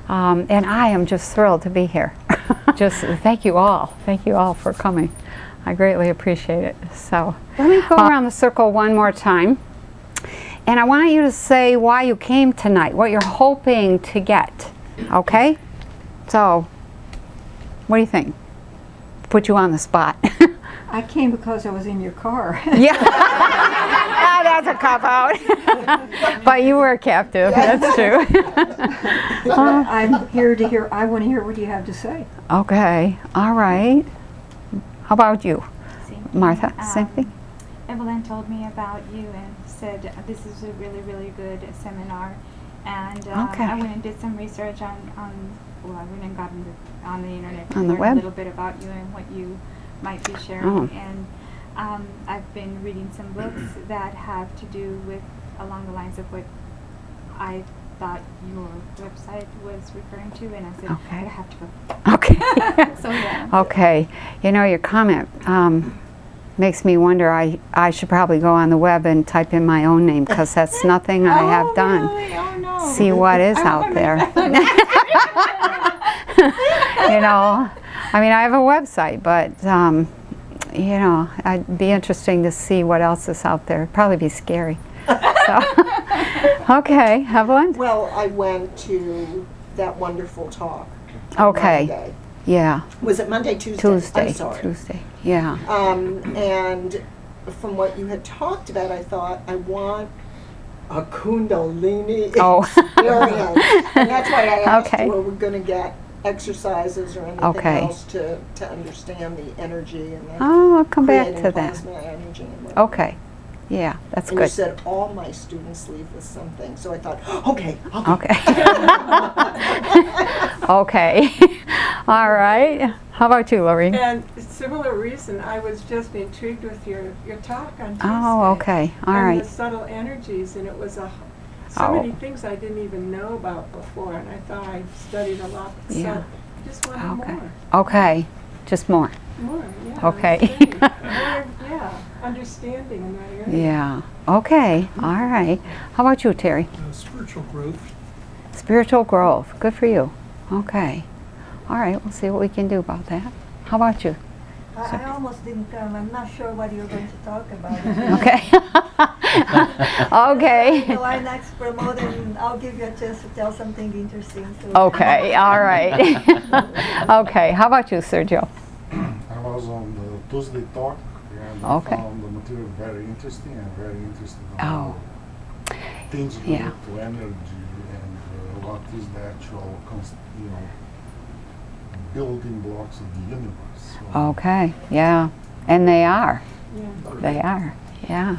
And I am just thrilled to be here. Just thank you all for coming. I greatly appreciate it. So let me go around the circle one more time. And I want you to say why you came tonight, what you're hoping to get. Okay? So, what do you think? Put you on the spot. I came because I was in your car. Yeah. That's a cop-out. But you were captive. That's true. I'm here to hear, I want to hear what you have to say. Okay. All right. How about you? Martha, same thing? Evelyn told me about you and said this is a really, really good seminar. And I went and did some research on well, I went and got on the internet to On the learn web? a little bit about you and what you might be sharing. Oh. And I've been reading some books that have to do with along the lines of what I thought your website was referring to, and I said, Okay. I have to go. Okay. So yeah. Okay. You know, your comment makes me wonder, I should probably go on the web and type in my own name, because that's nothing I have done. Really? Oh, no. See what is out there. You know, I mean, I have a website, but you know, it'd be interesting to see what else is out there. It'd probably be scary. So, okay, Evelyn? Well, I went to that wonderful talk. Okay. Monday. Yeah. Was it Monday, Tuesday? Tuesday. I'm sorry. Tuesday. Yeah. And from what you had talked about, I thought, I want a Kundalini experience. And that's why I asked Okay. were we going to get exercises or anything Okay. else to understand the energy and the Oh, I'll come back creating to that. plasma energy and whatnot. Okay. Yeah, that's And you good. said all my students leave with something, so I thought, okay, I'll go. Okay. Okay. All right. How about you, Lorraine? And similar reason, I was just intrigued with your talk on Tuesday. Oh, okay. All and right. the subtle energies, and it was so Oh. many things I didn't even know about before, and I thought I studied a lot. Yeah. So just wanted Okay. more. Okay. Just more. More, yeah. Okay. More, yeah, understanding in that area. Yeah. Okay. All right. How about you, Terry? Spiritual growth. Spiritual growth. Good for you. Okay. All right. We'll see what we can do about that. How about you? I almost didn't come. I'm not sure what you're going to talk about. Okay. Okay. So INACS promote, and I'll give you a chance to tell something interesting. So. Okay. All right. Okay. How about you, Sergio? I was on the Tuesday talk, and Okay. I found the material very interesting and very interesting Oh. how things Yeah. relate to energy and what is the actual, building blocks of the universe. So Okay. Yeah. And they are. Yeah. They are. Yeah.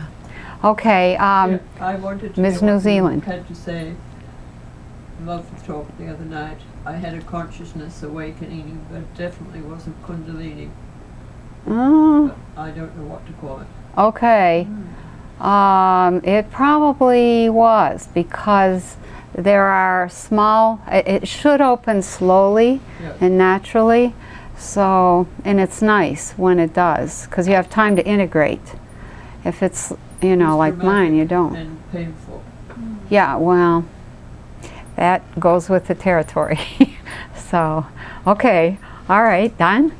Okay. I wanted to Ms. know New what you Zealand. had to say about the talk the other night. I had a consciousness awakening, but it definitely wasn't Kundalini. Oh, But I don't know what to call it. okay. It probably was, because there are small, it should open slowly Yeah. and naturally. So, and it's nice when it does, because you have time to integrate. If it's, you know, It's like mine, you don't. And painful. Yeah, well, that goes with the territory. So, okay. All right, Don?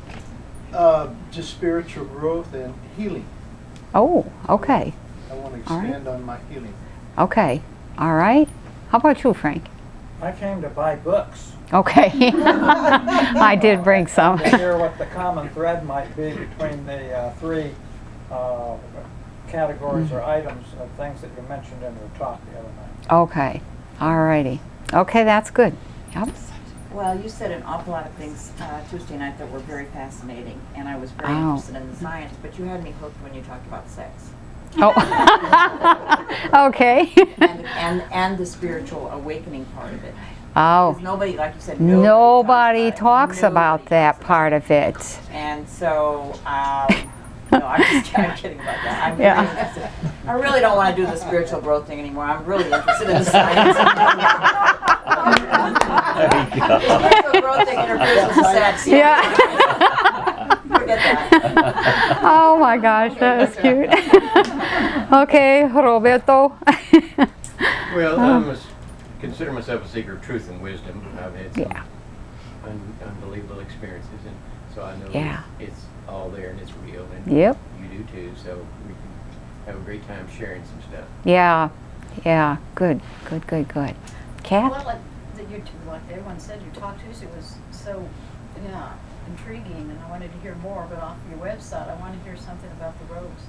Just spiritual growth and healing. Oh, okay. I want to All right. expand on my healing. Okay. All right. How about you, Frank? I came to buy books Okay. I did bring some. to hear what the common thread might be between the three categories or items of things that you mentioned in your talk the other night. Okay. All righty. Okay, that's good. Yep. Well, you said an awful lot of things Tuesday night that were very fascinating, and I was very Oh. interested in the science, but you had me hooked when you talked about sex. Oh. Okay. and the spiritual awakening part of it. Oh. 'Cause nobody, like you said, Nobody talks talks about that part of it. And so, no, I'm kidding about that. I'm Yeah. really interested. I really don't want to do the spiritual growth thing anymore. I'm really interested in the science. Spiritual growth thing interferes with the sex. Yeah. Forget that. Oh my gosh, that was cute. Okay, Roberto. Well, consider myself a seeker of truth and wisdom. I've had some unbelievable experiences, and so I know it's all there and it's real, and you do too. So we can have a great time sharing some stuff. Yeah, yeah, good. Kat? Well, like everyone said, your talk Tuesday was so intriguing, and I wanted to hear more. But off your website, I want to hear something about the robes.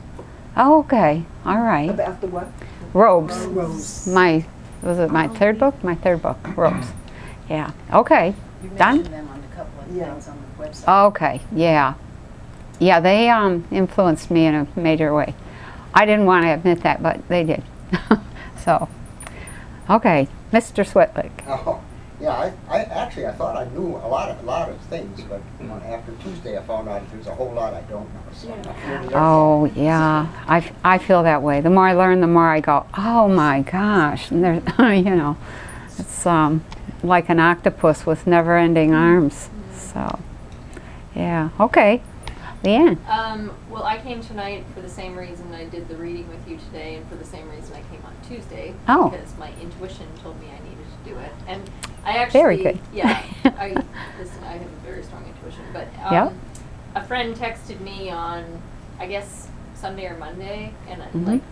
Oh, okay, all right. About the what? Robes. Robes. Was it my third book? My third book, Robes. Yeah, okay. You Done? mentioned them on a couple of things on the website. Okay, yeah. Yeah, they influenced me in a major way. I didn't want to admit that, but they did. So, okay, Mr. Swetlick. Oh, yeah, I thought I knew a lot of things, but after Tuesday I found out there's a whole lot I don't know. So I'm not really Oh, yeah, I feel that way. The more I learn, the more I go, oh my gosh, and there's, you know, it's like an octopus with never-ending arms. So, yeah, okay. Leanne. Well, I came tonight for the same reason I did the reading with you today, and for the same reason I came on Tuesday. Oh. Because my intuition told me I needed to do it, and I actually. Very good. Yeah. I have a very strong intuition, but a friend texted me on, I guess, Sunday or Monday, and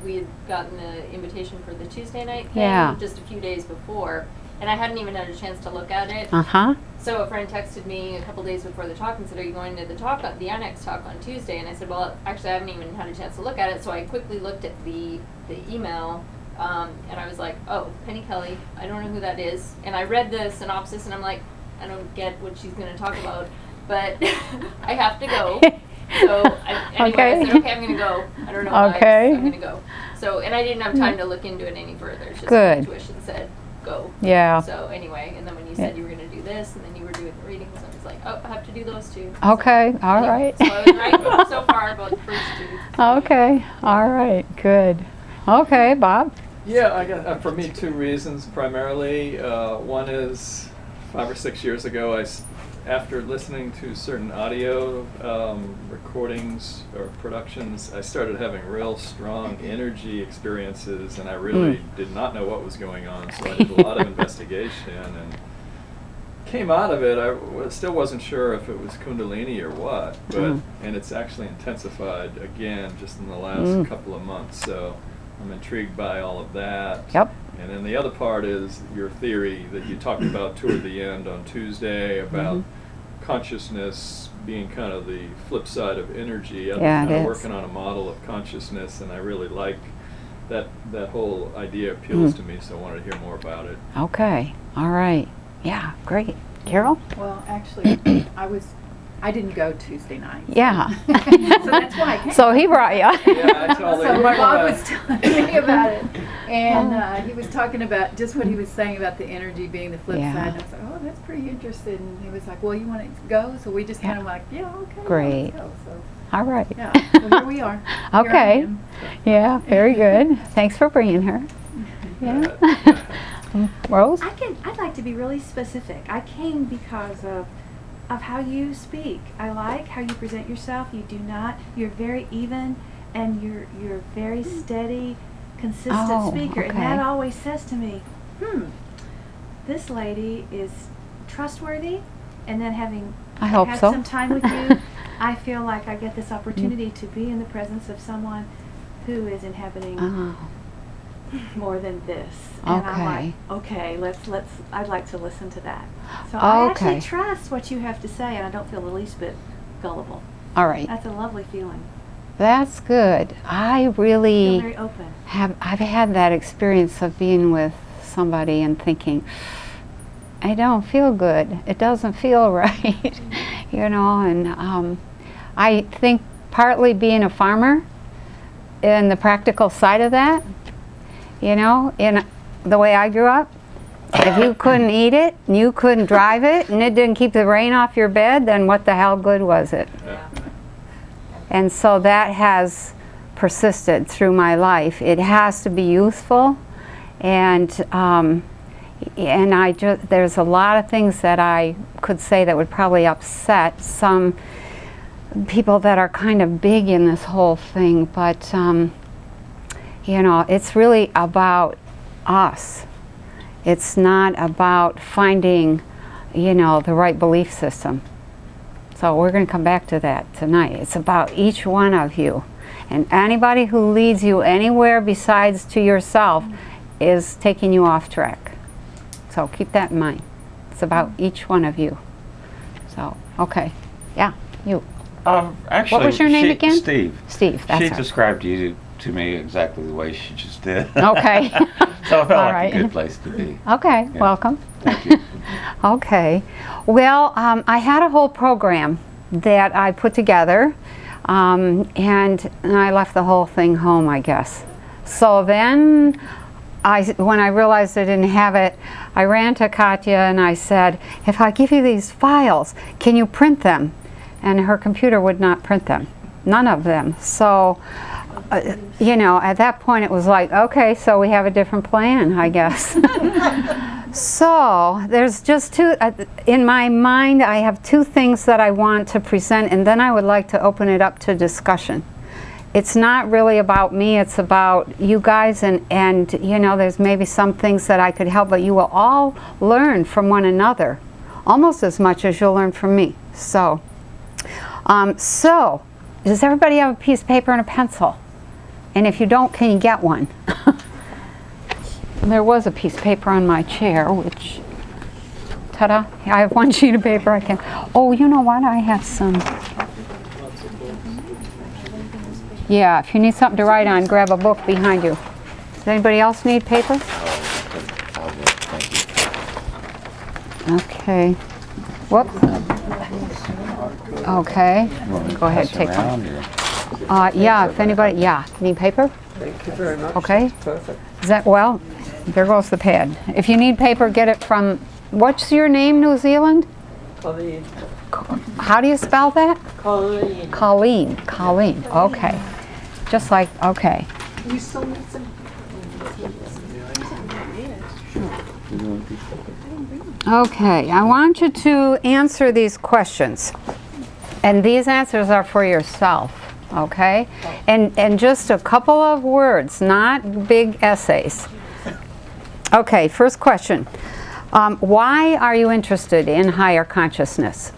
we had gotten the invitation for the Tuesday night thing just a few days before, and I hadn't even had a chance to look at it. So a friend texted me a couple days before the talk and said, "Are you going to the INACS talk on Tuesday?" And I said, "Well, actually, I haven't even had a chance to look at it." So I quickly looked at the email, and I was like, "Oh, Penny Kelly, I don't know who that is." And I read the synopsis, and I'm like, "I don't get what she's going to talk about, but I have to go." So anyway, I said, "Okay, I'm going to go. I don't know why, I'm going to go." So, and I didn't have time to look into it any further. It's just my intuition said, go. Yeah. So anyway, and then when you said you were going to do this, and then you were doing the readings, I was like, oh, I have to do those two. Okay, so, all anyway, right. So I was right so far about the first two. So Okay, all right, good. Okay, Bob. Yeah, I got for me 2 reasons primarily. One is 5 or 6 years ago, after listening to certain audio recordings or productions, I started having real strong energy experiences, and I really did not know what was going on, so I did a lot of investigation and came out of it. I still wasn't sure if it was Kundalini or what, but and it's actually intensified again just in the last couple of months, so I'm intrigued by all of that. Yep. And then the other part is your theory that you talked about toward the end on Tuesday about consciousness being kind of the flip side of energy. I've been kind of working on a model of consciousness, and I really like that whole idea appeals to me, so I wanted to hear more about it. Okay, all right. Yeah, great. Carol? Well, actually, I didn't go Tuesday night. Yeah. So that's why I came. So he brought you. Yeah, I totally. So Bob was telling me about it, and he was talking about just what he was saying about the energy being the flip side. And I was like, oh, that's pretty interesting. And he was like, well, you want to go? So we just kind of like, yeah, okay. Great. Let's go. So, all right. yeah, so here we are. Okay. Here I am. Yeah, very good. Thanks for bringing her. Yeah. Rose? I'd like to be really specific. I came because of how you speak. I like how you present yourself. You're very even, and you're very steady, consistent speaker. And that always says to me, this lady is trustworthy. And then having had some time with you, I feel like I get this opportunity to be in the presence of someone who is inhabiting more than this. And I'm like, okay, I'd like to listen to that. So I actually trust what you have to say, and I don't feel the least bit gullible. All right. That's a lovely feeling. That's good. I really feel very open. I've had that experience of being with somebody and thinking, I don't feel good. It doesn't feel right. You know, and I think partly being a farmer and the practical side of that, you know, in the way I grew up, if you couldn't eat it, and you couldn't drive it, and it didn't keep the rain off your bed, then what the hell good was it? Yeah. And so that has persisted through my life. It has to be useful, and there's a lot of things that I could say that would probably upset some people that are kind of big in this whole thing, but you know, it's really about us. It's not about finding, you know, the right belief system. So we're going to come back to that tonight. It's about each one of you. And anybody who leads you anywhere besides to yourself is taking you off track. So keep that in mind. It's about each one of you. So, okay. Yeah, you. Actually, what was your name again? Steve. Steve, that's She right. described you to me exactly the way she just did. Okay. So it felt All like right. a good place to be. Okay, Yeah. welcome. Thank you. Okay. Well, I had a whole program that I put together, and I left the whole thing home, I guess. So then, when I realized I didn't have it, I ran to Katya and I said, if I give you these files, can you print them? And her computer would not print them. None of them. So, you know, at that point it was like, okay, so we have a different plan, I guess. So, there's just two, in my mind I have two things that I want to present, and then I would like to open it up to discussion. It's not really about me, it's about you guys, and you know, there's maybe some things that I could help, but you will all learn from one another, almost as much as you'll learn from me. So, does everybody have a piece of paper and a pencil? And if you don't, can you get one? There was a piece of paper on my chair, which, ta-da, I have one sheet of paper I can, oh, you know what, I have some. Yeah, if you need something to write on, grab a book behind you. Does anybody else need paper? Okay. Whoop. Okay. Go ahead, take one. Yeah, if anybody, yeah. Need paper? Thank you very much. Okay. That's perfect. Is that, well, there goes the pad. If you need paper, get it from, what's your name, New Zealand? Colleen. How do you spell that? Colleen. Colleen. Colleen. Okay. Just like, okay. You still need some? Okay, I want you to answer these questions. And these answers are for yourself, okay? And just a couple of words, not big essays. Okay, first question. Why are you interested in higher consciousness?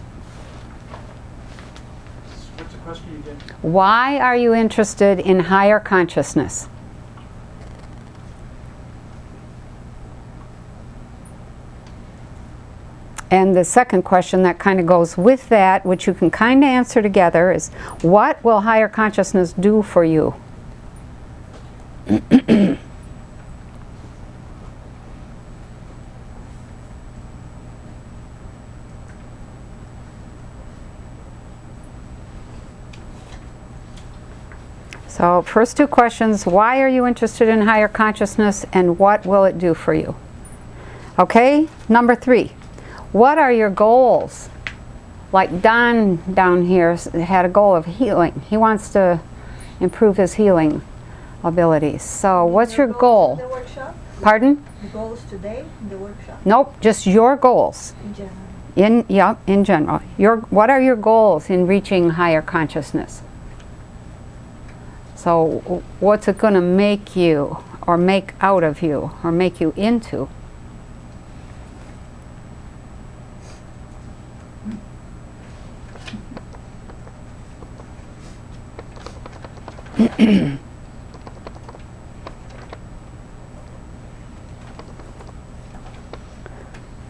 What's the question again? Why are you interested in higher consciousness? And the second question that kind of goes with that, which you can kind of answer together, is what will higher consciousness do for you? So first two questions, why are you interested in higher consciousness and what will it do for you? Okay, number 3. What are your goals? Like Don down here had a goal of healing. He wants to improve his healing abilities. So what's your goal? The workshop? Pardon? The goals today in the workshop? Nope, just your goals. In general. In general. What are your goals in reaching higher consciousness? So what's it going to make you, or make out of you, or make you into?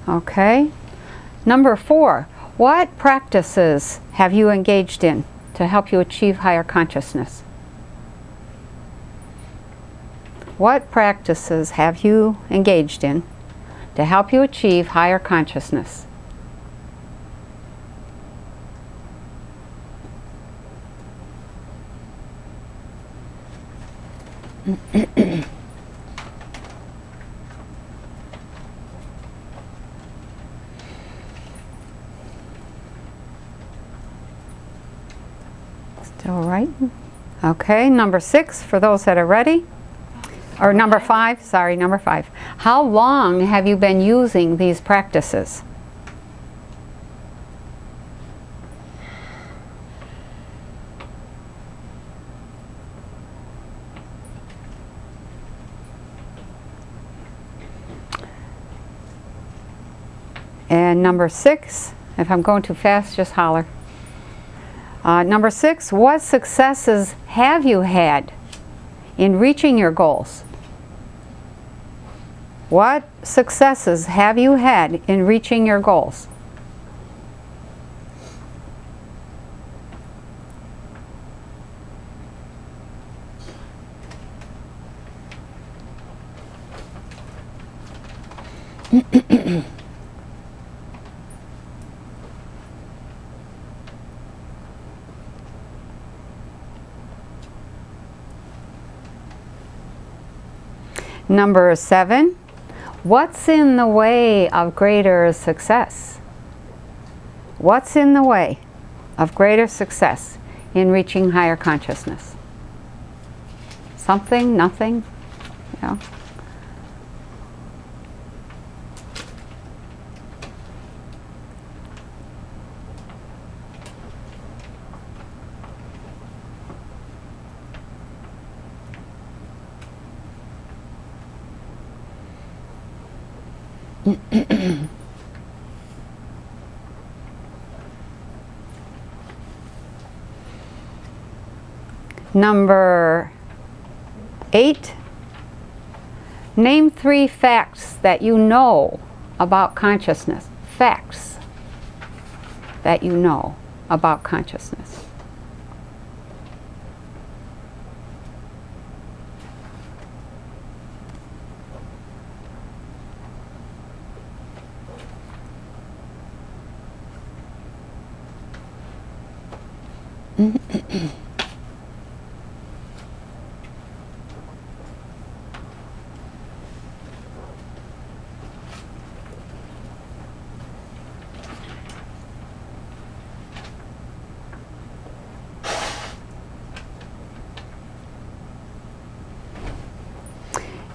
Okay. Number 4, what practices have you engaged in to help you achieve higher consciousness? What practices have you engaged in to help you achieve higher consciousness? Still right? Okay, number 6 for those that are ready. Or number 5, sorry, number 5. How long have you been using these practices? And number 6, if I'm going too fast, just holler. Number 6, what successes have you had in reaching your goals? What successes have you had in reaching your goals? Number 7, what's in the way of greater success? What's in the way of greater success in reaching higher consciousness? Something, nothing, you know? Number 8, name 3 facts that you know about consciousness. Facts that you know about consciousness.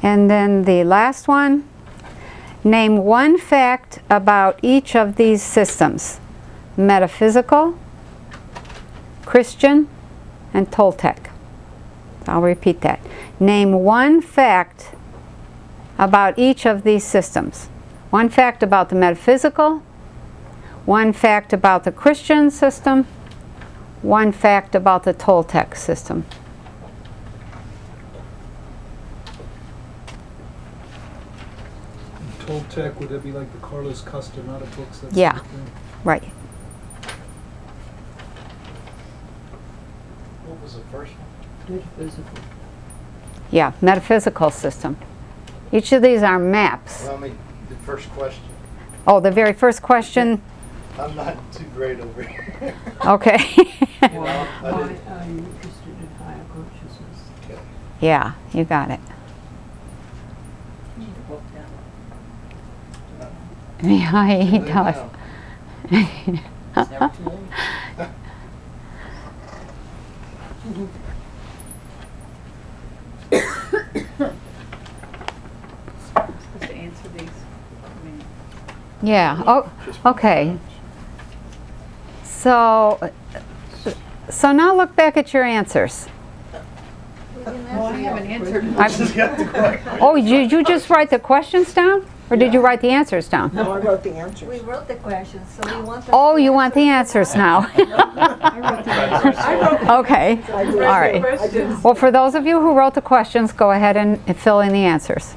And then the last one, name 1 fact about each of these systems: metaphysical, Christian, and Toltec. I'll repeat that. Name 1 fact about each of these systems. 1 fact about the metaphysical, 1 fact about the Christian system, 1 fact about the Toltec system. Toltec, would that be like the Carlos Castañeda books? That Yeah, sort of thing? right. What was the first one? Metaphysical. Yeah, metaphysical system. Each of these are maps. Well, the first question. Oh, the very first question. I'm not too great over here. Okay. Why are you interested in higher consciousness? Okay. Yeah, you got it. Yeah, he does. It's never too late. Supposed to answer these. Yeah. Oh, okay. So now look back at your answers. Oh, I haven't answered. Oh, did you just write the questions down? Or did you write the answers down? No, I wrote the answers. We wrote the questions, so we want the Oh, you want the answers now? Okay. All right. Well, for those of you who wrote the questions, go ahead and fill in the answers.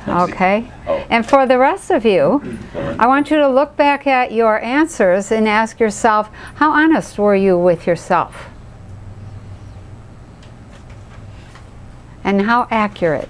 Okay. And for the rest of you, I want you to look back at your answers and ask yourself, how honest were you with yourself? And how accurate?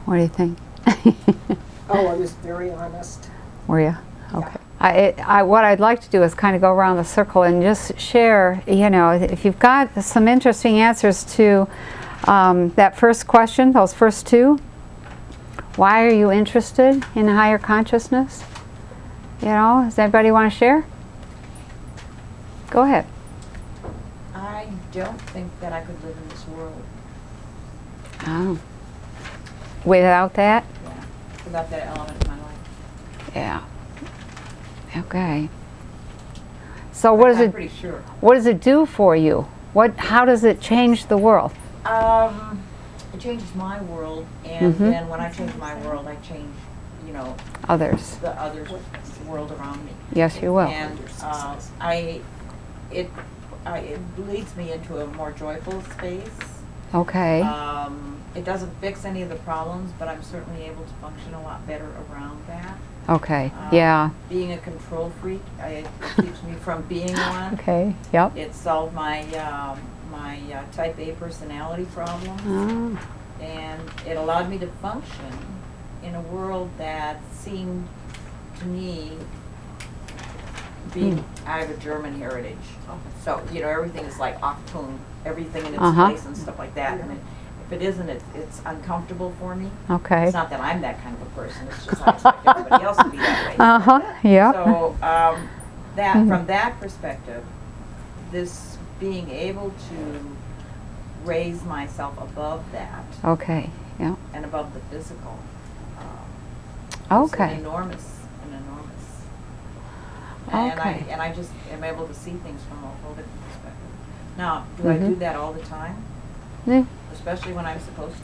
What do you think? Oh, I was very honest. Were you? Okay. What I'd like to do is kind of go around the circle and just share, you know, if you've got some interesting answers to that first question, those first two. Why are you interested in higher consciousness? You know, does anybody want to share? Go ahead. I don't think that I could live in this world. Oh. Without that? Yeah. Without that element in my life. Yeah. Okay. So what does I'm it? pretty sure. What does it do for you? How does it change the world? It changes my world, and then when I change my world, I change, you know, Others. the others' world around me. Yes, you will. And it leads me into a more joyful space. Okay. It doesn't fix any of the problems, but I'm certainly able to function a lot better around that. Okay. Yeah. Being a control freak, it keeps me from being one. Okay. Yep. It solved my type A personality problems, and it allowed me to function in a world that seemed to me being. I have a German heritage, so you know everything is like Achtung, everything in its place and stuff like that. And if it isn't, it's uncomfortable for me. Okay. It's not that I'm that kind of a person. It's just I expect everybody else to be that way. Yeah. So that from that perspective, this being able to raise myself above that. Okay. Yeah. And above the physical. Okay. An enormous. Okay. And I just am able to see things from a whole different perspective. Now, do I do that all the time? Yeah. Especially when I'm supposed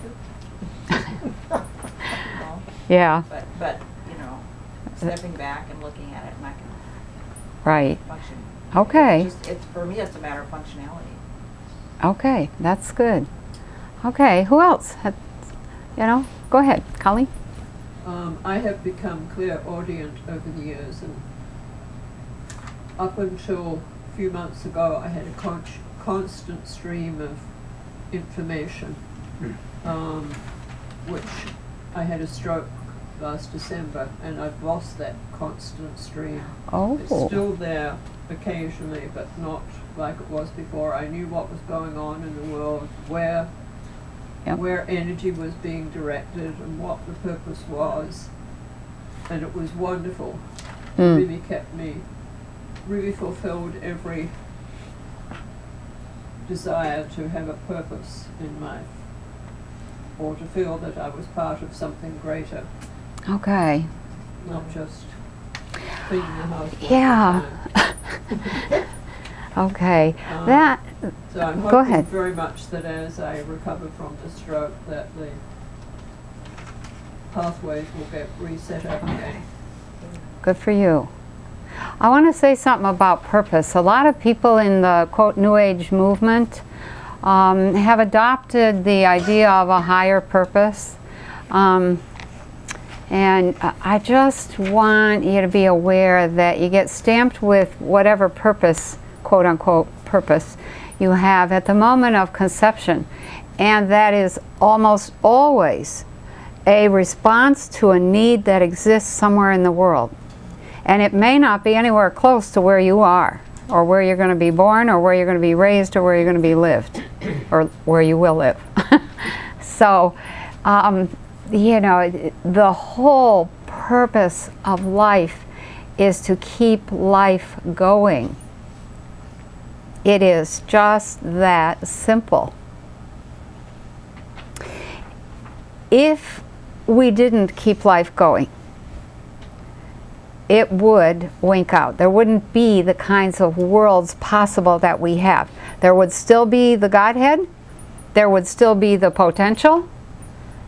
to? No. Yeah. But you know, stepping back and looking at it, and I can Right. function. Okay. It's for me, it's a matter of functionality. Okay, that's good. Okay, who else? You know, go ahead, Colleen. I have become clairaudient over the years, and up until a few months ago, I had a constant stream of information, which I had a stroke last December, and I've lost that constant stream. Oh. It's still there occasionally, but not like it was before. I knew what was going on in the world, where energy was being directed and what the purpose was, and it was wonderful. It really kept me, really fulfilled every desire to have a purpose in life, or to feel that I was part of something greater. Okay. Not just cleaning the house. Yeah. Okay. So I'm go hoping ahead. very much that as I recover from the stroke, that the pathways will get reset up again. Good for you. I want to say something about purpose. A lot of people in the, quote, New Age movement have adopted the idea of a higher purpose. And I just want you to be aware that you get stamped with whatever purpose, quote unquote, purpose you have at the moment of conception. And that is almost always a response to a need that exists somewhere in the world. And it may not be anywhere close to where you are, or where you're going to be born, or where you're going to be raised, or where you're going to be lived, or where you will live. So, you know, the whole purpose of life is to keep life going. It is just that simple. If we didn't keep life going, it would wink out. There wouldn't be the kinds of worlds possible that we have. There would still be the Godhead, there would still be the potential,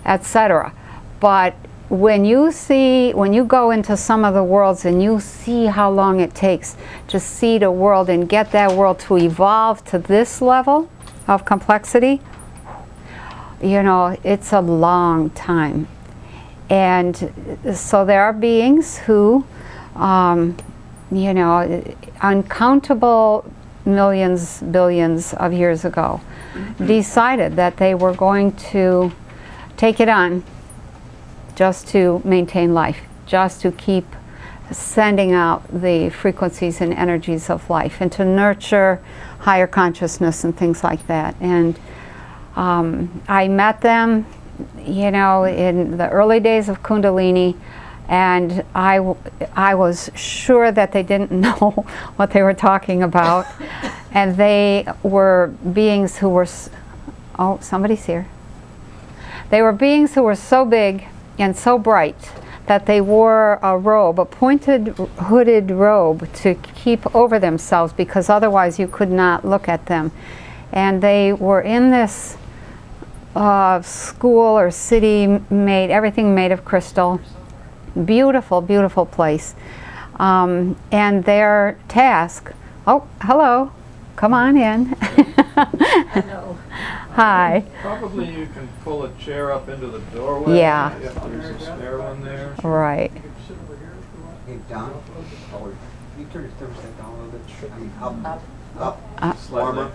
etc. But when you go into some of the worlds and you see how long it takes to seed a world and get that world to evolve to this level of complexity, you know, it's a long time. And so there are beings who, you know, uncountable millions, billions of years ago, decided that they were going to take it on just to maintain life, just to keep sending out the frequencies and energies of life and to nurture higher consciousness and things like that. And I met them, you know, in the early days of Kundalini, and I was sure that they didn't know what they were talking about. And they were beings who were, oh, somebody's here. They were beings who were so big and so bright that they wore a robe, a pointed hooded robe to keep over themselves, because otherwise you could not look at them. And they were in this school or city made, everything made of crystal. Beautiful, beautiful place. And their task, oh, hello, come on in. Hello. Hi. Probably you can pull a chair up into the doorway. Yeah. If there's a spare one there. Right. Hey, Don, you turn your thermostat down a little bit. I mean, up. Warmer.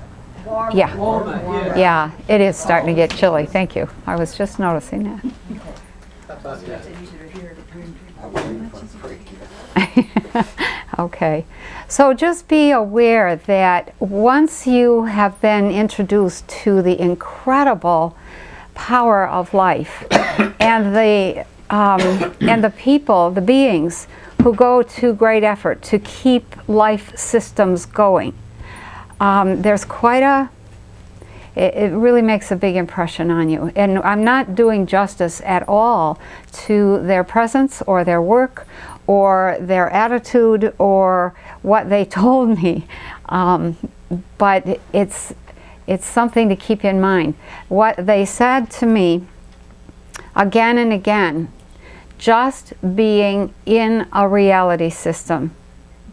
Yeah. Warmer, Yeah, it is starting to get chilly. Thank you. I was just noticing that. Okay, so just be aware that once you have been introduced to the incredible power of life and the people, the beings who go to great effort to keep life systems going, there's quite a, it really makes a big impression on you. And I'm not doing justice at all to their presence or their work or their attitude or what they told me, but it's something to keep in mind. What they said to me again and again, just being in a reality system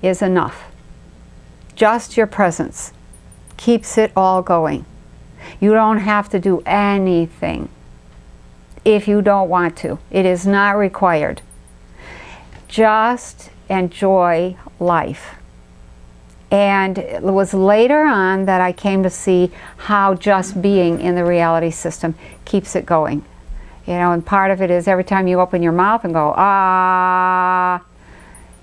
is enough. Just your presence keeps it all going. You don't have to do anything if you don't want to. It is not required. Just enjoy life. And it was later on that I came to see how just being in the reality system keeps it going. You know, and part of it is every time you open your mouth and go, ah,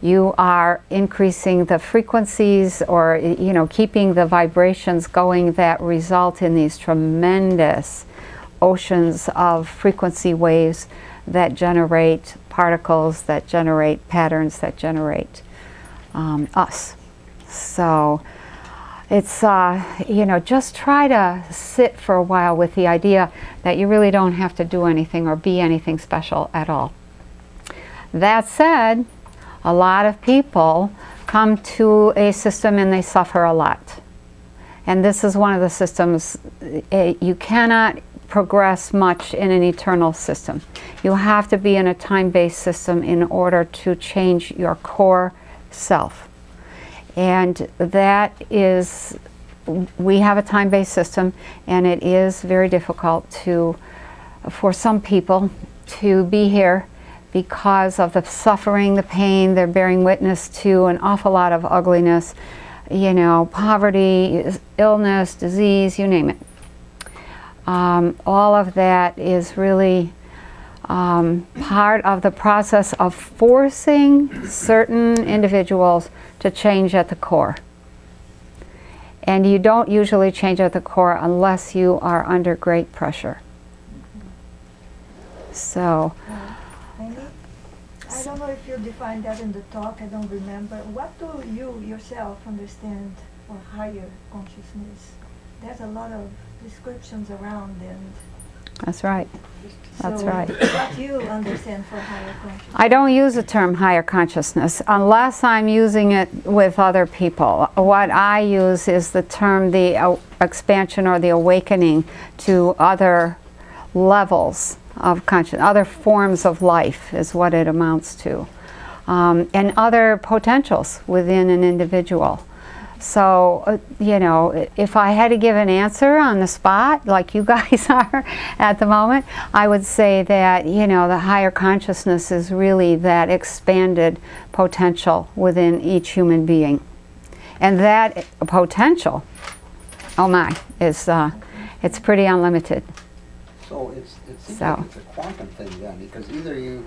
you are increasing the frequencies, or, you know, keeping the vibrations going that result in these tremendous oceans of frequency waves that generate particles, that generate patterns, that generate us. So it's, you know, just try to sit for a while with the idea that you really don't have to do anything or be anything special at all. That said, a lot of people come to a system and they suffer a lot. And this is one of the systems, you cannot progress much in an eternal system. You have to be in a time-based system in order to change your core self. And that is, we have a time-based system, and it is very difficult to, for some people, to be here because of the suffering, the pain. They're bearing witness to an awful lot of ugliness, you know, poverty, illness, disease, you name it. All of that is really part of the process of forcing certain individuals to change at the core. And you don't usually change at the core unless you are under great pressure. So, I don't know if you defined that in the talk, I don't remember. What do you yourself understand for higher consciousness? There's a lot of descriptions around, and that's right. That's so right. what do you understand for higher consciousness? I don't use the term higher consciousness unless I'm using it with other people. What I use is the term the expansion or the awakening to other levels of consciousness, other forms of life is what it amounts to, and other potentials within an individual. So, you know, if I had to give an answer on the spot, like you guys are at the moment, I would say that, you know, the higher consciousness is really that expanded potential within each human being. And that potential, oh my, is It's pretty unlimited. So it seems So. like it's a quantum thing then, because either you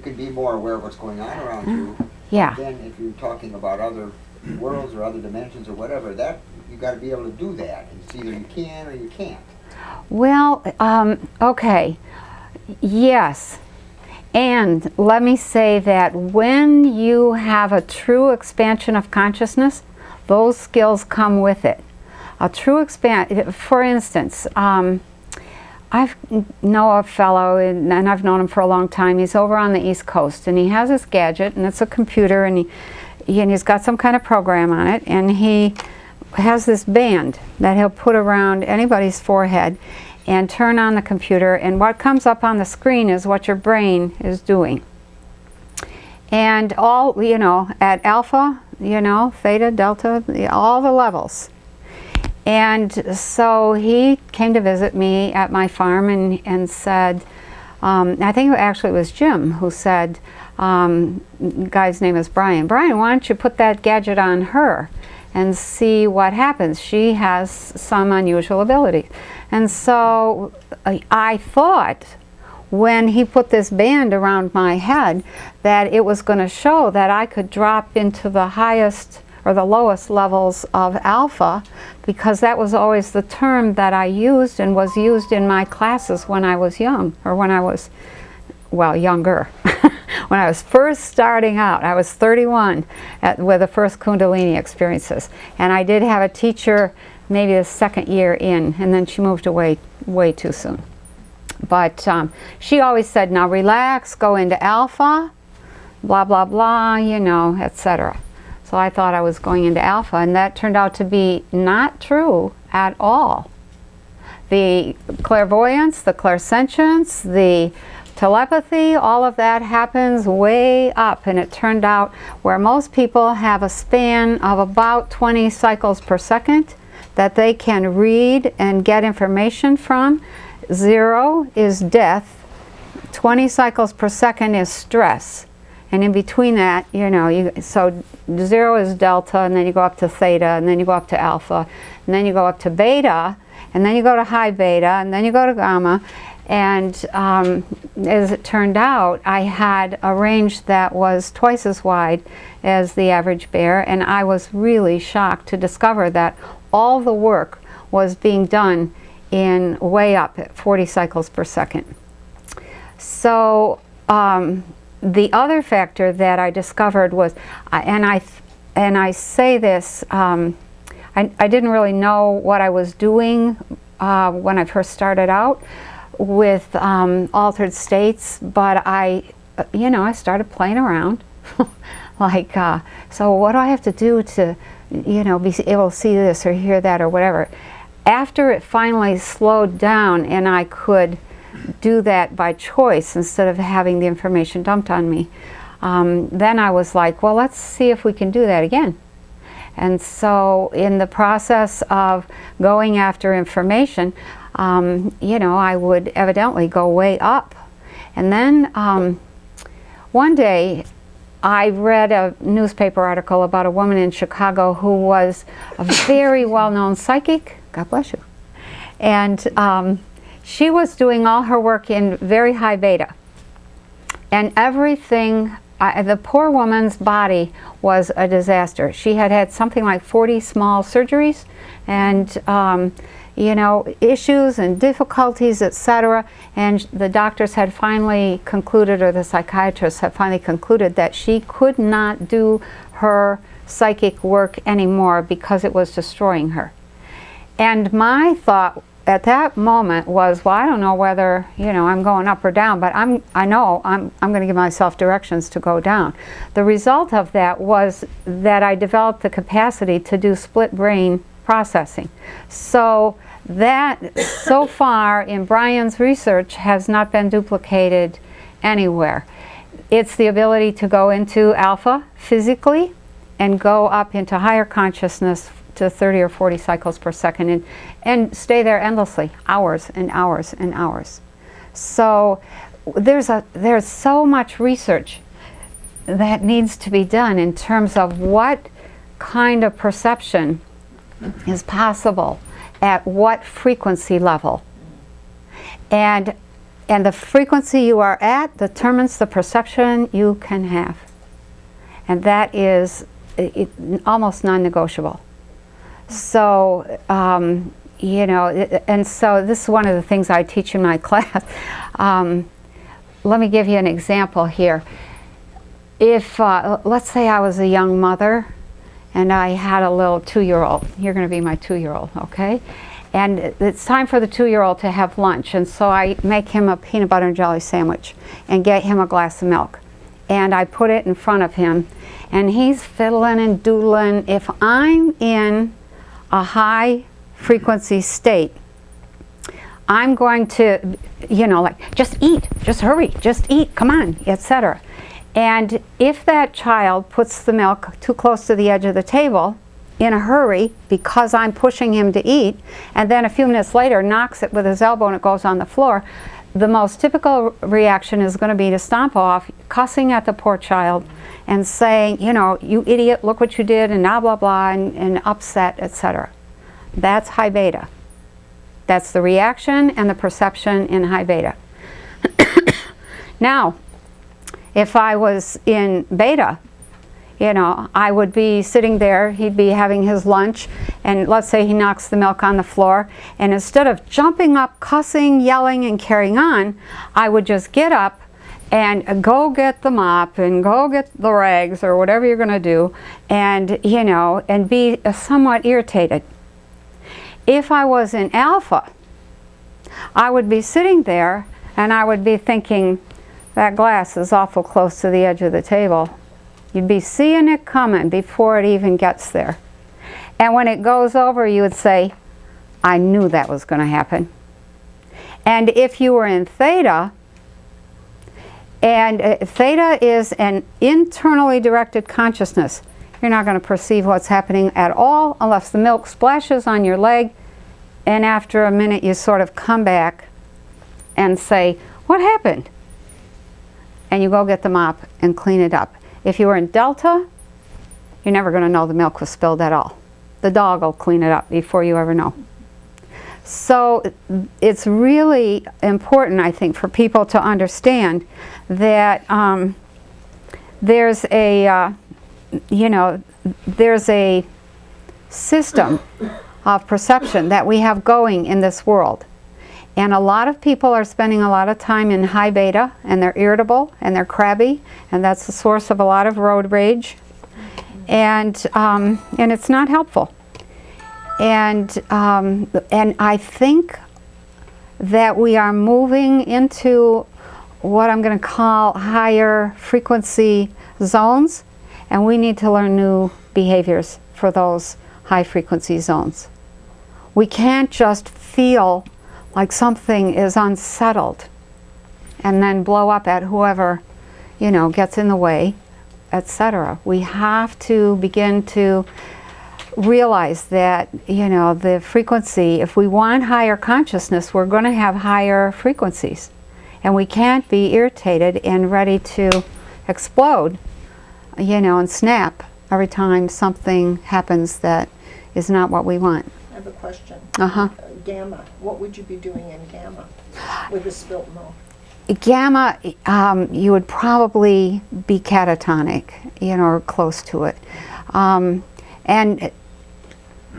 can be more aware of what's going on around you. Yeah. Then if you're talking about other worlds or other dimensions or whatever, that you got to be able to do that. It's either you can or you can't. Well, okay, yes. And let me say that when you have a true expansion of consciousness, those skills come with it. A true for instance, I know a fellow, and I've known him for a long time. He's over on the East Coast, and he has this gadget, and it's a computer, and he's got some kind of program on it, and he has this band that he'll put around anybody's forehead and turn on the computer, and what comes up on the screen is what your brain is doing. And all, at alpha, theta, delta, all the levels. And so he came to visit me at my farm and said, I think actually it was Jim who said, guy's name is Brian. Brian, why don't you put that gadget on her and see what happens? She has some unusual ability. And so I thought when he put this band around my head that it was going to show that I could drop into the highest or the lowest levels of alpha, because that was always the term that I used and was used in my classes when I was young, or when I was, well, younger. When I was first starting out, I was 31 with the first Kundalini experiences. And I did have a teacher maybe the second year in, and then she moved away way too soon. But she always said, now relax, go into alpha, blah, blah, blah, etc. So I thought I was going into alpha, and that turned out to be not true at all. The clairvoyance, the clairsentience, the telepathy, all of that happens way up, and it turned out where most people have a span of about 20 cycles per second that they can read and get information from. 0 is death, 20 cycles per second is stress. And in between that, so 0 is delta, and then you go up to theta, and then you go up to alpha, and then you go up to beta, and then you go to high beta, and then you go to gamma. And as it turned out, I had a range that was twice as wide as the average bear, and I was really shocked to discover that all the work was being done in way up at 40 cycles per second. So the other factor that I discovered was, and I say this, I didn't really know what I was doing when I first started out with altered states, but I started playing around. Like, so what do I have to do to, be able to see this or hear that or whatever? After it finally slowed down and I could do that by choice instead of having the information dumped on me, then I was like, well, let's see if we can do that again. And so in the process of going after information, I would evidently go way up. And then one day I read a newspaper article about a woman in Chicago who was a very well-known psychic. God bless you. And she was doing all her work in very high beta. And everything, the poor woman's body was a disaster. She had had something like 40 small surgeries and, issues and difficulties, etc. And the doctors had finally concluded, or the psychiatrists had finally concluded, that she could not do her psychic work anymore because it was destroying her. And my thought at that moment was, well, I don't know whether, I'm going up or down, but I know I'm going to give myself directions to go down. The result of that was that I developed the capacity to do split brain processing. So that, so far in Brian's research, has not been duplicated anywhere. It's the ability to go into alpha physically and go up into higher consciousness to 30 or 40 cycles per second and stay there endlessly, hours and hours and hours. So there's so much research that needs to be done in terms of what kind of perception is possible at what frequency level. And the frequency you are at determines the perception you can have. And that is almost non-negotiable. So, you know, and so this is one of the things I teach in my class. Let me give you an example here. If, let's say I was a young mother and I had a little 2-year-old. You're going to be my 2-year-old, okay? And it's time for the 2-year-old to have lunch. And so I make him a peanut butter and jelly sandwich and get him a glass of milk. And I put it in front of him. And he's fiddling and doodling. If I'm in a high frequency state, I'm going to, you know, like, just eat, just hurry, just eat, come on, etc. And if that child puts the milk too close to the edge of the table in a hurry because I'm pushing him to eat, and then a few minutes later knocks it with his elbow and it goes on the floor, the most typical reaction is going to be to stomp off, cussing at the poor child and saying, you know, you idiot, look what you did, and blah, blah, blah, and upset, etc. That's high beta. That's the reaction and the perception in high beta. Now, if I was in beta, you know, I would be sitting there, he'd be having his lunch, and let's say he knocks the milk on the floor, and instead of jumping up, cussing, yelling, and carrying on, I would just get up and go get the mop and go get the rags or whatever you're going to do, and, you know, and be somewhat irritated. If I was in alpha, I would be sitting there and I would be thinking, that glass is awful close to the edge of the table. You'd be seeing it coming before it even gets there. And when it goes over, you would say, I knew that was going to happen. And if you were in theta, and theta is an internally directed consciousness, you're not going to perceive what's happening at all unless the milk splashes on your leg, and after a minute you sort of come back and say, what happened? And you go get the mop and clean it up. If you were in delta, you're never going to know the milk was spilled at all. The dog will clean it up before you ever know. So it's really important, I think, for people to understand that there's a you know, there's a system of perception that we have going in this world. And a lot of people are spending a lot of time in high beta, and they're irritable, and they're crabby, and that's the source of a lot of road rage. And it's not helpful. And I think that we are moving into what I'm going to call higher frequency zones, and we need to learn new behaviors for those high frequency zones. We can't just feel like something is unsettled and then blow up at whoever, you know, gets in the way, etc. We have to begin to realize that, you know, the frequency, if we want higher consciousness, we're going to have higher frequencies. And we can't be irritated and ready to explode, you know, and snap every time something happens that is not what we want. I have a question. Uh-huh. Gamma. What would you be doing in gamma with the spilt milk? Gamma, you would probably be catatonic, you know, or close to it. And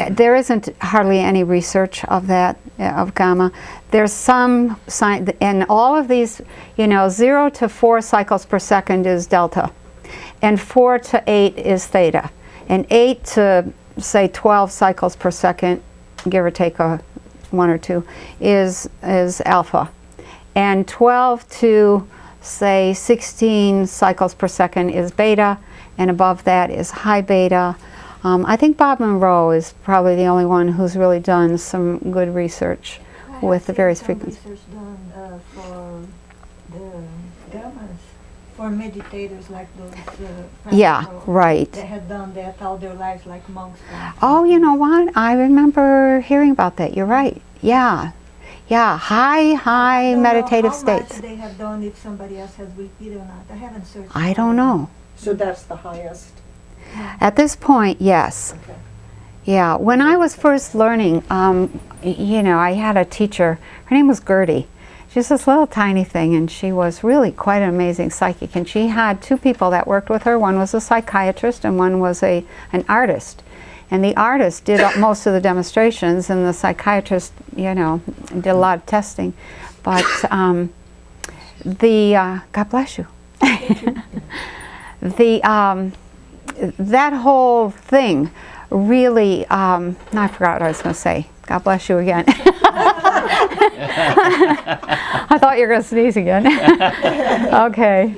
there isn't hardly any research of that, of gamma. There's some science, and all of these, you know, 0 to 4 cycles per second is delta, and 4 to 8 is theta, and 8 to, say, 12 cycles per second, give or take 1 or 2, is alpha. And 12 to, say, 16 cycles per second is beta, and above that is high beta. I think Bob Monroe is probably the only one who's really done some good research with the various frequencies. Research done for the gammas, for meditators like those. Yeah, right. They had done that all their lives, like monks. Oh, you know what? I remember hearing about that. You're right. Yeah. Yeah, high meditative states. Much they have done if somebody else has repeated or not. I haven't searched. I don't know. So that's the highest? At this point, yes. Okay. Yeah, when I was first learning, you know, I had a teacher, her name was Gertie. She's this little tiny thing, and she was really quite an amazing psychic. And she had two people that worked with her. One was a psychiatrist and one was an artist. And the artist did most of the demonstrations, and the psychiatrist, you know, did a lot of testing. But God bless you. That whole thing really, I forgot what I was going to say. God bless you again. I thought you were going to sneeze again. Okay.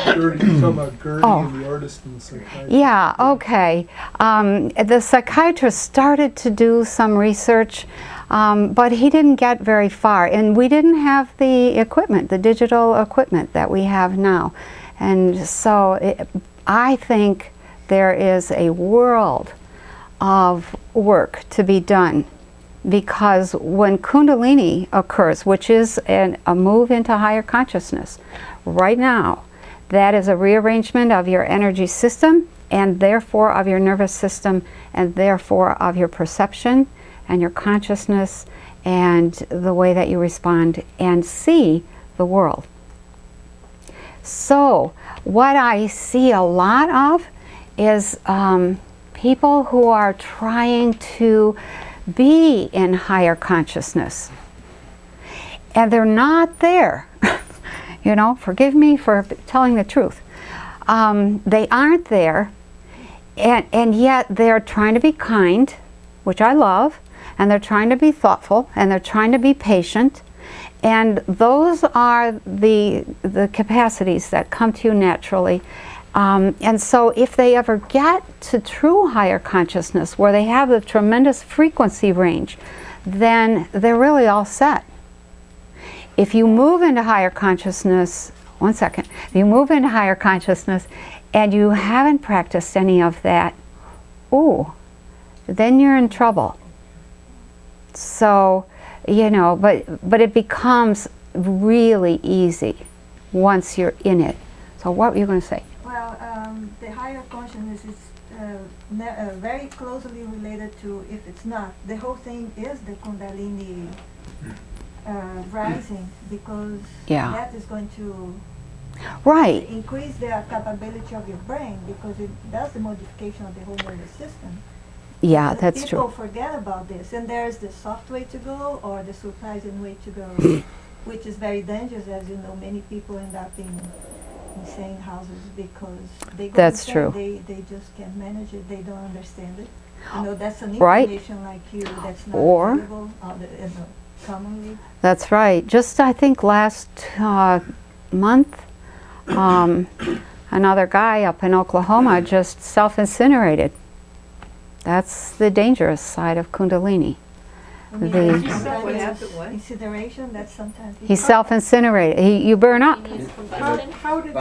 Gertie, you're talking about Gertie and the artist and the psychiatrist. Yeah, okay. The psychiatrist started to do some research, but he didn't get very far. And we didn't have the equipment, the digital equipment that we have now. And so I think there is a world of work to be done, because when Kundalini occurs, which is a move into higher consciousness, right now, that is a rearrangement of your energy system, and therefore of your nervous system, and therefore of your perception and your consciousness and the way that you respond and see the world. So what I see a lot of is people who are trying to be in higher consciousness, and they're not there. You know, forgive me for telling the truth. They aren't there, and yet they're trying to be kind, which I love, and they're trying to be thoughtful, and they're trying to be patient, and those are the capacities that come to you naturally. And so if they ever get to true higher consciousness, where they have the tremendous frequency range, then they're really all set. If you move into higher consciousness, one second, if you move into higher consciousness and you haven't practiced any of that, then you're in trouble. So, you know, but it becomes really easy once you're in it. So what were you going to say? Well, the higher consciousness is very closely related to, if it's not, the whole thing is the Kundalini rising, because that is going to increase the capability of your brain, because it does the modification of the whole nervous system. Yeah, that's true. People forget about this, and there's the soft way to go or the surprising way to go, which is very dangerous. As you know, many people end up in insane houses because they go that's insane. True. They just can't manage it. They don't understand it. You know, that's an information like you that's not available commonly. That's right. Just I think last month, another guy up in Oklahoma just self-incinerated. That's the dangerous side of Kundalini. Incineration, that's sometimes... He self-incinerated. You burn up.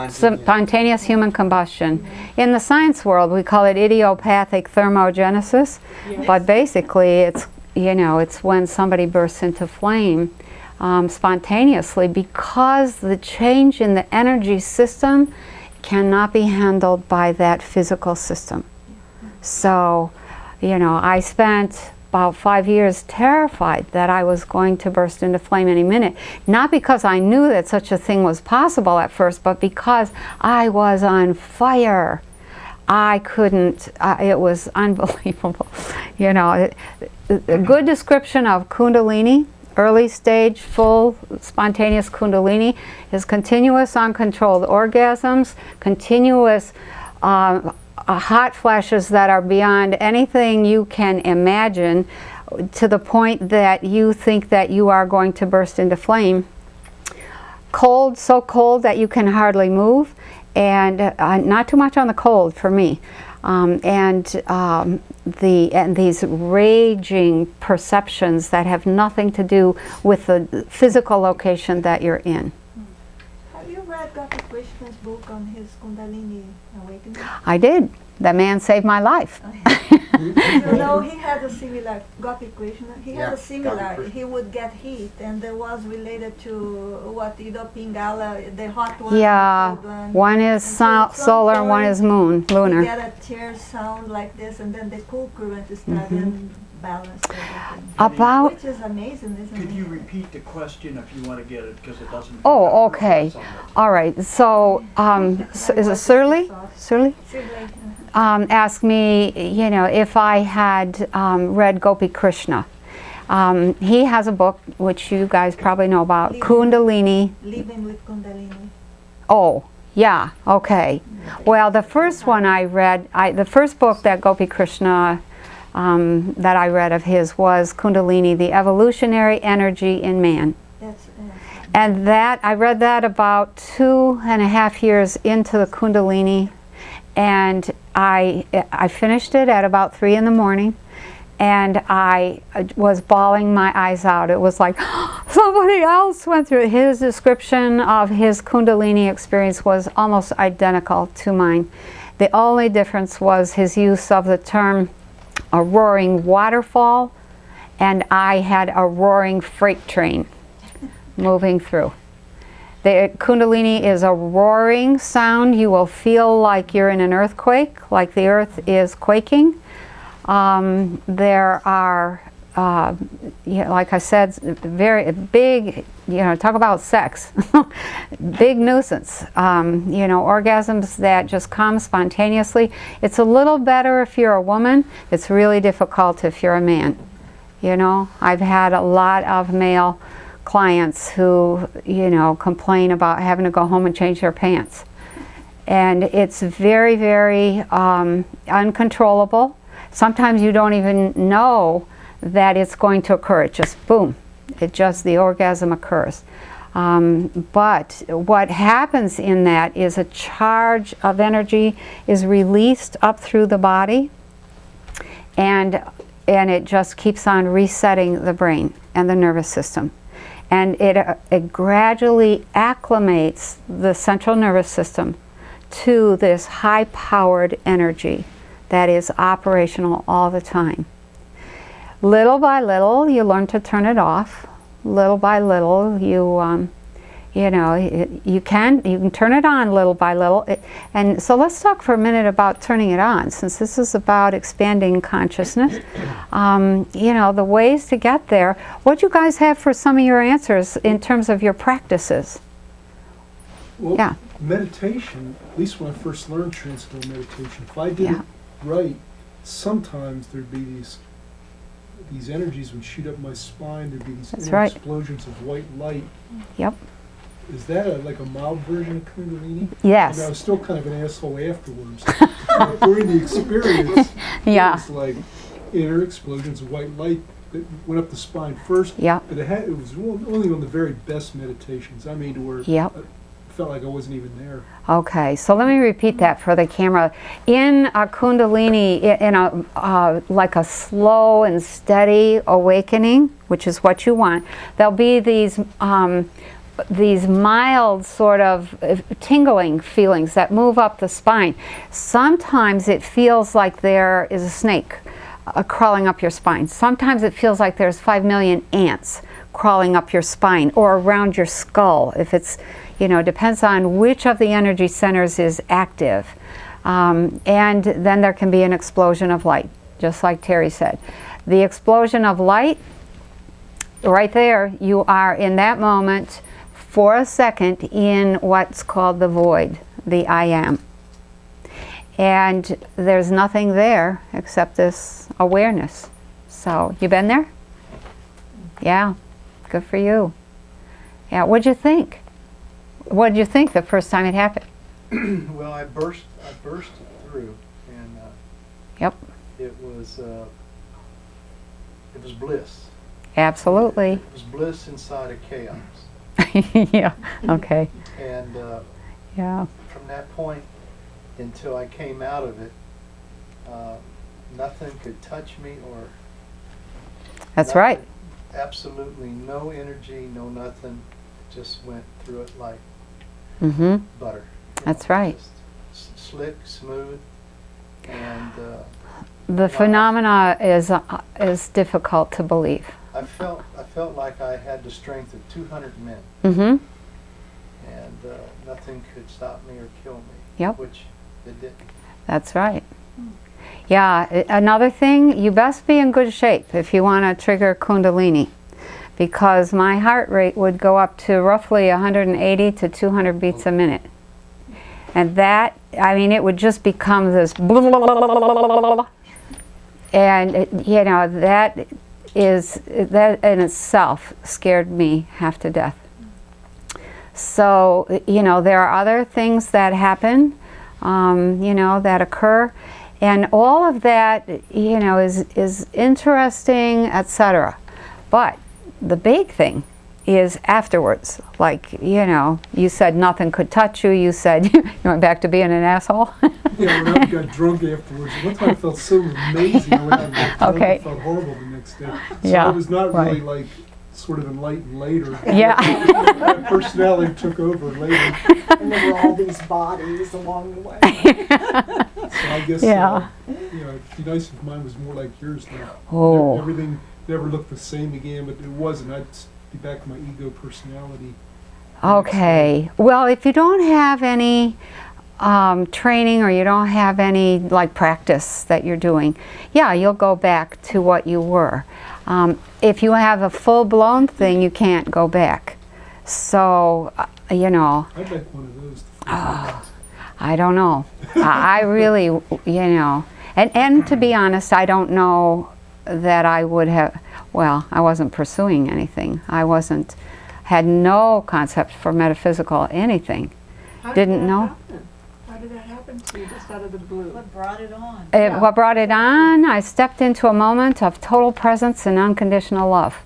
Spontaneous human combustion. In the science world, we call it idiopathic thermogenesis, but basically it's, you know, it's when somebody bursts into flame spontaneously, because the change in the energy system cannot be handled by that physical system. So, you know, I spent about 5 years terrified that I was going to burst into flame any minute. Not because I knew that such a thing was possible at first, but because I was on fire. I couldn't, it was unbelievable. You know, a good description of Kundalini, early stage, full spontaneous Kundalini, is continuous uncontrolled orgasms, continuous hot flashes that are beyond anything you can imagine, to the point that you think that you are going to burst into flame. Cold, so cold that you can hardly move, and not too much on the cold for me. And these raging perceptions that have nothing to do with the physical location that you're in. Have you read Dr. Krishna's book on his Kundalini awakening? I did. That man saved my life. You know, he had a similar, Gopi Krishna, he had a similar, he would get heat, and there was related to what, Pingala, the hot one, Yeah, the cold one. one is solar and one is lunar. You get a tear sound like this, and then the cool current is starting balance everything. Which is amazing, isn't it? Could you repeat the question if you want to get it, because it doesn't. Oh, okay. All right. So, is it Surly? Surly? Asked me, you know, if I had read Gopi Krishna. He has a book, which you guys probably know about, Kundalini. Living with Kundalini. Oh, yeah, okay. Well, the first one I read, the first book that Gopi Krishna that I read of his was Kundalini, the Evolutionary Energy in Man. And that, I read that about 2.5 years into the Kundalini, and I finished it at about 3 in the morning, and I was bawling my eyes out. It was like, somebody else went through it. His description of his Kundalini experience was almost identical to mine. The only difference was his use of the term a roaring waterfall, and I had a roaring freight train moving through. The Kundalini is a roaring sound. You will feel like you're in an earthquake, like the earth is quaking. There are, like I said, very big, you know, talk about sex, big nuisance, you know, orgasms that just come spontaneously. It's a little better if you're a woman. It's really difficult if you're a man. You know, I've had a lot of male clients who, you know, complain about having to go home and change their pants. And it's very, very uncontrollable. Sometimes you don't even know that it's going to occur. It just, boom, the orgasm occurs. But what happens in that is a charge of energy is released up through the body, and it just keeps on resetting the brain and the nervous system. And it gradually acclimates the central nervous system to this high-powered energy that is operational all the time. Little by little, you learn to turn it off. Little by little, you know, you can turn it on little by little. And so let's talk for a minute about turning it on, since this is about expanding consciousness. You know, the ways to get there. What do you guys have for some of your answers in terms of your practices? Well, meditation, at least when I first learned transcendental meditation, if I did it right, sometimes there'd be these energies would shoot up my spine. There'd be these explosions of white light. Yep. Is that like a mild version of Kundalini? Yes. And I was still kind of an asshole afterwards. During the experience, it was like inner explosions of white light that went up the spine first. Yeah. But it was only on the very best meditations. I mean, to where I felt like I wasn't even there. Okay, so let me repeat that for the camera. In a Kundalini, in a like a slow and steady awakening, which is what you want, there'll be these mild sort of tingling feelings that move up the spine. Sometimes it feels like there is a snake crawling up your spine. Sometimes it feels like there's 5 million ants crawling up your spine or around your skull. If it's, you know, depends on which of the energy centers is active. And then there can be an explosion of light, just like Terry said. The explosion of light, right there, you are in that moment for a second in what's called the void, the I am. And there's nothing there except this awareness. So, you been there? Yeah, good for you. Yeah, what'd you think? What did you think the first time it happened? Well, I burst through, and it was bliss. Absolutely. It was bliss inside of chaos. Yeah. Okay. And from that point until I came out of it, nothing could touch me or. That's right. Absolutely no energy, no nothing. Just went through it like butter. That's right. Slick, smooth, and The phenomena is difficult to believe. I felt like I had the strength of 200 men. Mm-hmm. And nothing could stop me or kill me. Yep. Which it didn't. That's right. Yeah, another thing, you best be in good shape if you want to trigger Kundalini, because my heart rate would go up to roughly 180 to 200 beats a minute. And that, I mean, it would just become this blah, blah, blah, blah, blah, blah, blah. And you know, that in itself scared me half to death. So, you know, there are other things that happen, you know, that occur, and all of that, you know, is interesting, etc. But the big thing is afterwards. Like, you know, you said nothing could touch you. You said you went back to being an asshole. Yeah, when I got drunk afterwards, one time I felt so amazing. I went out and got drunk, Okay. I felt horrible the next day. So Yeah, I was not really right. like sort of enlightened later. Yeah. My personality took over later. And there were all these bodies along the way. So I guess, Yeah. you know, it'd be nice if mine was more like yours now. Oh. Everything never looked the same again, but it wasn't. I'd be back to my ego personality. Okay. Well, if you don't have any training, or you don't have any like practice that you're doing, yeah, you'll go back to what you were. If you have a full-blown thing, you can't go back. So, you know. I'd like one of those. I don't know. I really, you know, and to be honest, I don't know that I would have, well, I wasn't pursuing anything. I had no concept for metaphysical anything. How did Didn't that know. happen? How did that happen to you just out of the blue? What brought it on? What brought it on, I stepped into a moment of total presence and unconditional love.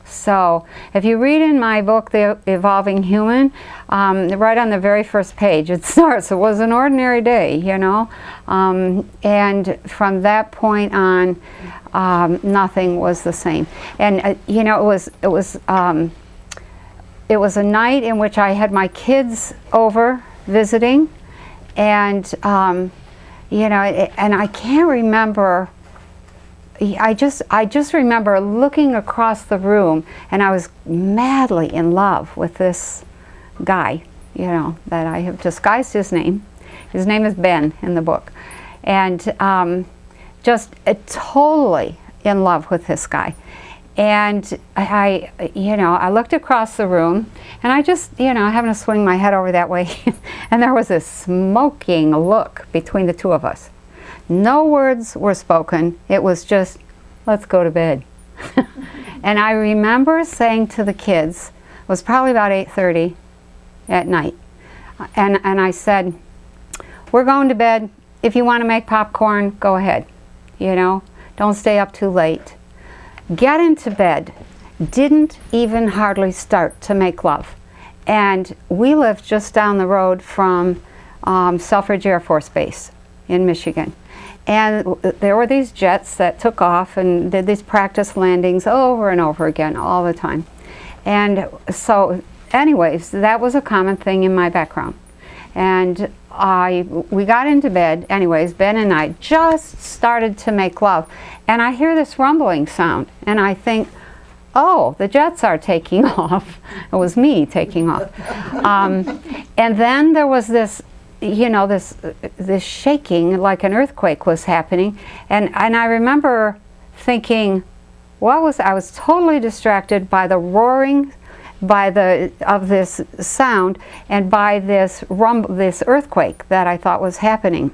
So, if you read in my book, The Evolving Human, right on the very first page, it starts, it was an ordinary day, you know, and from that point on, nothing was the same. And, you know, it was a night in which I had my kids over visiting, and, you know, and I can't remember. I just remember looking across the room, and I was madly in love with this guy, you know, that I have disguised his name. His name is Ben in the book. And just totally in love with this guy. And you know, I looked across the room, and I just, you know, having to swing my head over that way, and there was this smoking look between the two of us. No words were spoken. It was just, let's go to bed. And I remember saying to the kids, it was probably about 8:30 at night, and I said, we're going to bed. If you want to make popcorn, go ahead. You know, don't stay up too late. Get into bed. Didn't even hardly start to make love. And we lived just down the road from Selfridge Air Force Base in Michigan. And there were these jets that took off and did these practice landings over and over again all the time. And so anyways, that was a common thing in my background. And we got into bed, anyways, Ben and I just started to make love. And I hear this rumbling sound, and I think, oh, the jets are taking off. It was me taking off. And then there was this, you know, this shaking, like an earthquake was happening, and I remember thinking, I was totally distracted by the roaring, of this sound, and by this earthquake that I thought was happening.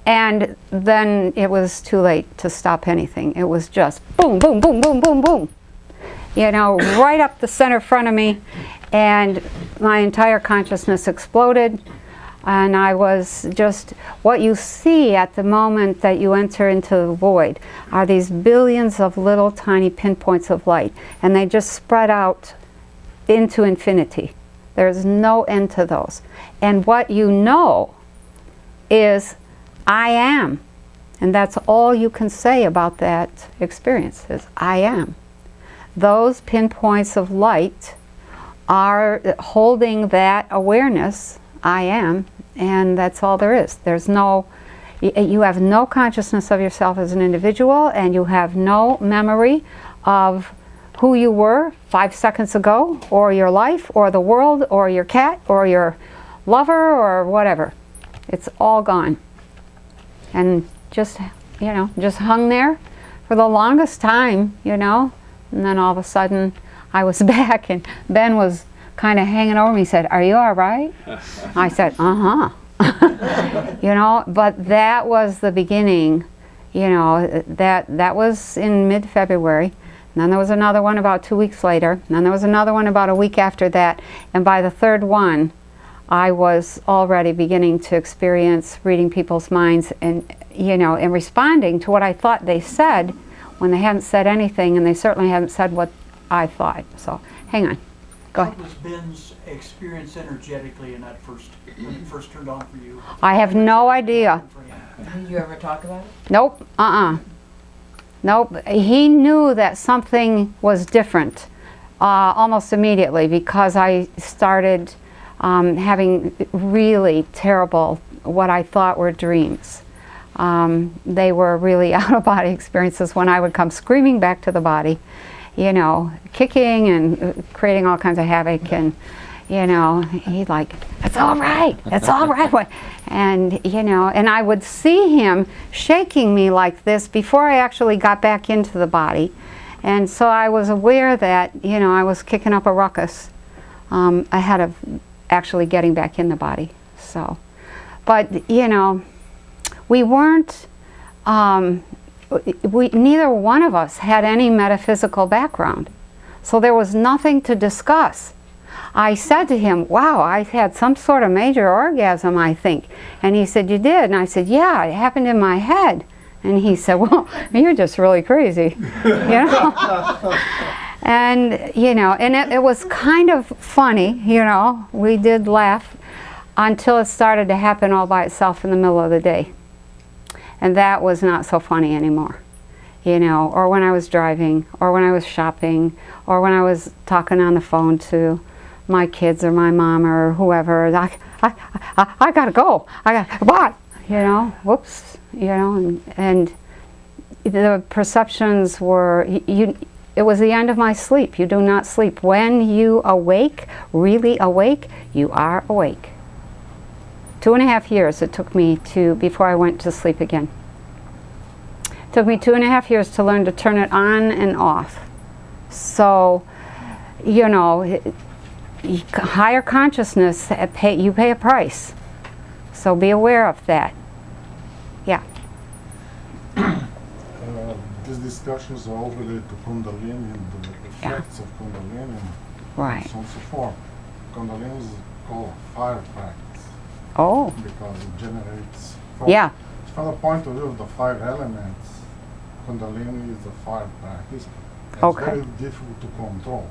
And then it was too late to stop anything. It was just boom, boom, boom, boom, boom, boom, you know, right up the center front of me, and my entire consciousness exploded. And I was just, what you see at the moment that you enter into the void are these billions of little tiny pinpoints of light, and they just spread out into infinity. There's no end to those. And what you know is, I am. And that's all you can say about that experience, is I am. Those pinpoints of light are holding that awareness, I am, and that's all there is. There's no, you have no consciousness of yourself as an individual, and you have no memory of who you were 5 seconds ago, or your life, or the world, or your cat, or your lover, or whatever. It's all gone. And just, you know, just hung there for the longest time, you know, and then all of a sudden I was back, and Ben was kind of hanging over me. He said, "Are you all right?" I said, "Uh-huh." You know, but that was the beginning, you know, that was in mid-February. And then there was another one about 2 weeks later, and then there was another one about a week after that, and by the third one, I was already beginning to experience reading people's minds and, you know, and responding to what I thought they said when they hadn't said anything, and they certainly hadn't said what I thought. So, hang on. Go ahead. What was Ben's experience energetically in that when it first turned on for you? I have no idea. Did you ever talk about it? Nope. Nope. He knew that something was different almost immediately, because I started having really terrible, what I thought were dreams. They were really out-of-body experiences when I would come screaming back to the body, you know, kicking and creating all kinds of havoc, and, you know, he'd like, "It's all right, it's all right." And, you know, and I would see him shaking me like this before I actually got back into the body. And so I was aware that, you know, I was kicking up a ruckus ahead of actually getting back in the body. So, but, you know, we weren't, neither one of us had any metaphysical background. So there was nothing to discuss. I said to him, "Wow, I had some sort of major orgasm, I think." And he said, "You did?" And I said, "Yeah, it happened in my head." And he said, "Well, you're just really crazy." You know? And, you know, and it was kind of funny, you know. We did laugh until it started to happen all by itself in the middle of the day. And that was not so funny anymore, you know, or when I was driving, or when I was shopping, or when I was talking on the phone to my kids or my mom or whoever. I gotta go. Bye. You know, whoops. You know, and the perceptions were, it was the end of my sleep. You do not sleep. When you awake, really awake, you are awake. 2.5 years it took me before I went to sleep again. It took me 2.5 years to learn to turn it on and off. So, you know, higher consciousness, you pay a price. So be aware of that. Yeah. These discussions are all related to Kundalini and the effects of Kundalini and right. so on and so forth. Kundalini is called fire practice. Oh. Because it generates. Yeah. From the point of view of the 5 elements, Kundalini is a fire practice. It's very difficult to control.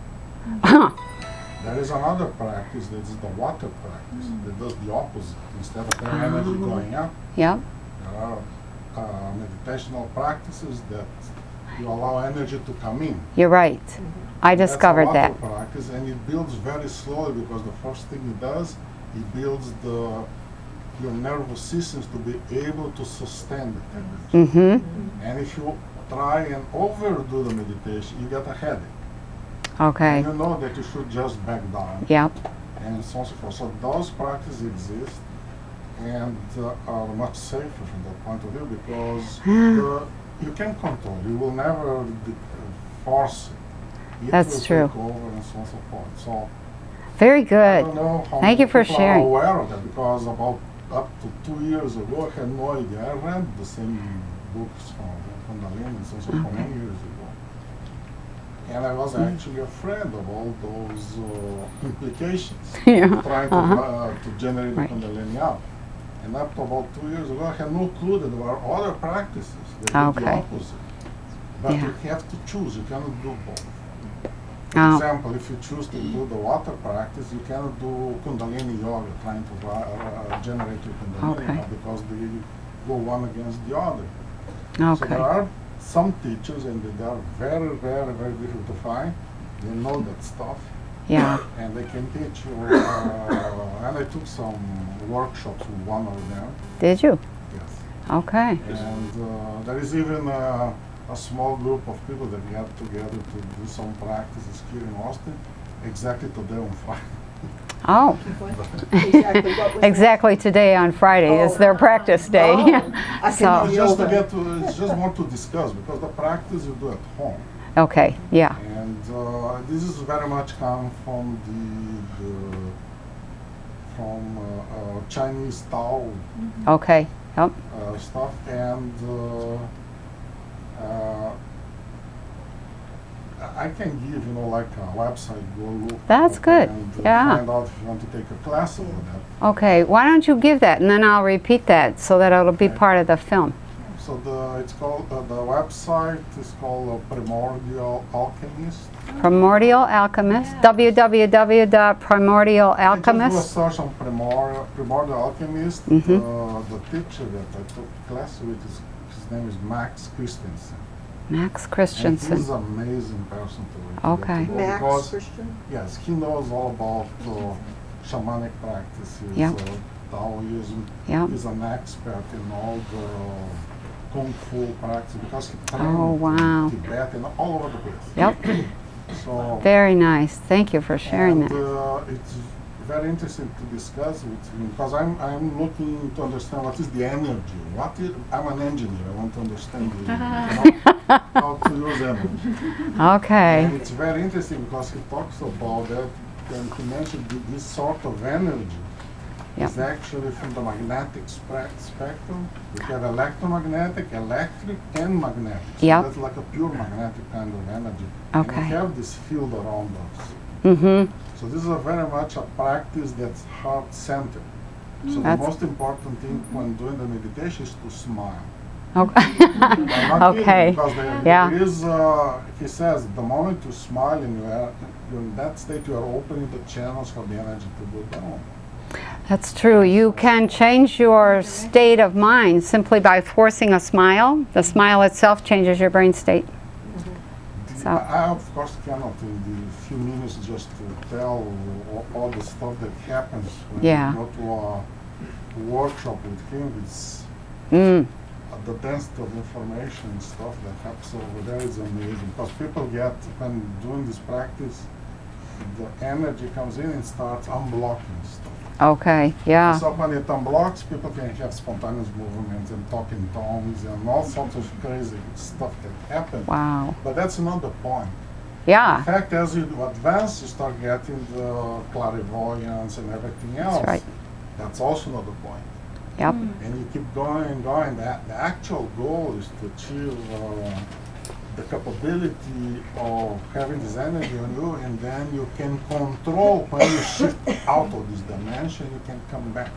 There is another practice that is the water practice that does the opposite. Instead of the energy going up, there are meditational practices that you allow energy to come in. You're right. I discovered that. That's a water practice, and it builds very slowly, because the first thing it does, it builds your nervous systems to be able to sustain the energy. And if you try and overdo the meditation, you get a headache. Okay. And you know that you should just back down. Yep. And so on and so forth. So those practices exist and are much safer from that point of view, because you can control. You will never force it. It That's will true. take over and so on and so forth. So very good. I don't know how Thank you for people sharing. are aware of that, because about up to 2 years ago, I had no idea. I read the same books from Kundalini and so on and so forth many years ago. And I was actually afraid of all those implications, trying to generate the Kundalini up. And up to about 2 years ago, I had no clue that there were other practices that did the opposite. But you have to choose, you cannot do both. For example, if you choose to do the water practice, you cannot do Kundalini yoga, trying to generate your Kundalini, because they go one against the other. So there are some teachers, and they are very, very, very difficult to find. They know that stuff. Yeah. And they can teach you. And I took some workshops with one of them. Did you? Yes. Okay. And there is even a small group of people that get together to do some practices here in Austin, exactly today on Friday. Oh. Exactly what was Exactly today on Friday is their practice day. I So. It's just to get to, it's just more to discuss because the practice you do at home. Okay. Yeah. And this is very much come from Chinese Tao Okay. Yep. stuff, and I can give like a website, go look. That's up good. And Yeah. find out if you want to take a class over that. Okay. Why don't you give that, and then I'll repeat that so that it'll be part of the film. So it's called the website is called Primordial Alchemist. Primordial Alchemist. www.primordialalchemist. Just do a search on Primordial Alchemist. Mm-hmm. The teacher that I took class with his name is Max Christensen. Max And Christensen. he's an amazing person to Okay. get to know Max because, Christian? Yes, he knows all about shamanic practices, Yep. Taoism. Yep. He's an expert in all the Kung Fu practice because he trained Oh, wow. in Tibet and all over the place. Yep. So, Very nice. Thank you for sharing and, that. it's very interesting to discuss with him because I'm looking to understand what is the energy. I'm an engineer. I want to understand how to use energy. Okay. And it's very interesting because he talks about that, and he mentioned this sort of energy Yep. is actually from the magnetic spectrum. We have electromagnetic, electric, and magnetic. So Yep. that's like a pure magnetic kind of energy. Okay. And we have this field around us. Mm-hmm. So this is very much a practice that's heart-centered. So the That's- most important thing when doing the meditation is to smile. Okay. I'm not kidding, Okay. because there Yeah. is, he says, the moment you smile and you're in that state, you are opening the channels for the energy to go down. That's true. You can change your state of mind simply by forcing a smile. The smile itself changes your brain state. So. I of course cannot in the few minutes just to tell all the stuff that happens when Yeah. you go to a workshop with him. It's the density of information and stuff that happens over there is amazing because people get, when doing this practice, the energy comes in and starts unblocking stuff. Okay. Yeah. So when it unblocks, people can have spontaneous movements and talk in tongues and all sorts of crazy stuff that happens. Wow. But that's not the point. Yeah. In fact, as you advance, you start getting the clairvoyance and everything else. right. That's also not the point. Yep. And you keep going and going. The actual goal is to achieve the capability of having this energy on you, and then you can control when you shift out of this dimension, you can come back.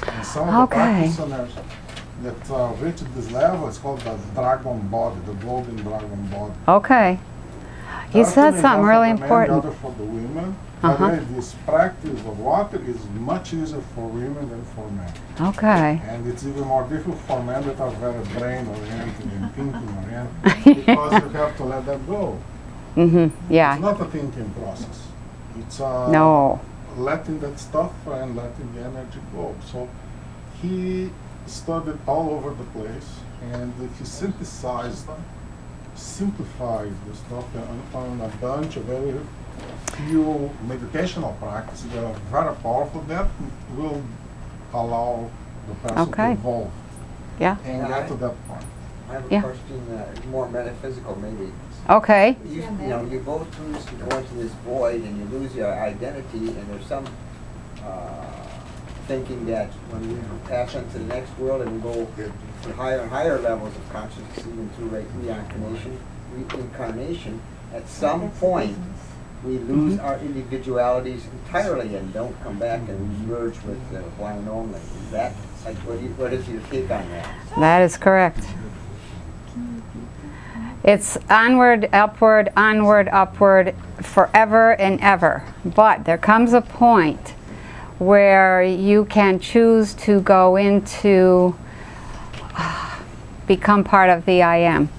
And some of the practitioners that reach this level, it's called the dragon body, the golden dragon body. Okay. You said something really important. Other for the women. By the way, this practice of water is much easier for women than for men. Okay. And it's even more difficult for men that are very brain-oriented and thinking-oriented because you have to let that go. Yeah. It's not a thinking process. It's No. letting that stuff and letting the energy go. So he studied all over the place and he synthesized, simplified the stuff on a bunch of very few meditational practices that are very powerful that will allow the person to evolve Yeah. and get to that point. I have a Yeah. question, more metaphysical maybe. Okay. You know, you go through this, you go into this void and you lose your identity, and there's some thinking that when we pass into the next world and we go to higher and higher levels of consciousness, even through reincarnation, at some point we lose our individualities entirely and don't come back and merge with the one and only. Is that, like, what is your take on that? That is correct. It's onward, upward, forever and ever. But there comes a point where you can choose to go into, become part of the I am.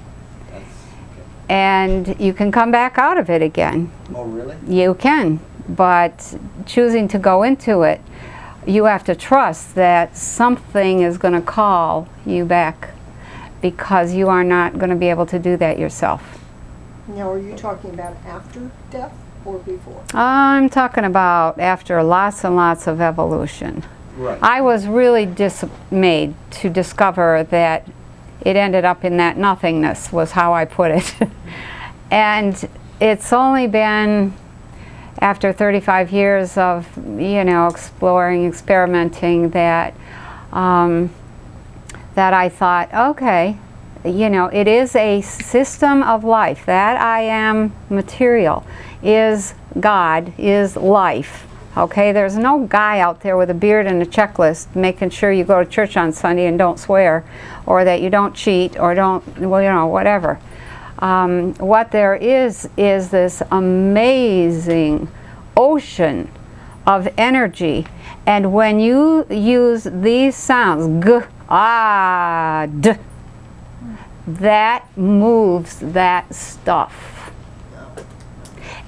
And you can come back out of it again. Oh, really? You can. But choosing to go into it, you have to trust that something is going to call you back, because you are not going to be able to do that yourself. Now, are you talking about after death or before? I'm talking about after lots and lots of evolution. Right. I was really dismayed to discover that it ended up in that nothingness, was how I put it. And it's only been after 35 years of, exploring, experimenting, that that I thought, okay, it is a system of life. That I am material, is God, is life. Okay, there's no guy out there with a beard and a checklist making sure you go to church on Sunday and don't swear, or that you don't cheat, or don't, whatever. What there is this amazing ocean of energy, and when you use these sounds, g, ah, d, that moves that stuff.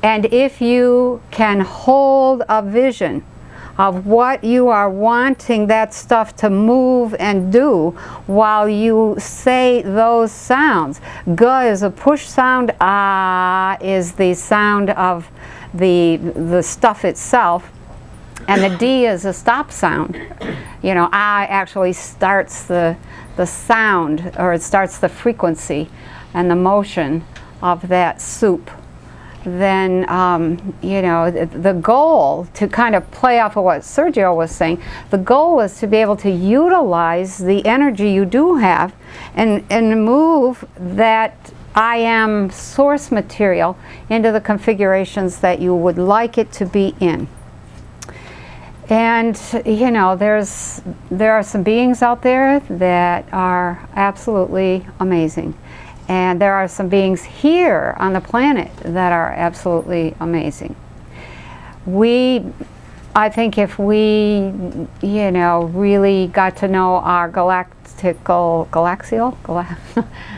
And if you can hold a vision of what you are wanting that stuff to move and do while you say those sounds. G is a push sound, ah is the sound of the stuff itself, and the D is a stop sound. I actually starts the sound, or it starts the frequency and the motion of that soup. Then, the goal, to kind of play off of what Sergio was saying, the goal is to be able to utilize the energy you do have and move that I am source material into the configurations that you would like it to be in. And, there are some beings out there that are absolutely amazing. And there are some beings here on the planet that are absolutely amazing. I think if we, really got to know our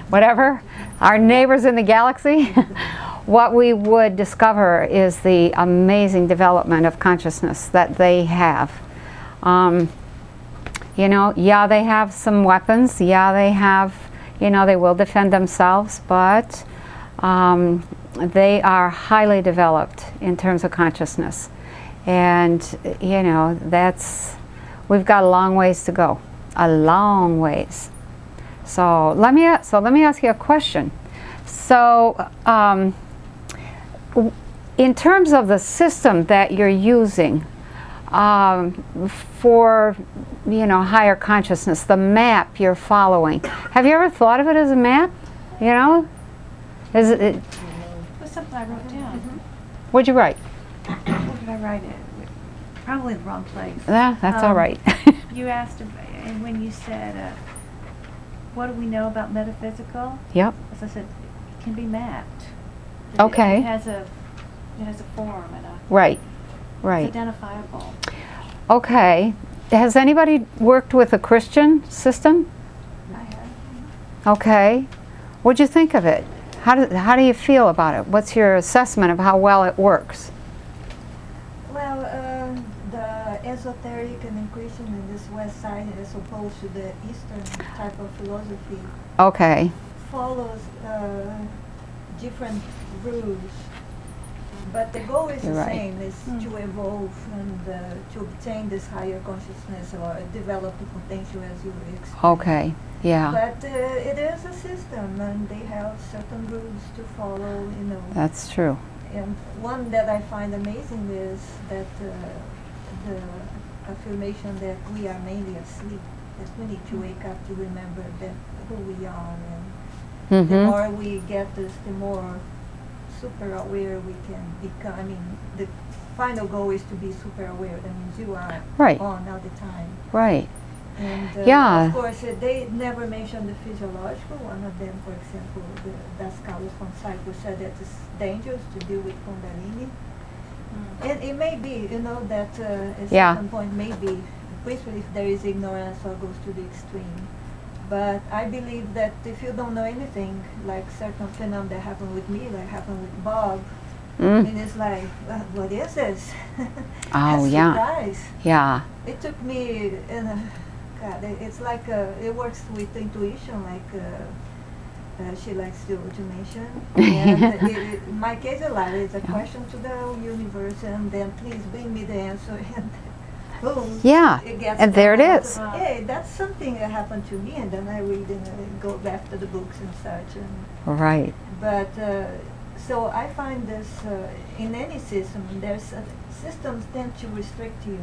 whatever, our neighbors in the galaxy, what we would discover is the amazing development of consciousness that they have. Yeah, they have some weapons. Yeah, they have, they will defend themselves, but they are highly developed in terms of consciousness. And, we've got a long ways to go, a long ways. So let me ask you a question. So, in terms of the system that you're using for, higher consciousness, the map you're following, have you ever thought of it as a map? Is it? It was something I wrote down. What'd you write? Where did I write it? Probably the wrong place. Yeah, that's all right. You asked, and when you said, what do we know about metaphysical? Yep. As I said, it can be mapped. Okay. It has a form and a. Right. It's identifiable. Okay. Has anybody worked with a Christian system? I have. Okay. What'd you think of it? How do you feel about it? What's your assessment of how well it works? Well, the esoteric and Christian in this West side, as opposed to the Eastern type of philosophy, Okay. follows different rules. But the goal is You're the right. same, is to evolve and to obtain this higher consciousness or develop the potential as you explained. Okay. Yeah. But it is a system, and they have certain rules to follow, That's true. And one that I find amazing is that the affirmation that we are mainly asleep, that we need to wake up to remember that who we are, and the Mhm. more we get this, the more super aware we can become. I mean, the final goal is to be super aware. That means you are Right. on all the time. Right. And Yeah. of course, they never mentioned the physiological. One of them, for example, the Dascalos from Cyprus said that it's dangerous to deal with Kundalini. And it may be, that at Yeah. certain point, maybe, especially if there is ignorance or goes to the extreme. But I believe that if you don't know anything, like certain phenomena that happened with me, like happened with Bob, I mean, it's like, what is this? Oh, That's yeah. surprise. Yeah. It took me, God, it's like, it works with intuition, like she likes to mention. And in my case, a lot, it's a question to the universe, and then please bring me the answer. And boom, Yeah, it gets and there it down is. to, hey, that's something that happened to me, and then I read and I go back to the books and such. And Right. but so I find this in any system, there's systems tend to restrict you.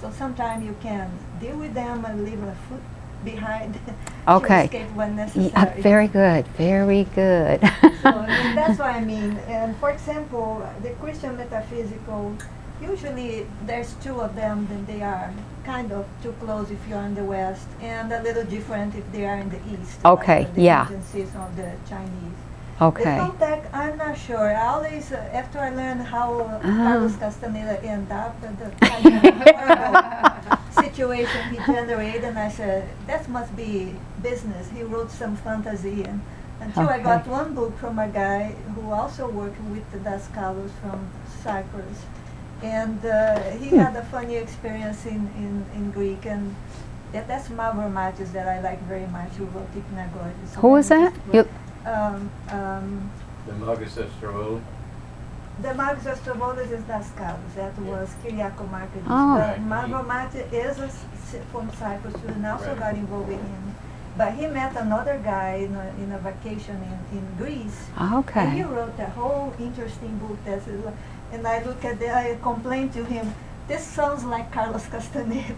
So sometimes you can deal with them and leave a foot behind Okay. to escape when necessary. Very good. Very good. So and that's what I mean. And for example, the Christian metaphysical, usually there's two of them, then they are kind of too close if you're in the West, and a little different if they are in the East. Okay, like the yeah. agencies of the Chinese. Okay. The Toltec, I'm not sure. I always, after I learned how Carlos Castañeda ended up, the kind of horrible situation he generated, and I said, that must be business. He wrote some fantasy, and until I got one book from a guy who also worked with the Das Carlos from Cyprus. And he had a funny experience in Greek, and that's Mavromatis that I like very much, who wrote Hypnagogies. Who was that? The Magus Astrovolis? The Magus Astrovolis is Das Carlos. That was Kyriako Markakis. Oh. But Mavromatis is from Cyprus, too, and also got involved with him. But he met another guy in a vacation in Greece. Okay. And he wrote a whole interesting book. And I look at it, I complained to him, this sounds like Carlos Castañeda.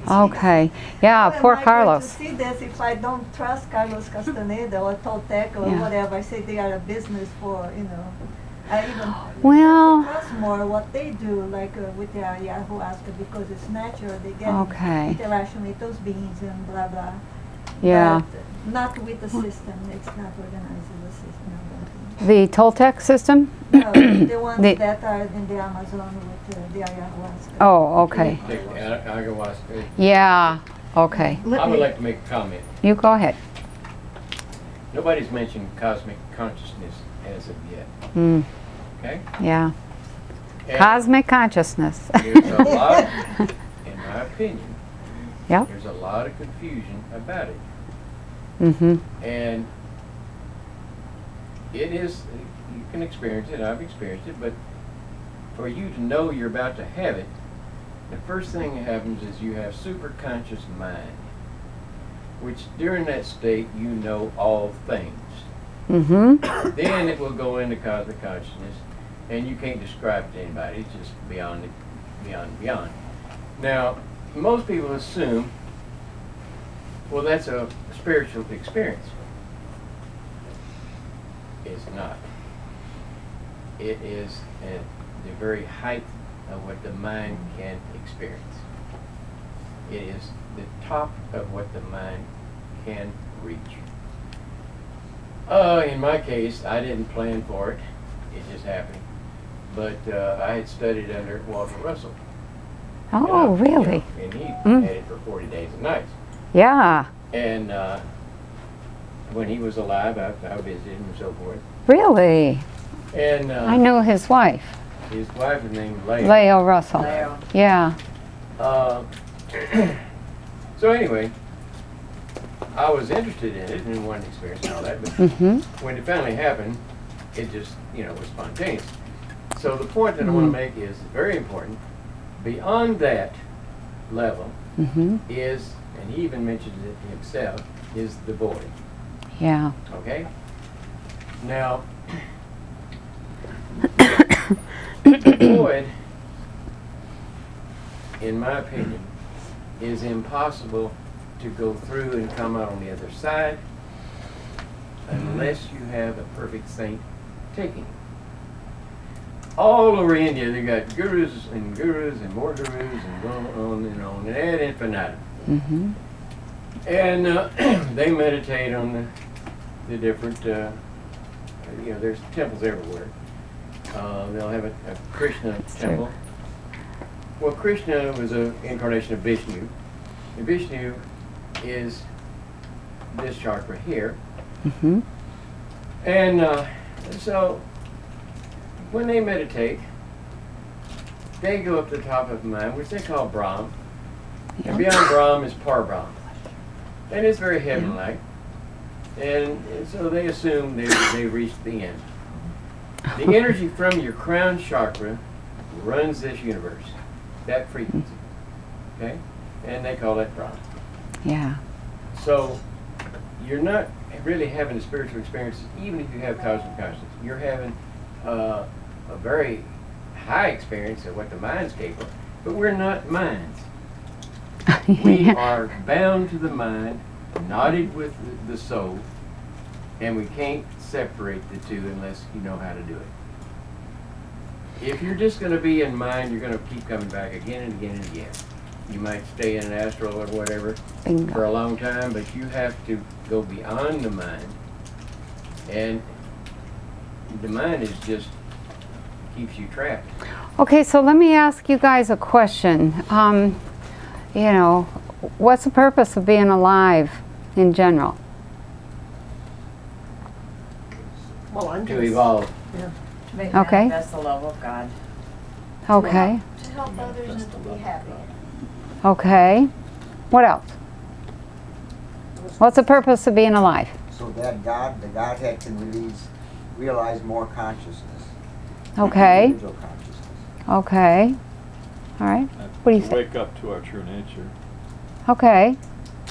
Okay. Yeah, How poor am I Carlos. going to see this if I don't trust Carlos Castañeda or Toltec or Yeah. whatever? I say they are a business for, I even Well- trust more what they do, like with the ayahuasca, because it's natural. They get Okay. interaction with those beings and blah, blah. Yeah. But not with the system. It's not organized as a system. The Toltec system? No, the ones that are in the Amazon with the ayahuasca. Oh, okay. Ayahuasca. Yeah. Okay. I would like to make a comment. You go ahead. Nobody's mentioned cosmic consciousness as of yet. Mm. Okay? Yeah. And Cosmic consciousness. There's a lot, in my opinion, Yep. there's a lot of confusion about it. Mm-hmm. And it is, you can experience it, I've experienced it, but for you to know you're about to have it, the first thing that happens is you have superconscious mind, which during that state you know all things. Mm-hmm. Then it will go into cosmic consciousness, and you can't describe it to anybody, it's just beyond. Now, most people assume, well, that's a spiritual experience. It's not. It is at the very height of what the mind can experience. It is the top of what the mind can reach. In my case, I didn't plan for it. It just happened. But I had studied under Walter Russell. Oh, really? And he Mm. had it for 40 days and nights. Yeah. And when he was alive, I visited him and so forth. Really? And I know his wife. his wife is named Leah. Leo Russell. Leo. Yeah. So anyway, I was interested in it and wanted to experience all that, but Mhm. when it finally happened, it just, was spontaneous. So the point that I want to make is very important. Beyond that level Mhm. is, and he even mentioned it himself, is the void. Yeah. Okay? Now, the void, in my opinion, is impossible to go through and come out on the other side unless you have a perfect saint taking it. All over India, they got gurus and more gurus and going on and on, and ad infinitum. Mm-hmm. And they meditate on the different, there's temples everywhere. They'll have a Krishna temple. True. Well, Krishna was an incarnation of Vishnu. And Vishnu is this chakra here. Mm-hmm. And so when they meditate, they go up to the top of the mind, which they call Brahm. And beyond Brahm is Par-Brahm. And it's very heaven-like. And so they assume they reached the end. The energy from your crown chakra runs this universe, that frequency. Okay? And they call that Brahm. Yeah. So you're not really having a spiritual experience, even if you have cosmic consciousness. You're having a very high experience of what the mind's capable of. But we're not minds. We are bound to the mind, knotted with the soul, and we can't separate the two unless you know how to do it. If you're just going to be in mind, you're going to keep coming back again and again and again. You might stay in an astral or whatever for a long time, but you have to go beyond the mind. And the mind is just keeps you trapped. Okay, so let me ask you guys a question. You know, what's the purpose of being alive in general? Well, I'm To evolve. Yeah. To make Okay. manifest the love of God. Okay. To help others and to be happy. Okay. What else? What's the purpose of being alive? So that the Godhead can realize more consciousness. Okay. Individual consciousness. Okay. All right. What do you To say? wake up to our true nature. Okay.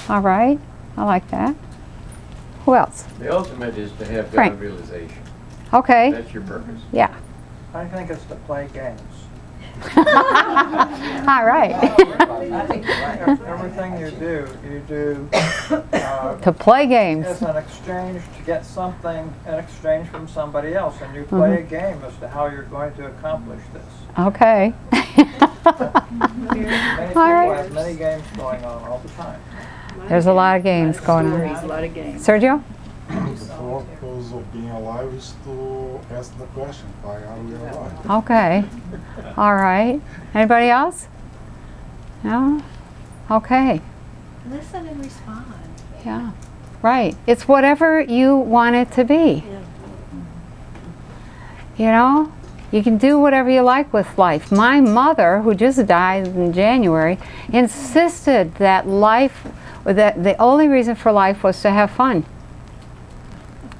All right. I like that. Who else? The ultimate is to have Frank. God realization. Okay. That's your purpose. Yeah. I think it's to play games. All right. Everything you do To play games. as an exchange to get something in exchange from somebody else, and you play a game as to how you're going to accomplish this. Okay. Many people right. have many games going on all the time. There's a lot of games going Stories, on. a lot of games. Sergio? The purpose of being alive is to ask the question, why are we alive? Okay. All right. Anybody else? No? Okay. Listen and respond. Yeah. Right. It's whatever you want it to be. You know? You can do whatever you like with life. My mother, who just died in January, insisted that that the only reason for life was to have fun.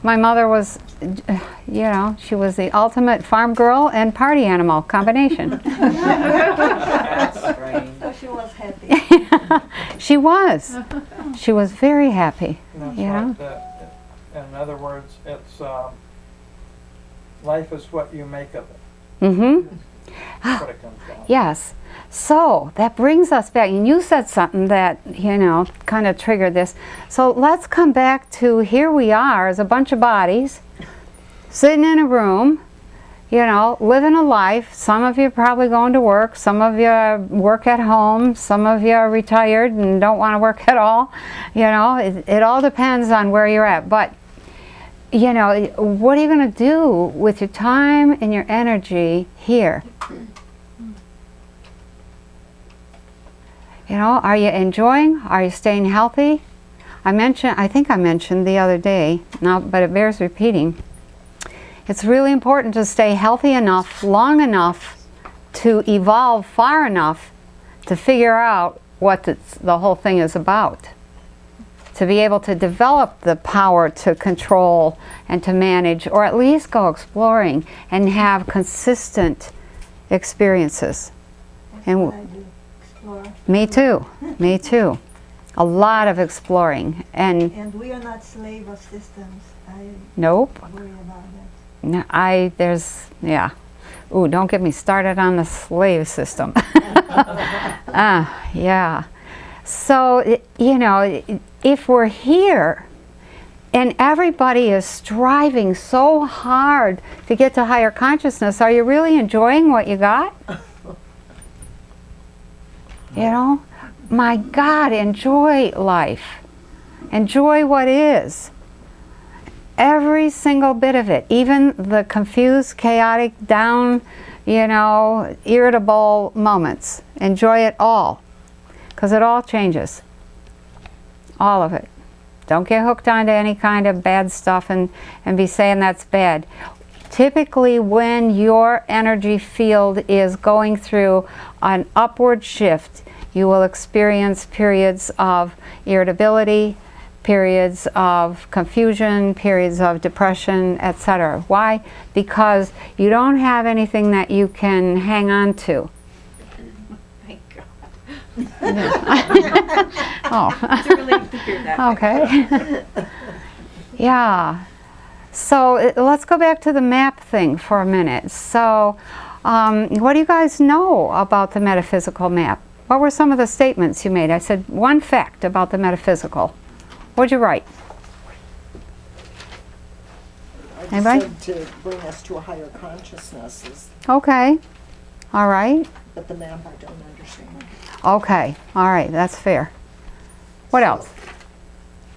My mother was, you know, she was the ultimate farm girl and party animal combination. That's strange. So she was happy. She was. She was very happy. That's You know? right. In other words, it's life is what you make of it. Mm-hmm. That's what it comes down to. Yes. So that brings us back, and you said something that, you know, kind of triggered this. So let's come back to here we are as a bunch of bodies sitting in a room, you know, living a life. Some of you are probably going to work, some of you work at home, some of you are retired and don't want to work at all. You know, it all depends on where you're at. But, you know, what are you going to do with your time and your energy here? You know, are you enjoying? Are you staying healthy? I think I mentioned the other day, but it bears repeating. It's really important to stay healthy enough, long enough, to evolve far enough to figure out what the whole thing is about. To be able to develop the power to control and to manage, or at least go exploring and have consistent experiences. And me too. Me too. A lot of exploring. And we are not slave of systems. I Nope. worry about that. No, yeah. Ooh, don't get me started on the slave system. Yeah. So, you know, if we're here and everybody is striving so hard to get to higher consciousness, are you really enjoying what you got? You know, my God, enjoy life. Enjoy what is. Every single bit of it, even the confused, chaotic, down, you know, irritable moments. Enjoy it all, because it all changes. All of it. Don't get hooked onto any kind of bad stuff and be saying that's bad. Typically, when your energy field is going through an upward shift, you will experience periods of irritability, periods of confusion, periods of depression, etc. Why? Because you don't have anything that you can hang on to. Thank God. Oh. It's a relief to hear that. Okay. Yeah. So let's go back to the map thing for a minute. So what do you guys know about the metaphysical map? What were some of the statements you made? I said one fact about the metaphysical. What'd you write? I Anybody? said to bring us to a higher consciousness, Okay. All right. but the map I don't understand. Okay. All right. That's fair. What else?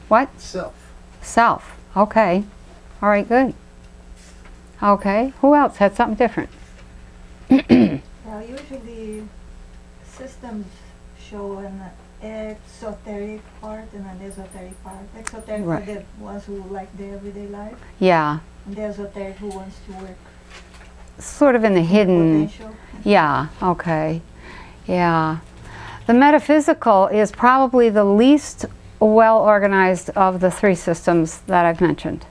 What? Self. Self. Okay. All right. Good. Okay. Who else had something different? Well, usually systems show an exoteric part and an esoteric part. Exoteric Right. for the ones who like their everyday life, Yeah. and the esoteric who wants to work. Sort of in the hidden. Potential. Yeah. Okay. Yeah. The metaphysical is probably the least well organized of the three systems that I've mentioned.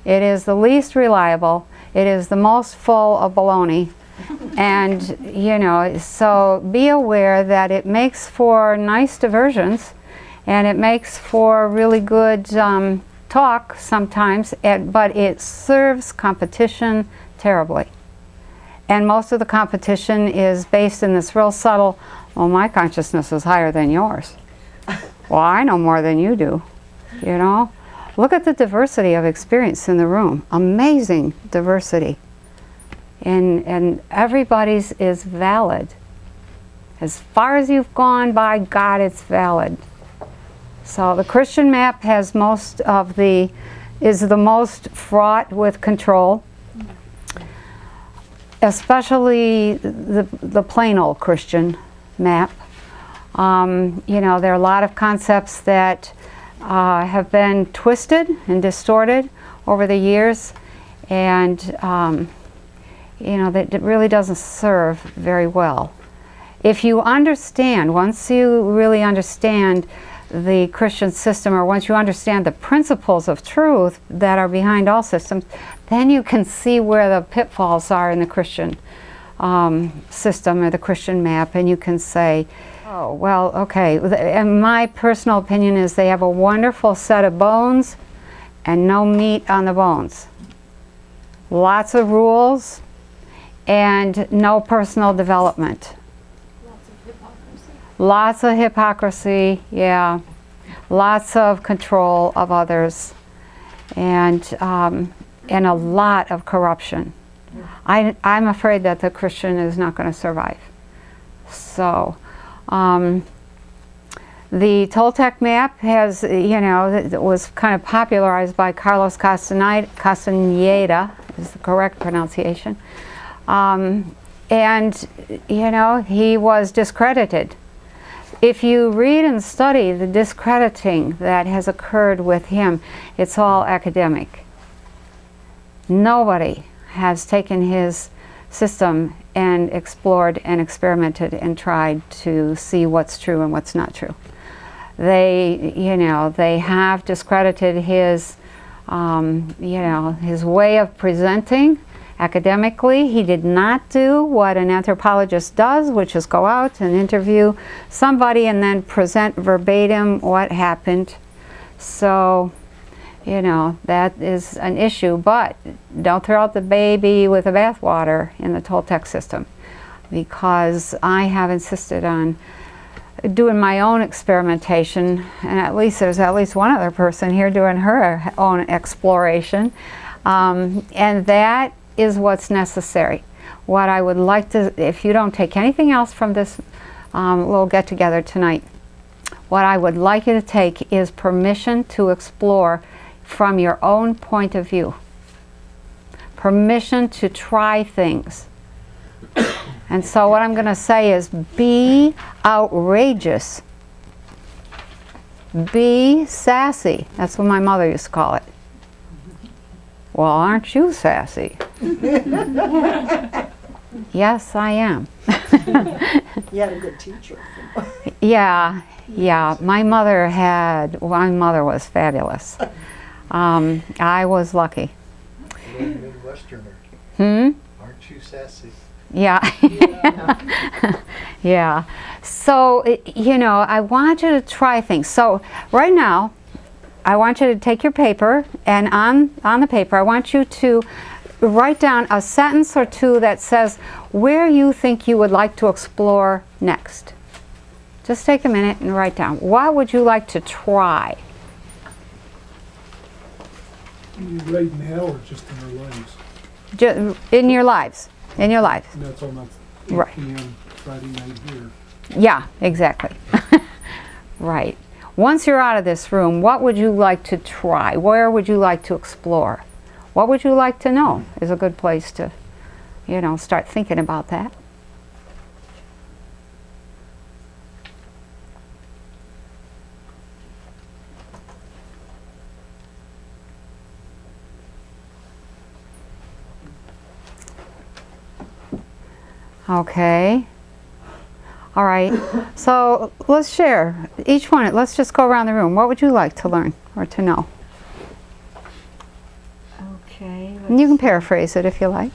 It is the least reliable. It is the most full of baloney. And, you know, so be aware that it makes for nice diversions and it makes for really good talk sometimes, but it serves competition terribly. And most of the competition is based in this real subtle, well, my consciousness is higher than yours. Well, I know more than you do, you know. Look at the diversity of experience in the room. Amazing diversity. And everybody's is valid. As far as you've gone, by God, it's valid. So the Christian map has is the most fraught with control, especially the plain old Christian map. You know, there are a lot of concepts that have been twisted and distorted over the years, and you know, that it really doesn't serve very well. If you understand, once you really understand the Christian system, or once you understand the principles of truth that are behind all systems, then you can see where the pitfalls are in the Christian system or the Christian map, and you can say, oh, well, okay. And my personal opinion is they have a wonderful set of bones and no meat on the bones. Lots of rules and no personal development. Lots of hypocrisy, yeah. Lots of control of others, and a lot of corruption. I'm afraid that the Christian is not going to survive. So, the Toltec map has, you know, it was kind of popularized by Carlos Castañeda, is the correct pronunciation. And, you know, he was discredited. If you read and study the discrediting that has occurred with him, it's all academic. Nobody has taken his system and explored and experimented and tried to see what's true and what's not true. They, you know, they have discredited his, you know, his way of presenting academically. He did not do what an anthropologist does, which is go out and interview somebody and then present verbatim what happened. So, you know, that is an issue, but don't throw out the baby with the bathwater in the Toltec system, because I have insisted on doing my own experimentation, and at least there's at least one other person here doing her own exploration, and that is what's necessary. What I would like to, if you don't take anything else from this little get-together tonight, what I would like you to take is permission to explore from your own point of view. Permission to try things. And so what I'm going to say is be outrageous. Be sassy. That's what my mother used to call it. Well, aren't you sassy? Yes, I am. You had a good teacher. Yeah, yeah. My mother was fabulous. I was lucky. You're a Midwesterner. Aren't you sassy? Yeah. Yeah. So, you know, I want you to try things. So, right now, I want you to take your paper, and on the paper, I want you to write down a sentence or two that says where you think you would like to explore next. Just take a minute and write down. What would you like to try? You right now or just in our lives? In your lives. In your lives. And that's almost 8 Right. p.m. Friday night here. Yeah, exactly. Right. Once you're out of this room, what would you like to try? Where would you like to explore? What would you like to know is a good place to, you know, start thinking about that. Okay. All right. So let's share each one. Let's just go around the room. What would you like to learn or to know? Okay. And you can paraphrase it if you like.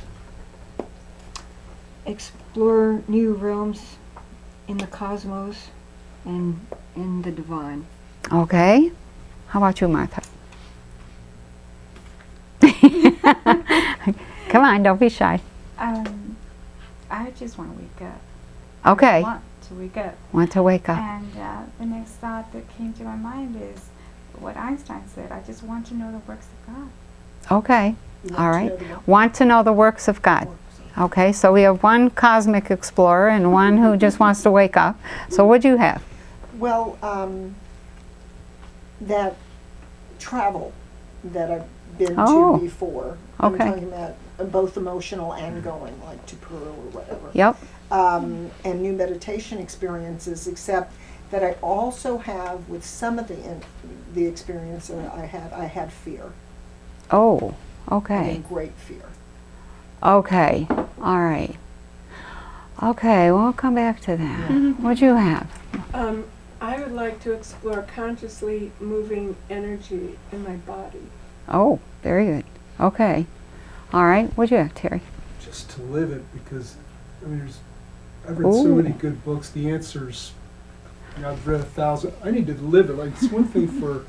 Explore new realms in the cosmos and in the divine. Okay. How about you, Martha? Come on, don't be shy. I just want to wake up. Okay. I want to wake up. Want to wake up. And the next thought that came to my mind is what Einstein said. I just want to know the works of God. Okay. All right. Want to know the works of God. Okay, so we have one cosmic explorer and one who just wants to wake up. So what do you have? Well, that travel that I've been to before. I'm Okay. talking about both emotional and going, like to Peru or whatever. Yep. And new meditation experiences, except that I also have, with some of the experience that I had fear. Oh, I okay. mean, great fear. Okay. All right. Okay, we'll come back to that. What do you have? I would like to explore consciously moving energy in my body. Oh, very good. Okay. All right. What do you have, Terry? Just to live it, because I mean, I've read so many good books. The answers, you know, I've read 1,000. I need to live it. Like it's one thing for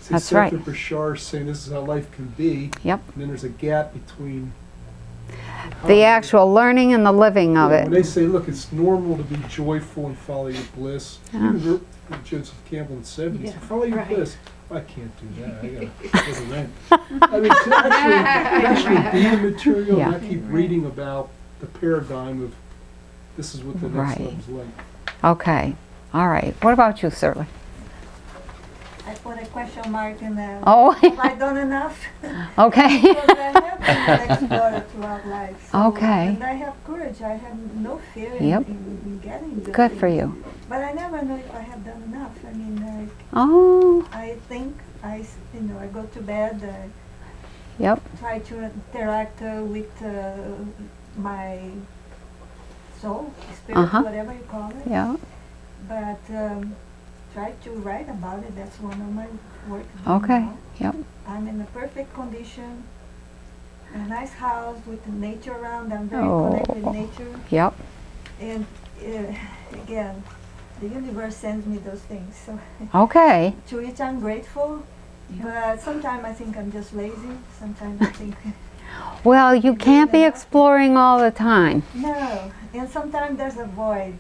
say That's right. Sefer Bashar saying this is how life can be. Yep. And then there's a gap between The actual learning and the living of it. When they say, look, it's normal to be joyful and follow your bliss. Even Joseph Campbell in the 70s, follow your bliss. I can't do that. I gotta pay the rent. I mean, to actually be the material, and I keep reading about the paradigm of this is what the next level's like. Okay. All right. What about you, Shirley? I put a question mark in there. Oh. Have I done enough? Okay. Because I have been an explorer throughout life. So, Okay. And I have courage. I have no fear in getting the Good for things. you. But I never know if I have done enough. I mean, I think I go to bed. Yep. Try to interact with my soul, spirit, whatever you call it. Yeah. But try to write about it. That's one of my work. Okay. Yep. I'm in a perfect condition. A nice house with the nature around. I'm very Oh. connected with nature. Yep. And again, the universe sends me those things. So Okay. to which I'm grateful. But sometimes I think I'm just lazy. Sometimes I think Well, you can't be exploring all the time. no. And sometimes there's a void.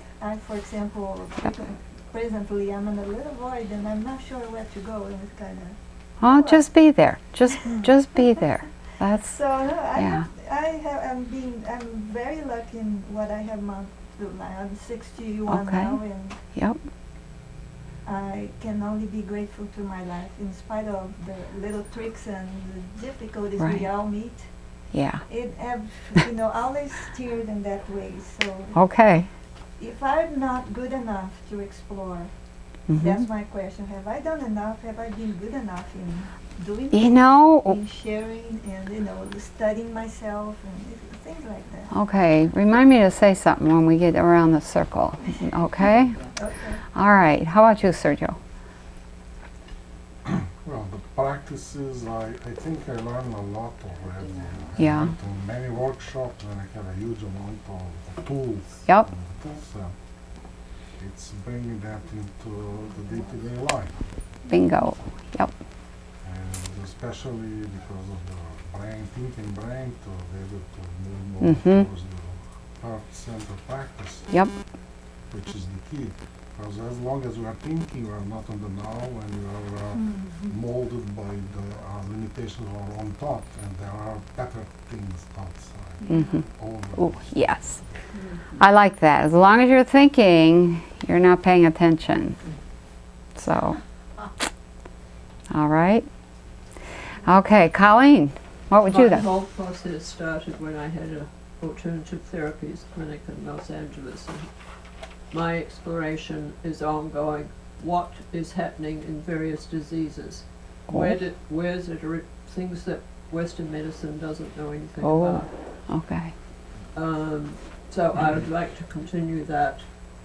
For example, presently I'm in a little void and I'm not sure where to go. And it's kind of Oh, just be there. Just be there. That's so. No, yeah. I'm very lucky in what I have gone through now. I'm 61 Okay. now, and Yep. I can only be grateful to my life in spite of the little tricks and the difficulties we Right. all meet. Yeah. It have always steered in that way. So Okay. if I'm not good enough to explore, That's my question. Have I done enough? Have I been good enough in doing You know, in sharing and, you know, studying myself and things like that? okay, remind me to say something when we get around the circle, okay? Okay. All right, how about you, Sergio? Well, the practices, I think I learned a lot already. Yeah. I went to many workshops and I have a huge amount of tools. Yep. It's bringing that into the day-to-day life. Bingo. Yep. And especially because of the brain, thinking brain, to be able to move more towards the heart-centered practice. Yep. Which is the key. Because as long as you are thinking, you are not in the now, and you are molded by the limitations of our own thought, and there are better things outside. Oh, yes. I like that. As long as you're thinking, you're not paying attention. So, all right. Okay, Colleen, what would you do? My whole process started when I had an alternative therapies clinic in Los Angeles. And my exploration is ongoing. What is happening in various diseases? Where's it things that Western medicine doesn't know anything about? Okay. So I would like to continue that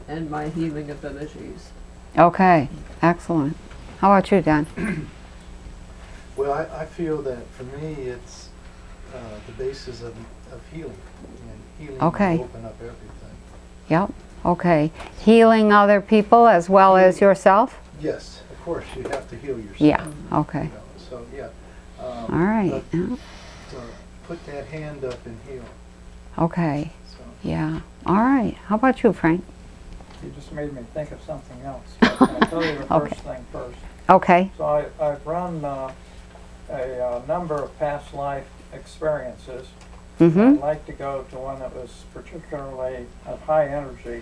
and my healing abilities. Okay, excellent. How about you, Dan? Well, I feel that for me it's the basis of healing. And healing Okay. will open up everything. Yep. Okay. Healing other people as well as yourself? Yes, of course, you have to heal yourself. Yeah, okay. You know, so, yeah. All right. But, Yeah. so put that hand up and heal. Okay. So. Yeah. All right. How about you, Frank? You just made me think of something else. I'll tell you the first thing first. Okay. So I've run a number of past life experiences. I'd like to go to one that was particularly of high energy,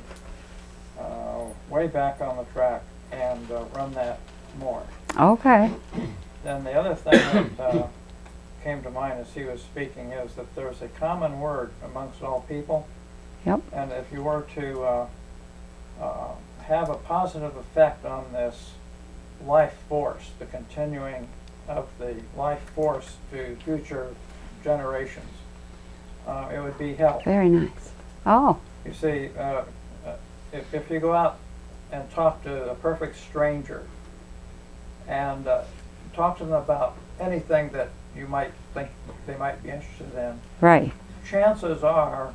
way back on the track, and run that more. Okay. Then the other thing that came to mind as he was speaking is that there's a common word amongst all people. Yep. And if you were to have a positive effect on this life force, the continuing of the life force to future generations, it would be health. Very nice. Oh. You see, if you go out and talk to a perfect stranger and talk to them about anything that you might think they might be interested in, Right. chances are,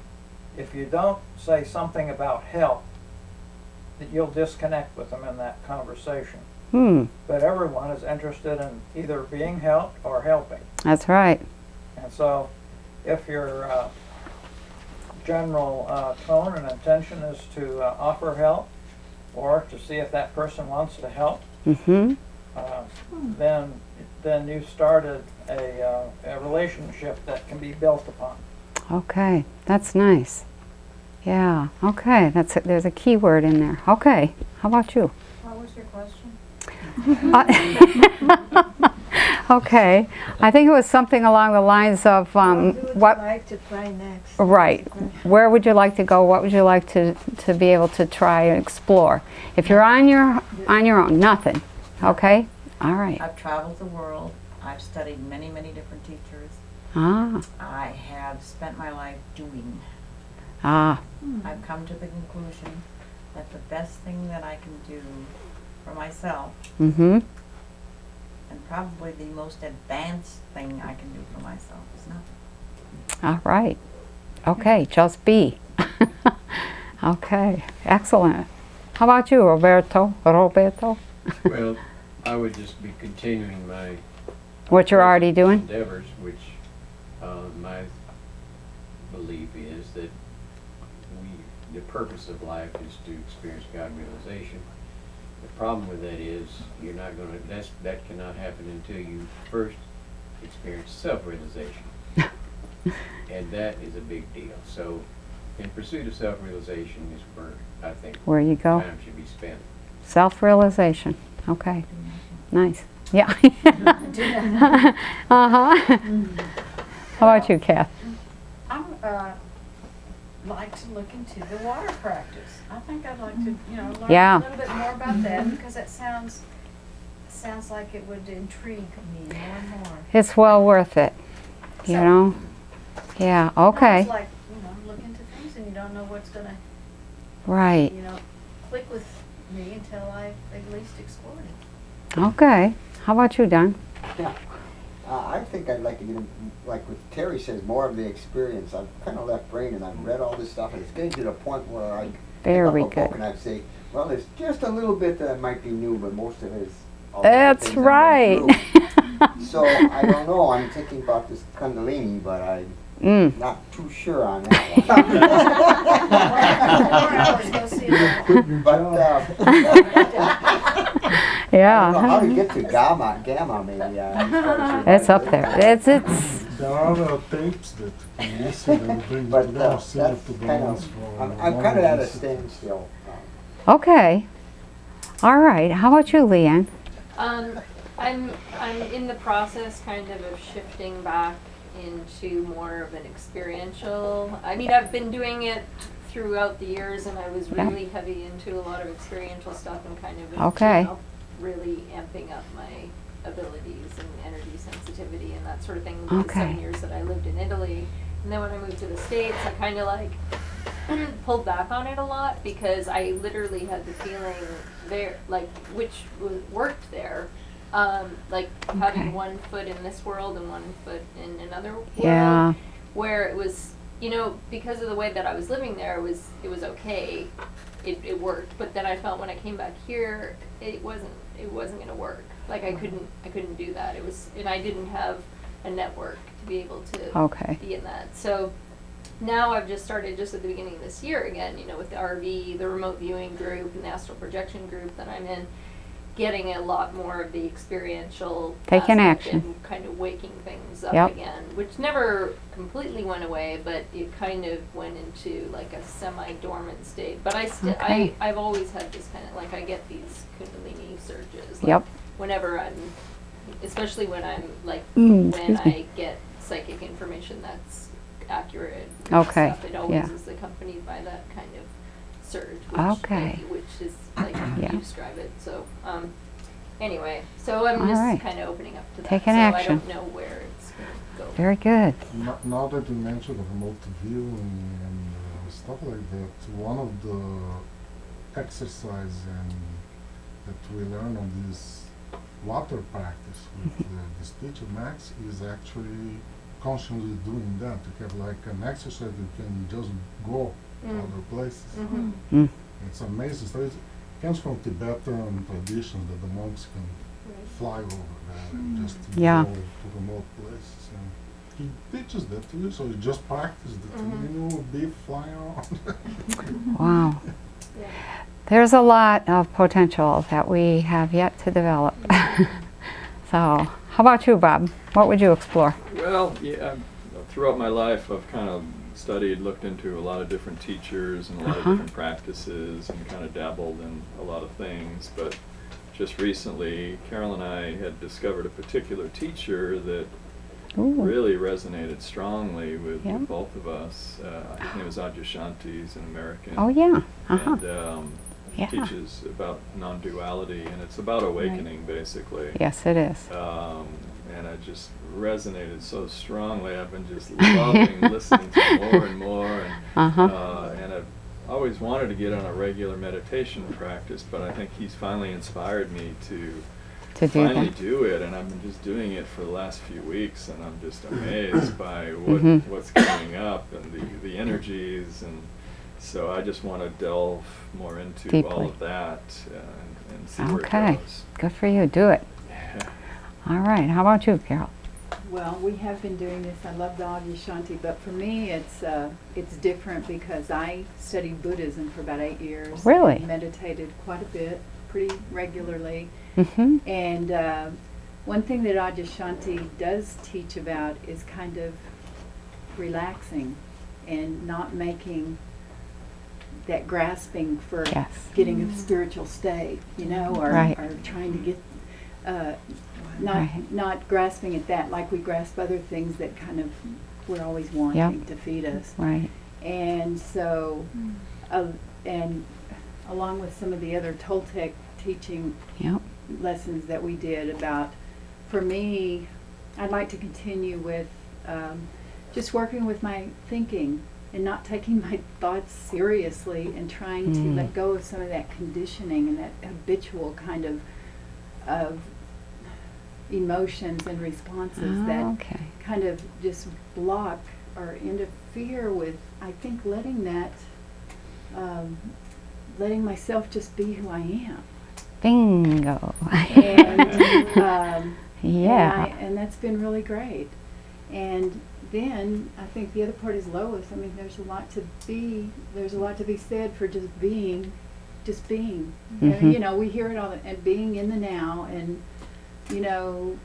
if you don't say something about health, that you'll disconnect with them in that conversation. But everyone is interested in either being helped or helping. That's right. And so, if your general tone and intention is to offer help, or to see if that person wants to help, then you started a relationship that can be built upon. Okay. That's nice. Yeah. Okay. There's a key word in there. Okay. How about you? What was your question? Okay. I think it was something along the lines of What would you like to try next? Right. Where would you like to go? What would you like to be able to try and explore? If you're on your own, nothing. Okay? All right. I've traveled the world. I've studied many, many different teachers. I have spent my life doing. I've come to the conclusion that the best thing that I can do for myself, and probably the most advanced thing I can do for myself, is nothing. All right. Okay, just be. Okay, excellent. How about you, Roberto? Well, I would just be continuing my what you're already doing? endeavors, which my belief is that the purpose of life is to experience God realization. The problem with that is you're not going to. That cannot happen until you first experience self-realization, and that is a big deal. So, in pursuit of self-realization is where I think where you go. Time should be spent. Self-realization. Okay. Nice. Yeah. How about you, Kath? I'm like to look into the water practice. I think I'd like to, you know, learn Yeah. a little bit more about that because it sounds like it would intrigue me more and more. It's well worth it. You So- know? Yeah, okay. It's like, you know, look into things and you don't know what's gonna, Right. you know, click with me until I've at least explored it. Okay. How about you, Don? Yeah. I think I'd like to get, like what Terry says, more of the experience. I've kind of left brain and I've read all this stuff, and it's getting to the point where I Very pick up a book good. and I'd say, well, there's just a little bit that might be new, but most of it is all That's the things I've right. been through. So I don't know. I'm thinking about this Kundalini, but I'm not too sure on that one. Yeah. I don't know how to get to gamma maybe. It's up there. It's There are tapes that can listen and bring But together, that's similar to the kind ones of, from I'm kind of at a London. standstill. okay. All right. How about you, Leanne? I'm in the process kind of shifting back into more of an experiential. I mean, I've been doing it throughout the years, and I was Yeah. really heavy into a lot of experiential stuff and kind of Okay. you know, really amping up my abilities and energy sensitivity and that sort of thing. The Okay. 7 years that I lived in Italy, and then when I moved to the States, I kind of like pulled back on it a lot because I literally had the feeling there, like, which worked there, like having Okay. one foot in this world and one foot in another world, Yeah. where it was, you know, because of the way that I was living there, it was okay, it worked, but then I felt when I came back here, it wasn't going to work. Like I couldn't do that. It was, and I didn't have a network to be able to Okay. be in that. So now I've just started just at the beginning of this year again, you know, with the RV, the remote viewing group, and the astral projection group that I'm in, getting a lot more of the experiential Taking aspect action. and kind of waking things up Yep. again, which never completely went away, but it kind of went into like a semi-dormant state. But Okay. I've always had this kind of, like, I get these Kundalini surges. Like Yep. Whenever I'm, especially when I'm like, Mm, when excuse me. I get psychic information that's accurate. Okay, Stuff, it always yeah. is accompanied by that kind of surge, Okay. which is like Yeah. you describe it. So anyway, so I'm All just right. kind of opening up to that. Taking so action. I don't know where it's going to go. Very good. Now that you mentioned remote viewing and stuff like that, one of the exercises that we learn on this water practice with this teacher Max is actually consciously doing that. You have like an exercise you can just go other places. Mm. It's amazing. So it comes from Tibetan traditions that the monks can fly over there and just Yeah. go to remote places. And he teaches that to you, so you just practice it and you will be flying around. Wow. There's a lot of potential that we have yet to develop. So, how about you, Bob? What would you explore? Well, yeah, throughout my life, I've kind of studied, looked into a lot of different teachers and a lot of different practices and kind of dabbled in a lot of things. But just recently, Carol and I had discovered a particular teacher that really resonated strongly with both of us. His name is Adyashanti. He's an American. Oh, yeah. And Yeah. teaches about non-duality, and it's about awakening, basically. Yes, it is. And it just resonated so strongly. I've been just loving listening to more and more, and I've always wanted to get on a regular meditation practice, but I think he's finally inspired me to do finally that. do it, and I've been just doing it for the last few weeks, and I'm just amazed by what's coming up and the energies, and so I just want to delve more into all Deeply. of that and see where it Okay. goes. Good for you. Do it. Yeah. All right. How about you, Carol? Well, we have been doing this. I love the Adyashanti, but for me, it's different because I studied Buddhism for about 8 years. Really? And meditated quite a bit, pretty regularly. Mm-hmm. And one thing that Adyashanti does teach about is kind of relaxing and not making that grasping for getting a spiritual state, you know, or trying to get not grasping at that like we grasp other things that kind of we're always wanting to feed us. Right. And so, and along with some of the other Toltec teaching lessons that we did about, for me, I'd like to continue with just working with my thinking and not taking my thoughts seriously and trying to let go of some of that conditioning and that habitual kind of emotions and responses that kind of just block or interfere with, I think, letting that, letting myself just be who I am. Bingo. And, yeah. And that's been really great. And then I think the other part is Lois. I mean, there's a lot to be said for just being. Mm-hmm. And, you know, we hear it all, and being in the now, and, you know,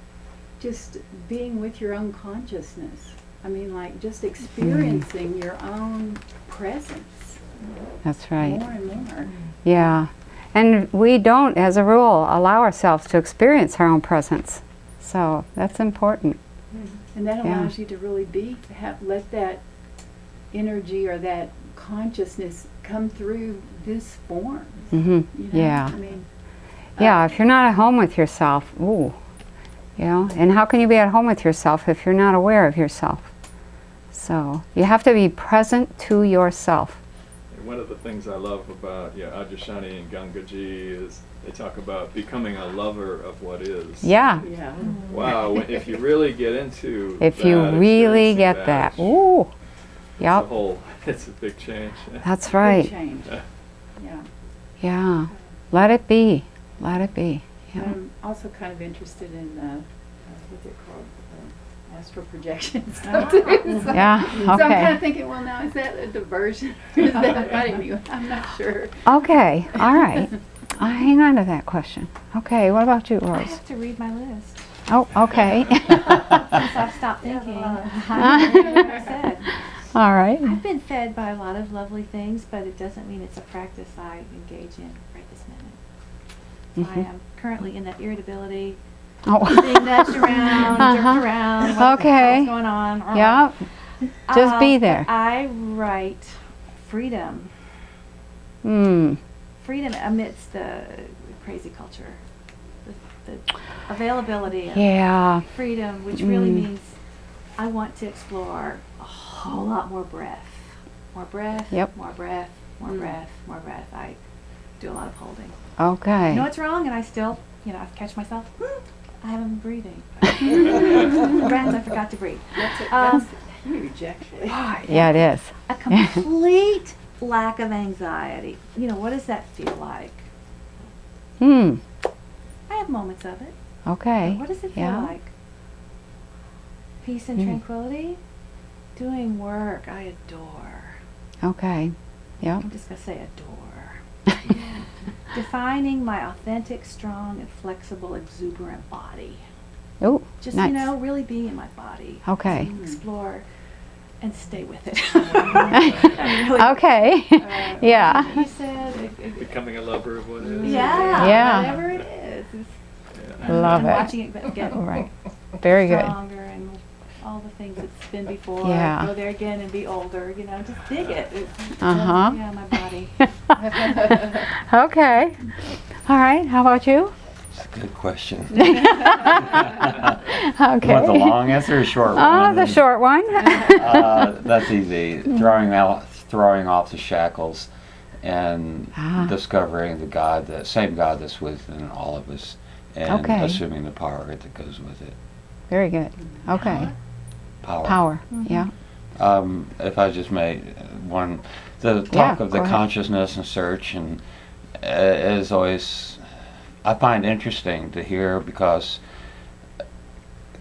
just being with your own consciousness. I mean, like, just experiencing your own presence. That's right. More and more. Yeah. And we don't, as a rule, allow ourselves to experience our own presence. So that's important. And that allows you to really let that energy or that consciousness come through this form. Mm-hmm. You know? Yeah. I mean, yeah, if you're not at home with yourself, ooh, you know, and how can you be at home with yourself if you're not aware of yourself? So you have to be present to yourself. One of the things I love about Adyashanti and Gangaji is they talk about becoming a lover of what is. Yeah. Yeah. Wow, if you really get into if you really get that, ooh, yep. It's a big change. That's right. Big change. Yeah. Yeah. Let it be. Let it be. Yeah. I'm also kind of interested in what's it called? Astral projection stuff too. So, yeah. Okay. So I'm kind of thinking, well, now is that a diversion? Is that anyway? I'm not sure. Okay. All right. Hang on to that question. Okay. What about you, Rose? I have to read my list. Oh, okay. Since I've stopped thinking. I said. All right. I've been fed by a lot of lovely things, but it doesn't mean it's a practice I engage in right this minute. I am currently in that irritability. Being nudged around, jerked around, what's going on. Yep. Just be there. I write freedom. Freedom amidst the crazy culture. The availability of freedom, which really means I want to explore a whole lot more breath. More breath, more breath, more breath, more breath. I do a lot of holding. Okay. I know it's wrong, and I still, I catch myself. I haven't been breathing. Friends, I forgot to breathe. That's huge, actually. Yeah, it is. A complete lack of anxiety. What does that feel like? I have moments of it. Okay. But what does it feel like? Peace and tranquility? Doing work I adore. Okay. Yeah. I'm just going to say adore. Defining my authentic, strong, and flexible, exuberant body. Oh, just, nice. Really being in my body. Okay. Explore and stay with it. Okay. Yeah. You said becoming a lover of what is. Yeah. Whatever it is. Love it. Watching it get Very good. stronger and all the things it's been before. Yeah. Go there again and be older. Just dig it. Yeah, my body. Okay. All right. How about you? That's a good question. Okay. You want the long answer or short one? Oh, the short one. That's easy. Throwing off the shackles and discovering the same God that's within all of us, and assuming the power that goes with it. Very good. Okay. Power. Yeah. If I just made one, the talk of the consciousness and search, and is always, I find interesting to hear, because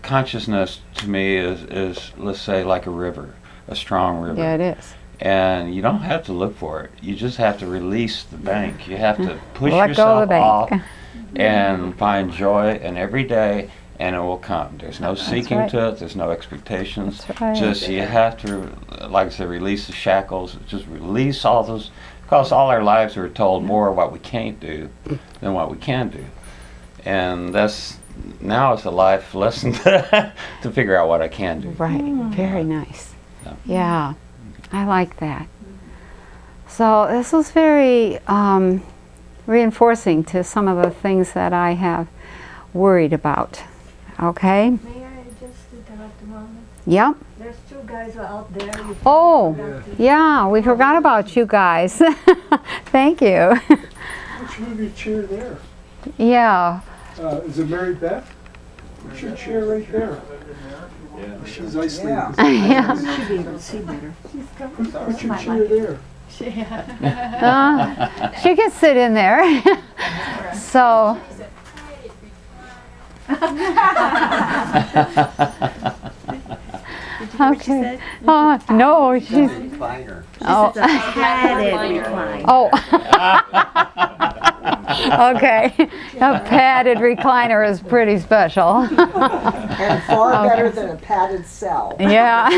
consciousness to me is let's say like a river, a strong river. Yeah, it is. And you don't have to look for it. You just have to release the bank. You have to push Let go of yourself the bank. off and find joy in every day, and it will come. There's no seeking to it. There's no expectations. Just you have to, like I said, release the shackles. Just release all those, because all our lives we're told more what we can't do than what we can do. And now it's a life lesson to figure out what I can do. Right. Very nice. Yeah. I like that. So this was very reinforcing to some of the things that I have worried about. Okay? May I just interrupt a moment? Yep. There's two guys out there. Oh, yeah, we forgot about you guys. Thank you. What's your chair there? Yeah. Is it Mary Beth? What's your chair right there? Yeah. She's isolated. Yeah. You should be able to see better. Put your chair there. She can sit in there. So. Okay. No, she's. Recliner. Oh. This is a padded recliner. Oh. Okay. A padded recliner is pretty special. And far better than a padded cell. Yeah.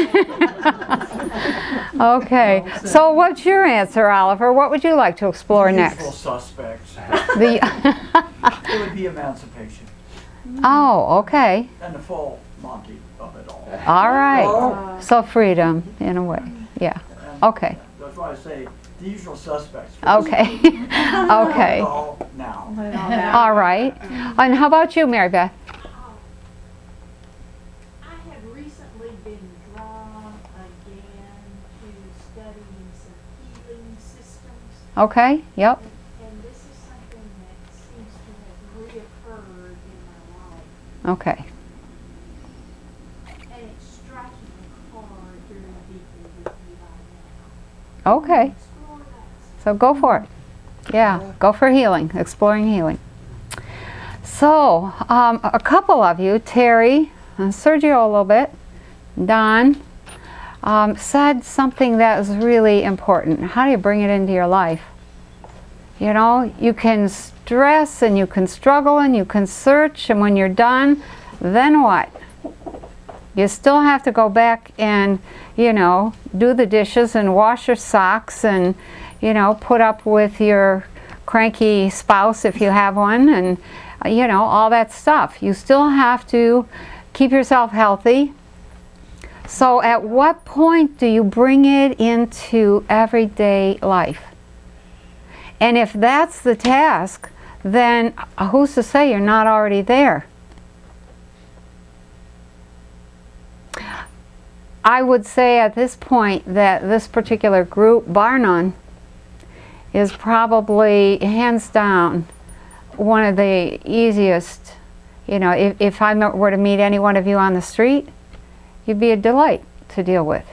Okay. So what's your answer, Oliver? What would you like to explore next? Usual suspects. It would be emancipation. Oh, okay. And the full Monty of it all. All right. So freedom, in a way. Yeah. Okay. That's why I say the usual suspects. Okay. Okay. Now. All right. And how about you, Mary Beth? I have recently been drawn again to studying some healing systems. Okay. Yep. And this is something that seems to have reoccurred in my life. Okay. And it's striking a chord very deeply with me right now. Okay. So go for it. Yeah, go for healing, exploring healing. So, a couple of you, Terry, Sergio a little bit, Don, said something that was really important. How do you bring it into your life? You know, you can stress and you can struggle and you can search, and when you're done, then what? You still have to go back and, you know, do the dishes and wash your socks and, you know, put up with your cranky spouse if you have one, and, you know, all that stuff. You still have to keep yourself healthy. So at what point do you bring it into everyday life? And if that's the task, then who's to say you're not already there? I would say at this point that this particular group, bar none, is probably hands down one of the easiest. You know, if I were to meet any one of you on the street, you'd be a delight to deal with.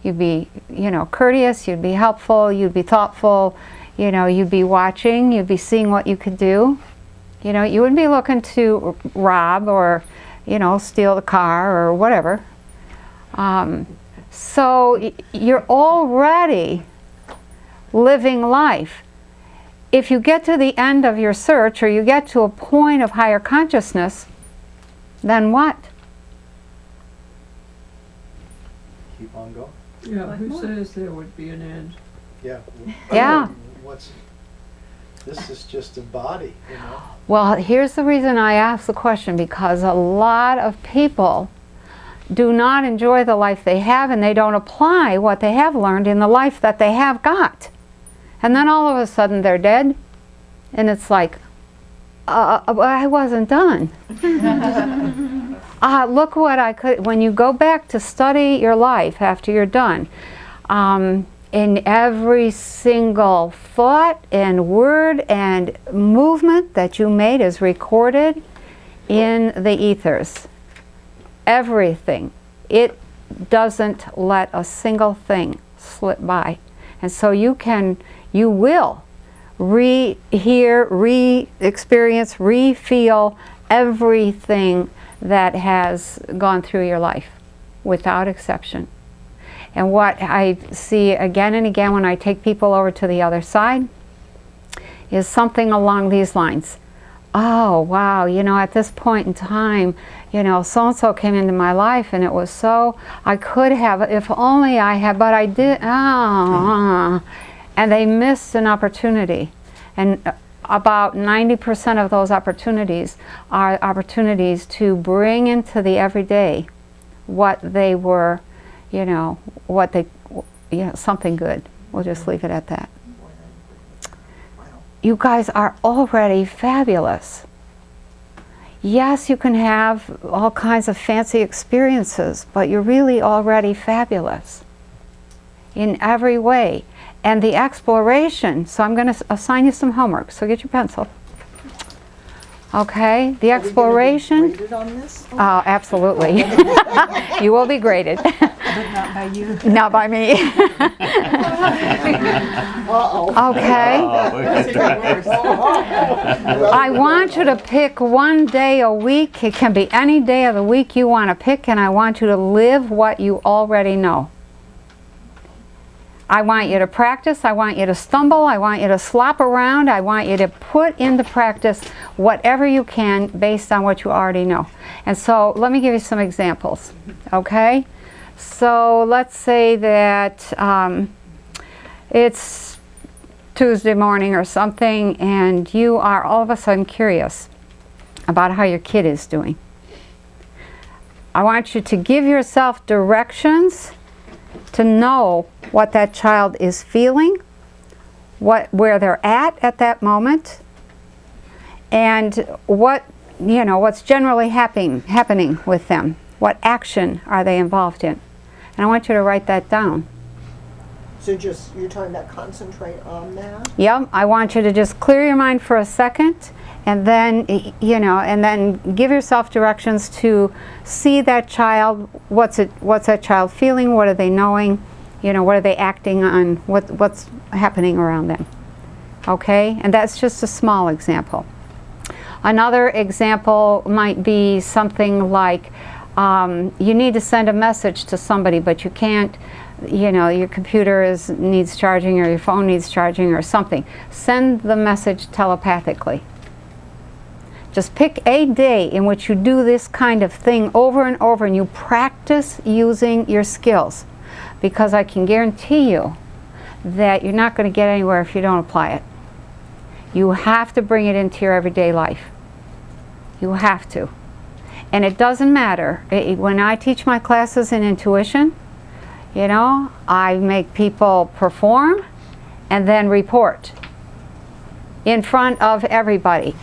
You'd be, you know, courteous, you'd be helpful, you'd be thoughtful, you know, you'd be watching, you'd be seeing what you could do. You know, you wouldn't be looking to rob or, you know, steal the car or whatever. So you're already living life. If you get to the end of your search, or you get to a point of higher consciousness, then what? Keep on going. Yeah, who says there would be an end? Yeah. Yeah. This is just a body, you know. Well, here's the reason I ask the question, because a lot of people do not enjoy the life they have, and they don't apply what they have learned in the life that they have got. And then all of a sudden they're dead, and it's like, I wasn't done. Look what I could. When you go back to study your life after you're done, in every single thought and word and movement that you made is recorded in the ethers. Everything. It doesn't let a single thing slip by. And so you will re-hear, re-experience, re-feel everything that has gone through your life, without exception. And what I see again and again when I take people over to the other side is something along these lines. Oh, wow, you know, at this point in time, you know, so-and-so came into my life, and it was so, I could have, if only I had, but I did, and they missed an opportunity. And about 90% of those opportunities are opportunities to bring into the everyday what they were, you know, what they something good. We'll just leave it at that. You guys are already fabulous. Yes, you can have all kinds of fancy experiences, but you're really already fabulous in every way. And the exploration, so I'm going to assign you some homework, so get your pencil. Okay, the exploration. Are we graded on this? Oh, absolutely. You will be graded. But not by you. Not by me. Okay. I want you to pick one day a week. It can be any day of the week you want to pick, and I want you to live what you already know. I want you to practice, I want you to stumble, I want you to slop around, I want you to put into practice whatever you can based on what you already know. And so let me give you some examples, okay? So let's say that it's Tuesday morning or something, and you are all of a sudden curious about how your kid is doing. I want you to give yourself directions to know what that child is feeling, where they're at that moment, and what's generally happening with them. What action are they involved in? And I want you to write that down. So you're talking about concentrate on that? Yep, I want you to just clear your mind for a second, and then, and then give yourself directions to see that child. What's that child feeling? What are they knowing? What are they acting on? What's happening around them? Okay, and that's just a small example. Another example might be something like you need to send a message to somebody, but you can't. Your computer needs charging, or your phone needs charging, or something. Send the message telepathically. Just pick a day in which you do this kind of thing over and over, and you practice using your skills. Because I can guarantee you that you're not going to get anywhere if you don't apply it. You have to bring it into your everyday life. You have to. And it doesn't matter. When I teach my classes in intuition, I make people perform and then report in front of everybody.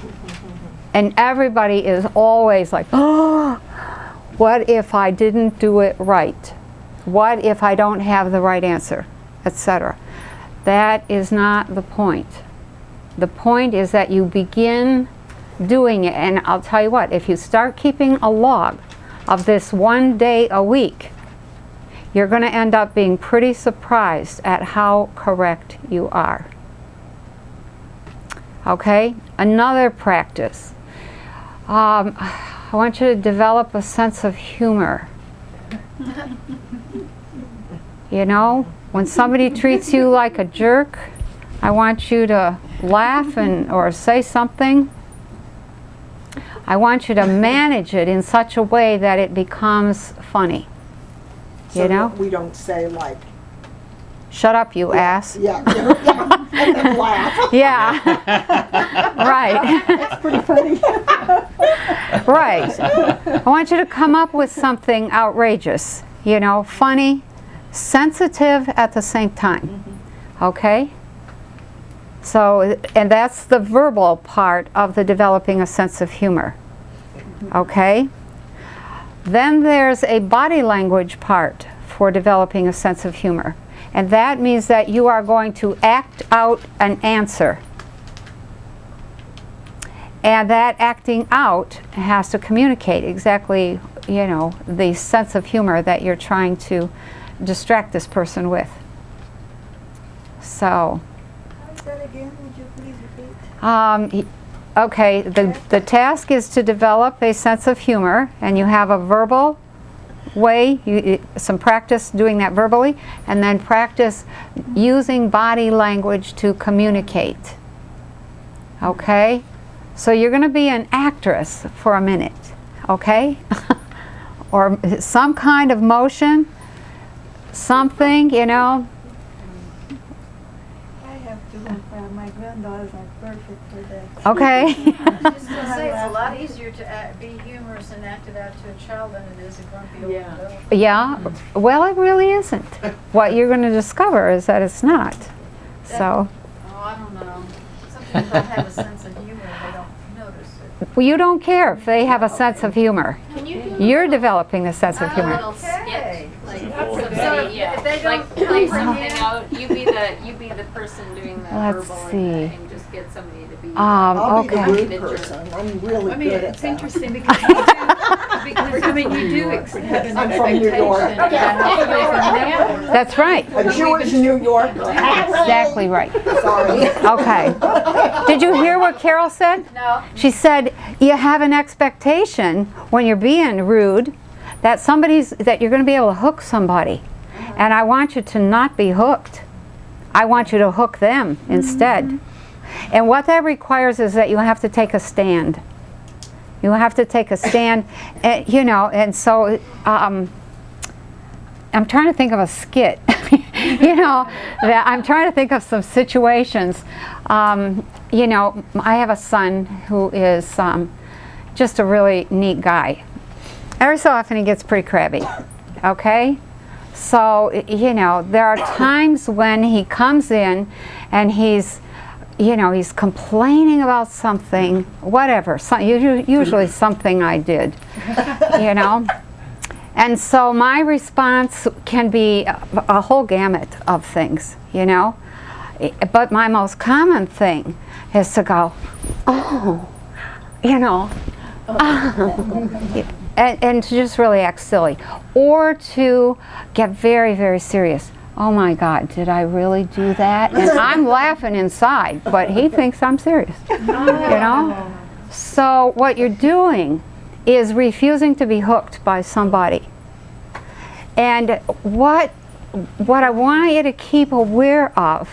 And everybody is always like, oh, what if I didn't do it right? What if I don't have the right answer, etc. That is not the point. The point is that you begin doing it. And I'll tell you what, if you start keeping a log of this one day a week, you're going to end up being pretty surprised at how correct you are. Okay? Another practice. I want you to develop a sense of humor. When somebody treats you like a jerk, I want you to laugh or say something. I want you to manage it in such a way that it becomes funny. So we don't say like, shut up, you ass. Yeah, and then laugh. Yeah. Right. That's pretty funny. Right. I want you to come up with something outrageous, funny, sensitive at the same time. Okay? So, and that's the verbal part of the developing a sense of humor. Okay? Then there's a body language part for developing a sense of humor. And that means that you are going to act out an answer. And that acting out has to communicate exactly, the sense of humor that you're trying to distract this person with. So. That again, would you please repeat? Okay, the task is to develop a sense of humor, and you have a verbal way, some practice doing that verbally, and then practice using body language to communicate. Okay? So you're going to be an actress for a minute, okay? Or some kind of motion, something, I have My granddaughters are perfect for that. Okay. I was just gonna say, it's a lot easier to be humorous and act it out to a child than it is a grumpy old adult. Yeah, well, it really isn't. What you're going to discover is that it's not. So. Oh, I don't know. Some people don't have a sense of humor, they don't notice it. Well, you don't care if they have a sense of humor. Can you do You're developing the sense of a humor. little skit? Like If somebody, yeah, they like don't play come from something him. out. You be the person doing the Let's verbal see. and just get somebody to be. I'll okay. be the rude person. I'm really I mean, good at it's that. interesting because you do, because I mean, you do have an I'm from New York. expectation. That's right. A Jewish New Yorker. Exactly right. Sorry. Okay. Did you hear what Carol said? No. She said you have an expectation when you're being rude that you're going to be able to hook somebody. And I want you to not be hooked. I want you to hook them instead. And what that requires is that you have to take a stand. You have to take a stand, you know, and so I'm trying to think of a skit, you know, that I'm trying to think of some situations. You know, I have a son who is just a really neat guy. Every so often he gets pretty crabby, okay? So, you know, there are times when he comes in and he's complaining about something, whatever, usually something I did, you know. And so my response can be a whole gamut of things, you know. But my most common thing is to go, oh, you know, and to just really act silly. Or to get very, very serious. Oh my God, did I really do that? And I'm laughing inside, but he thinks I'm serious, you know? So what you're doing is refusing to be hooked by somebody. And what I want you to keep aware of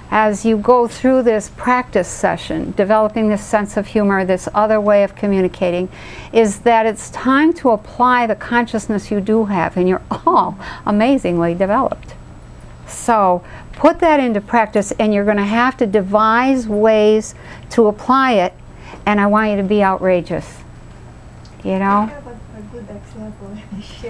as you go through this practice session, developing this sense of humor, this other way of communicating, is that it's time to apply the consciousness you do have, and you're all amazingly developed. So put that into practice, and you're going to have to devise ways to apply it, and I want you to be outrageous. You know? I have a good example.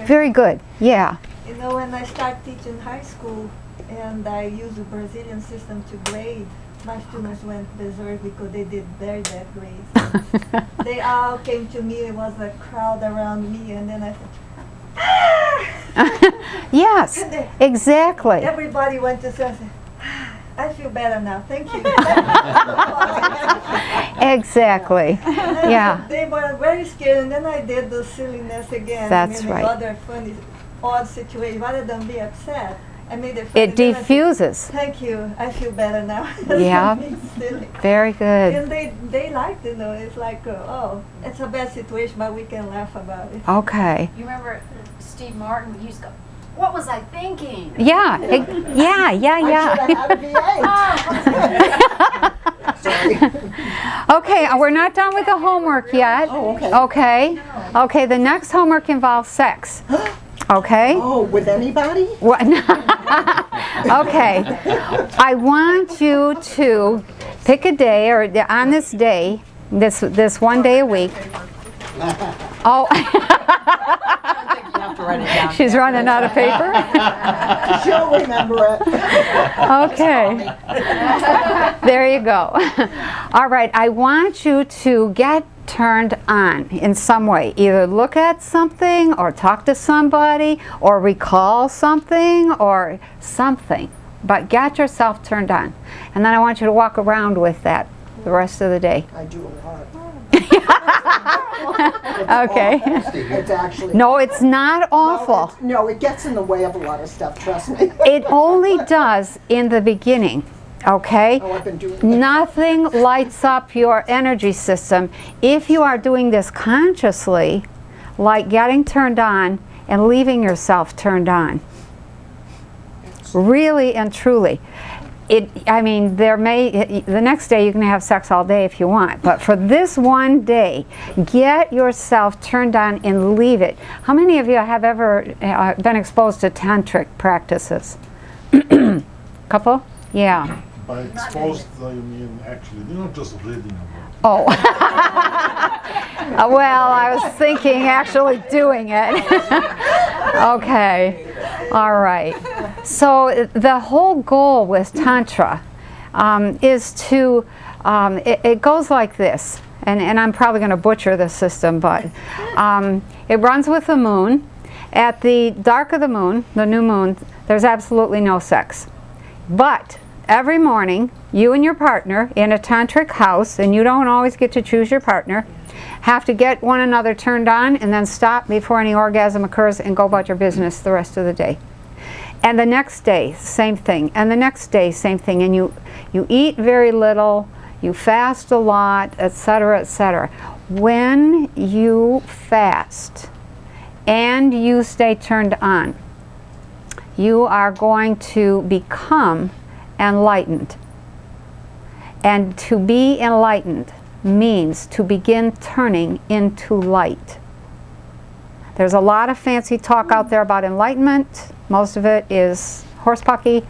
Very good. Yeah. You know, when I started teaching high school and I used the Brazilian system to grade, my students went berserk because they did very bad grades. They all came to me, it was a crowd around me, and then I said, Yes, exactly. everybody went to say, I said, I feel better now, thank you. Exactly. Yeah. They were very scared, and then I did the silliness again. That's I made right. Other funny, odd situation. Rather than be upset, I made it funny. It Then I said, diffuses. Thank you. I feel better now. Yeah. Silly. Very good. And they liked it, though. It's like, oh, it's a bad situation, but we can laugh about it. Okay. You remember Steve Martin? He used to go, what was I thinking? Yeah. Yeah. Okay, we're not done with the homework yet. Oh, okay. Okay. Okay, the next homework involves sex. Okay? Oh, with anybody? What? Okay. I want you to pick a day, or on this day, this one day a week. Oh. She's running out of paper? She'll remember it. Okay. There you go. All right, I want you to get turned on in some way. Either look at something, or talk to somebody, or recall something, or something. But get yourself turned on. And then I want you to walk around with that the rest of the day. I do a lot. Okay. It's actually. No, it's not awful. No, it gets in the way of a lot of stuff, trust me. It only does in the beginning, okay? Oh, I've been doing that. Nothing lights up your energy system if you are doing this consciously, like getting turned on and leaving yourself turned on. Really and truly. I mean, the next day you can have sex all day if you want, but for this one day, get yourself turned on and leave it. How many of you have ever been exposed to tantric practices? Couple? Yeah. By exposed, you mean actually, you're not just reading about it. Oh. Well, I was thinking actually doing it. Okay. All right. So the whole goal with Tantra is to, it goes like this, and I'm probably going to butcher this system, but it runs with the moon. At the dark of the moon, the new moon, there's absolutely no sex. But every morning, you and your partner in a tantric house, and you don't always get to choose your partner, have to get one another turned on and then stop before any orgasm occurs and go about your business the rest of the day. And the next day, same thing. And the next day, same thing. And you eat very little, you fast a lot, etc., etc. When you fast and you stay turned on, you are going to become enlightened. And to be enlightened means to begin turning into light. There's a lot of fancy talk out there about enlightenment. Most of it is horsepucky.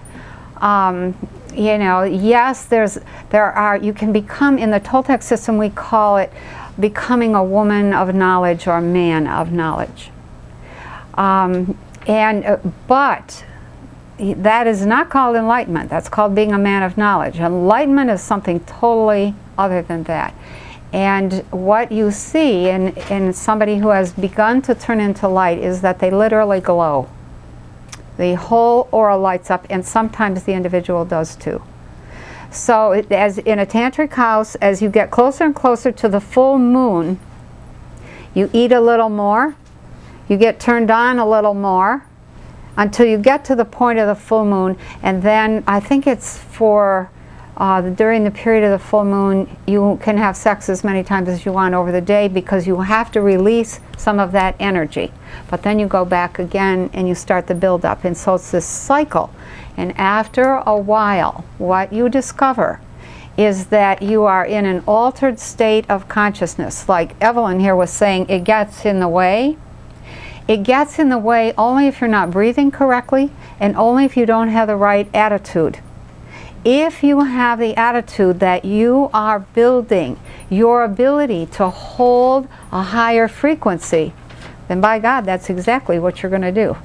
You know, yes, you can become, in the Toltec system we call it becoming a woman of knowledge or a man of knowledge. But that is not called enlightenment. That's called being a man of knowledge. Enlightenment is something totally other than that. And what you see in somebody who has begun to turn into light is that they literally glow. The whole aura lights up, and sometimes the individual does too. So as in a tantric house, as you get closer and closer to the full moon, you eat a little more, you get turned on a little more, until you get to the point of the full moon, and then I think it's for during the period of the full moon, you can have sex as many times as you want over the day because you have to release some of that energy. But then you go back again and you start the build-up, and so it's this cycle. And after a while, what you discover is that you are in an altered state of consciousness. Like Evelyn here was saying, it gets in the way. It gets in the way only if you're not breathing correctly and only if you don't have the right attitude. If you have the attitude that you are building your ability to hold a higher frequency, then by God, that's exactly what you're going to do.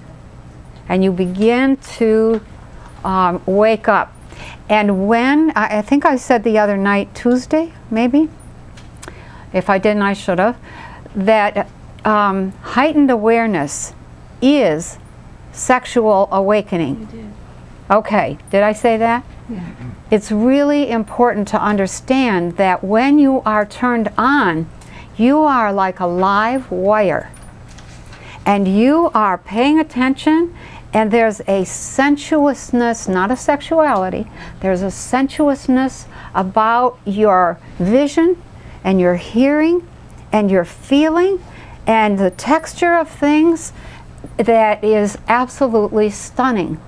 And you begin to wake up. And when, I think I said the other night, Tuesday, maybe? If I didn't, I should have. That heightened awareness is sexual awakening. You did. Okay, did I say that? Yeah. It's really important to understand that when you are turned on, you are like a live wire. And you are paying attention, and there's a sensuousness, not a sexuality, there's a sensuousness about your vision and your hearing and your feeling and the texture of things that is absolutely stunning.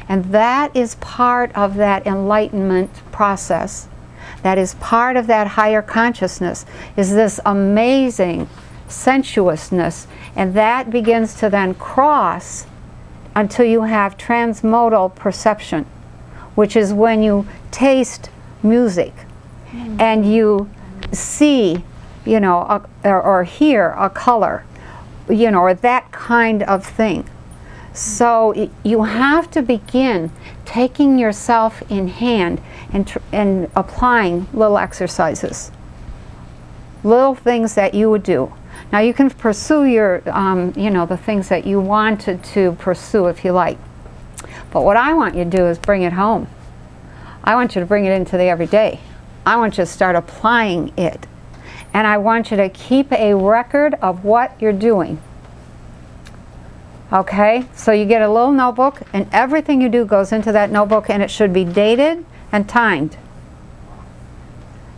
And that is part of that enlightenment process. That is part of that higher consciousness, is this amazing sensuousness. And that begins to then cross until you have transmodal perception, which is when you taste music and you see, you know, or hear a color, you know, or that kind of thing. So you have to begin taking yourself in hand and applying little exercises, little things that you would do. Now you can pursue your, you know, the things that you wanted to pursue if you like. But what I want you to do is bring it home. I want you to bring it into the everyday. I want you to start applying it. And I want you to keep a record of what you're doing. Okay, so you get a little notebook, and everything you do goes into that notebook, and it should be dated and timed.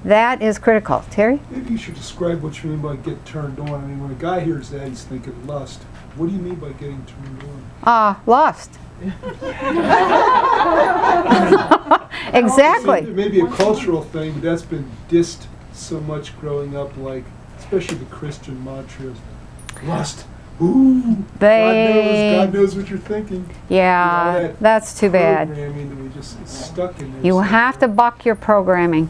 That is critical. Terry? Maybe you should describe what you mean by get turned on. I mean, when a guy hears that, he's thinking lust. What do you mean by getting turned on? Lust. Exactly. It may be a cultural thing, but that's been dissed so much growing up, like, especially the Christian mantras. Lust. Ooh, God knows what you're thinking. Yeah, you know, that's too bad. Programming that we just stuck in this. You have to buck your programming.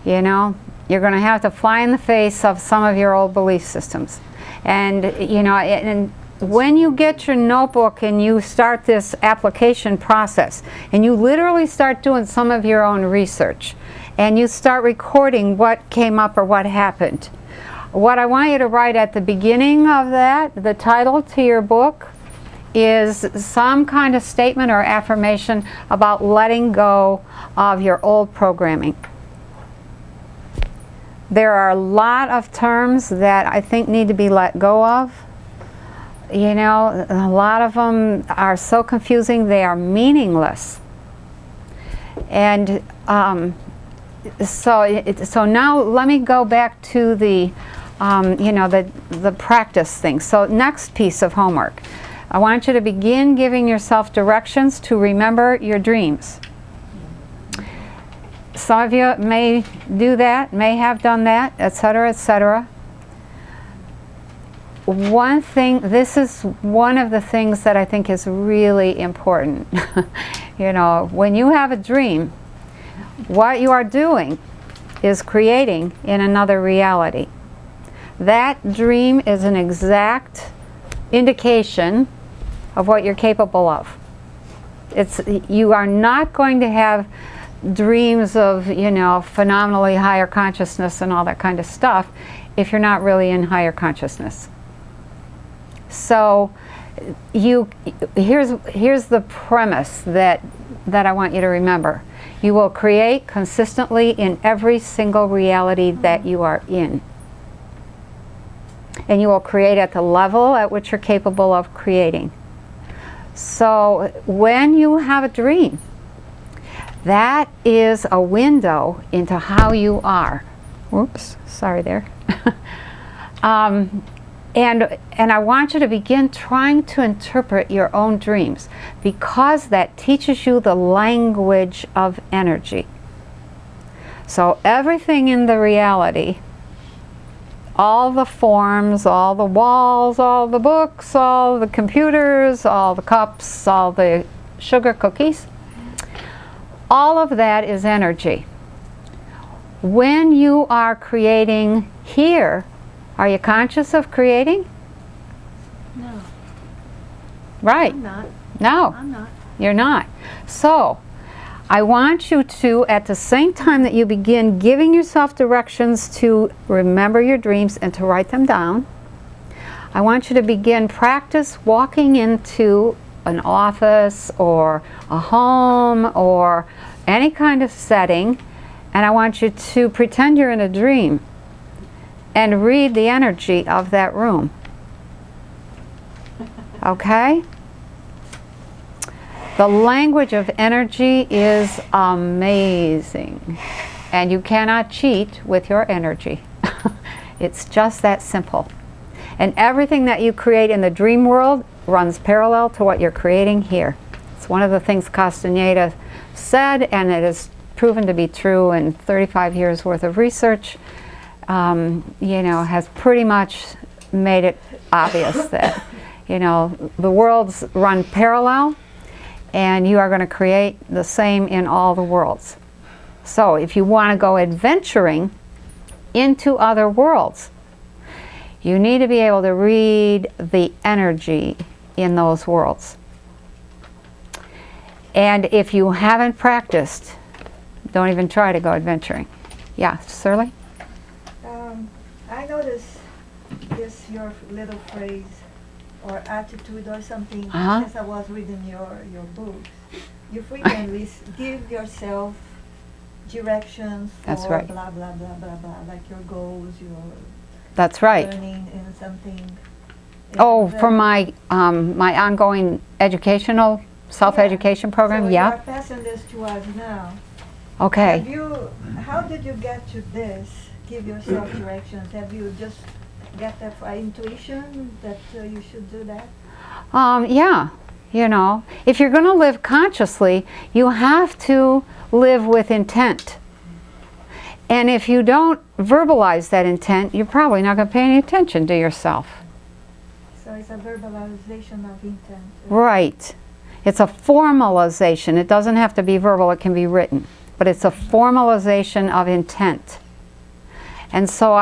You know, you're going to have to fly in the face of some of your old belief systems. And, you know, and when you get your notebook and you start this application process, and you literally start doing some of your own research, and you start recording what came up or what happened, what I want you to write at the beginning of that, the title to your book, is some kind of statement or affirmation about letting go of your old programming. There are a lot of terms that I think need to be let go of. You know, a lot of them are so confusing, they are meaningless. And so now let me go back to the, you know, the practice thing. So next piece of homework. I want you to begin giving yourself directions to remember your dreams. Some of you may do that, may have done that, etc., etc. One thing, this is one of the things that I think is really important. You know, when you have a dream, what you are doing is creating in another reality. That dream is an exact indication of what you're capable of. You are not going to have dreams of, you know, phenomenally higher consciousness and all that kind of stuff if you're not really in higher consciousness. So here's the premise that I want you to remember. You will create consistently in every single reality that you are in. And you will create at the level at which you're capable of creating. So when you have a dream, that is a window into how you are. Whoops, sorry there. And I want you to begin trying to interpret your own dreams, because that teaches you the language of energy. So everything in the reality, all the forms, all the walls, all the books, all the computers, all the cups, all the sugar cookies, all of that is energy. When you are creating here, are you conscious of creating? No. Right. I'm not. No. I'm not. You're not. So, I want you to, at the same time that you begin giving yourself directions to remember your dreams and to write them down, I want you to begin practice walking into an office or a home or any kind of setting, and I want you to pretend you're in a dream and read the energy of that room. Okay? The language of energy is amazing, and you cannot cheat with your energy. It's just that simple. And everything that you create in the dream world runs parallel to what you're creating here. It's one of the things Castañeda said, and it is proven to be true in 35 years worth of research. You know, has pretty much made it obvious that, you know, the worlds run parallel, and you are going to create the same in all the worlds. So if you want to go adventuring into other worlds, you need to be able to read the energy in those worlds. And if you haven't practiced, don't even try to go adventuring. Yeah, Shirley? I noticed this, your little phrase or attitude or something, as I was reading your books. You frequently give yourself directions for That's right. blah, blah, blah, blah, blah, like your goals, your That's right. learning in something. Oh, for my my ongoing educational, self-education program, so yeah. you are passing this to us now. Okay. How did you get to this? Give yourself directions. Have you just get that by intuition that you should do that? Yeah, you know, if you're going to live consciously, you have to live with intent. And if you don't verbalize that intent, you're probably not going to pay any attention to yourself. So it's a verbalization of intent. Right. It's a formalization. It doesn't have to be verbal, it can be written. But it's a formalization of intent. And so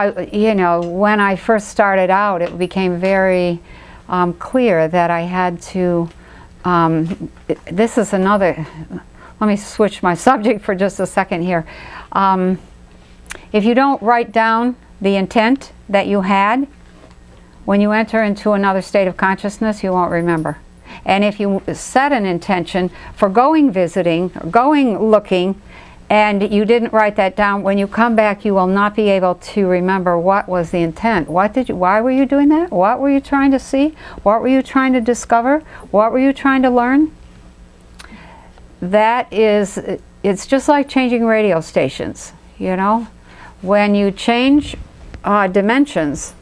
when I first started out, it became very clear that I had to, this is another, let me switch my subject for just a second here. If you don't write down the intent that you had, when you enter into another state of consciousness, you won't remember. And if you set an intention for going visiting, or going looking, and you didn't write that down, when you come back you will not be able to remember what was the intent. Why were you doing that? What were you trying to see? What were you trying to discover? What were you trying to learn? That is, it's just like changing radio stations, you know? When you change dimensions,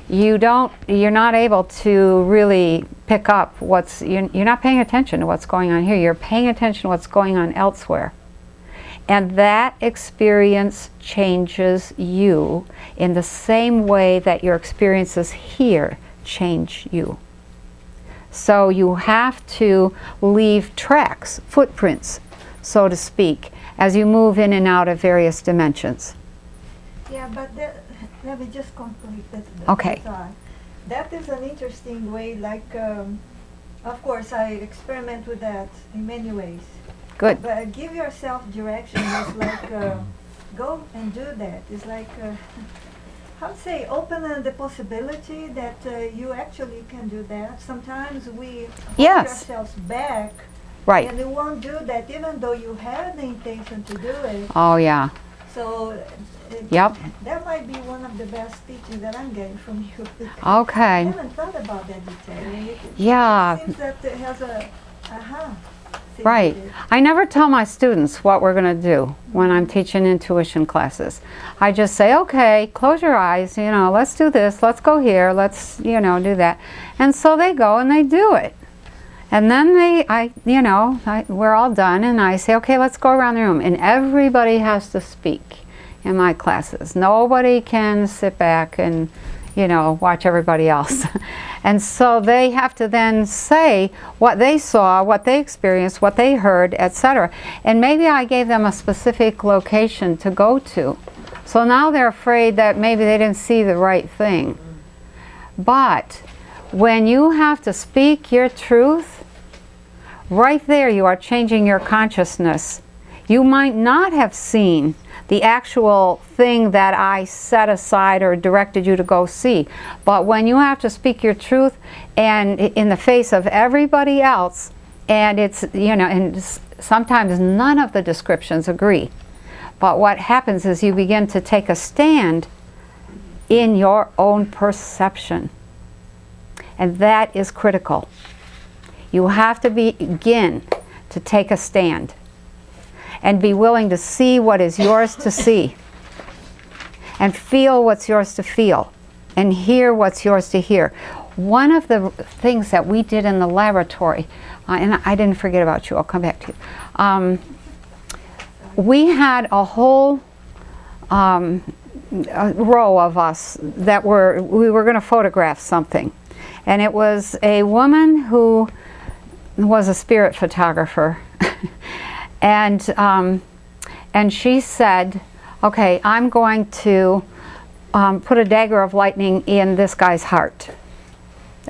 you're not able to really pick up you're not paying attention to what's going on here. You're paying attention to what's going on elsewhere. And that experience changes you in the same way that your experiences here change you. So you have to leave tracks, footprints, so to speak, as you move in and out of various dimensions. Yeah, but let me just complete that. Okay. That is an interesting way, like, of course, I experiment with that in many ways. Good. But give yourself direction. It's like, go and do that. It's like, how to say, open the possibility that you actually can do that. Sometimes we hold ourselves back. Right. And we won't do that even though you have the intention to do it. Oh, yeah. So Yep. that might be one of the best teachings that I'm getting from you. Okay. I haven't thought about that detail. Yeah. It seems that it has a aha. Right. I never tell my students what we're going to do when I'm teaching intuition classes. I just say, okay, close your eyes, you know, let's do this, let's go here, let's, you know, do that. And so they go and they do it. And then we're all done and I say, okay, let's go around the room. And everybody has to speak in my classes. Nobody can sit back and, you know, watch everybody else. And so they have to then say what they saw, what they experienced, what they heard, etc. And maybe I gave them a specific location to go to. So now they're afraid that maybe they didn't see the right thing. But when you have to speak your truth, right there you are changing your consciousness. You might not have seen the actual thing that I set aside or directed you to go see. But when you have to speak your truth and in the face of everybody else, and it's, you know, and sometimes none of the descriptions agree. But what happens is you begin to take a stand in your own perception. And that is critical. You have to begin to take a stand and be willing to see what is yours to see, and feel what's yours to feel, and hear what's yours to hear. One of the things that we did in the laboratory, and I didn't forget about you, I'll come back to you. We had a whole row of us that we were going to photograph something. And it was a woman who was a spirit photographer. And she said, okay, I'm going to put a dagger of lightning in this guy's heart.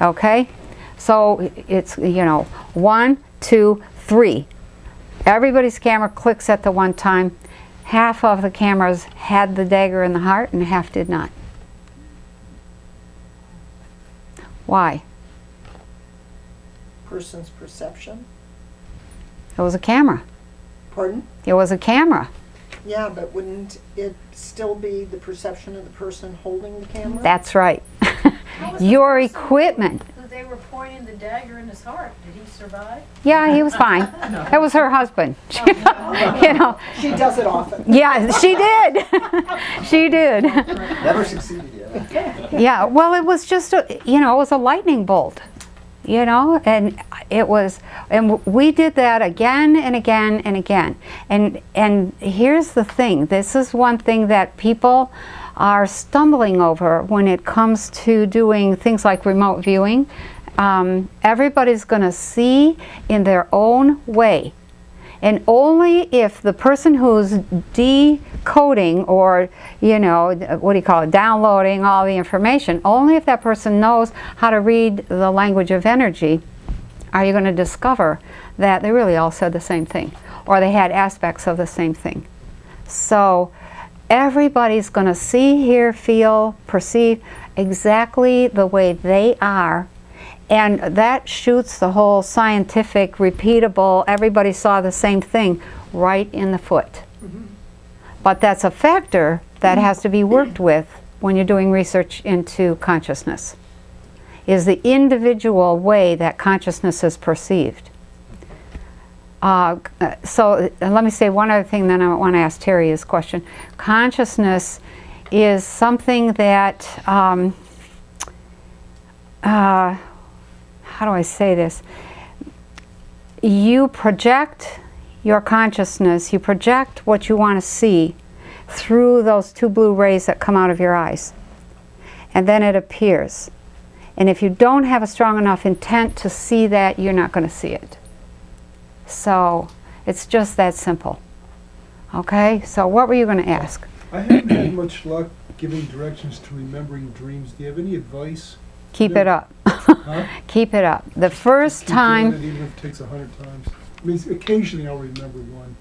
Okay? So it's, you know, 1, 2, 3. Everybody's camera clicks at the one time. Half of the cameras had the dagger in the heart and half did not. Why? Person's perception. It was a camera. Pardon? It was a camera. Yeah, but wouldn't it still be the perception of the person holding the camera? That's right. Your equipment. They were pointing the dagger in his heart. Did he survive? Yeah, he was fine. That was her husband. You know. She does it often. Yeah, she did. She did. Never succeeded yet. Yeah, well, it was just it was a lightning bolt. You know, and we did that again and again and again. And here's the thing. This is one thing that people are stumbling over when it comes to doing things like remote viewing everybody's going to see in their own way. And only if the person who's decoding or, you know, what do you call it, downloading all the information, only if that person knows how to read the language of energy are you going to discover that they really all said the same thing, or they had aspects of the same thing. So everybody's going to see, hear, feel, perceive exactly the way they are. And that shoots the whole scientific, repeatable, everybody saw the same thing right in the foot. But that's a factor that has to be worked with when you're doing research into consciousness, is the individual way that consciousness is perceived. So let me say one other thing, then I want to ask Terry his question. Consciousness is something that, how do I say this? You project your consciousness, you project what you want to see through those two blue rays that come out of your eyes. And then it appears. And if you don't have a strong enough intent to see that, you're not going to see it. So it's just that simple. Okay? So what were you going to ask? I haven't had much luck giving directions to remembering dreams. Do you have any advice? Keep it up. Huh? Keep it up. The first Keep time... doing it, even if it takes 100 times. I mean, occasionally I'll remember one.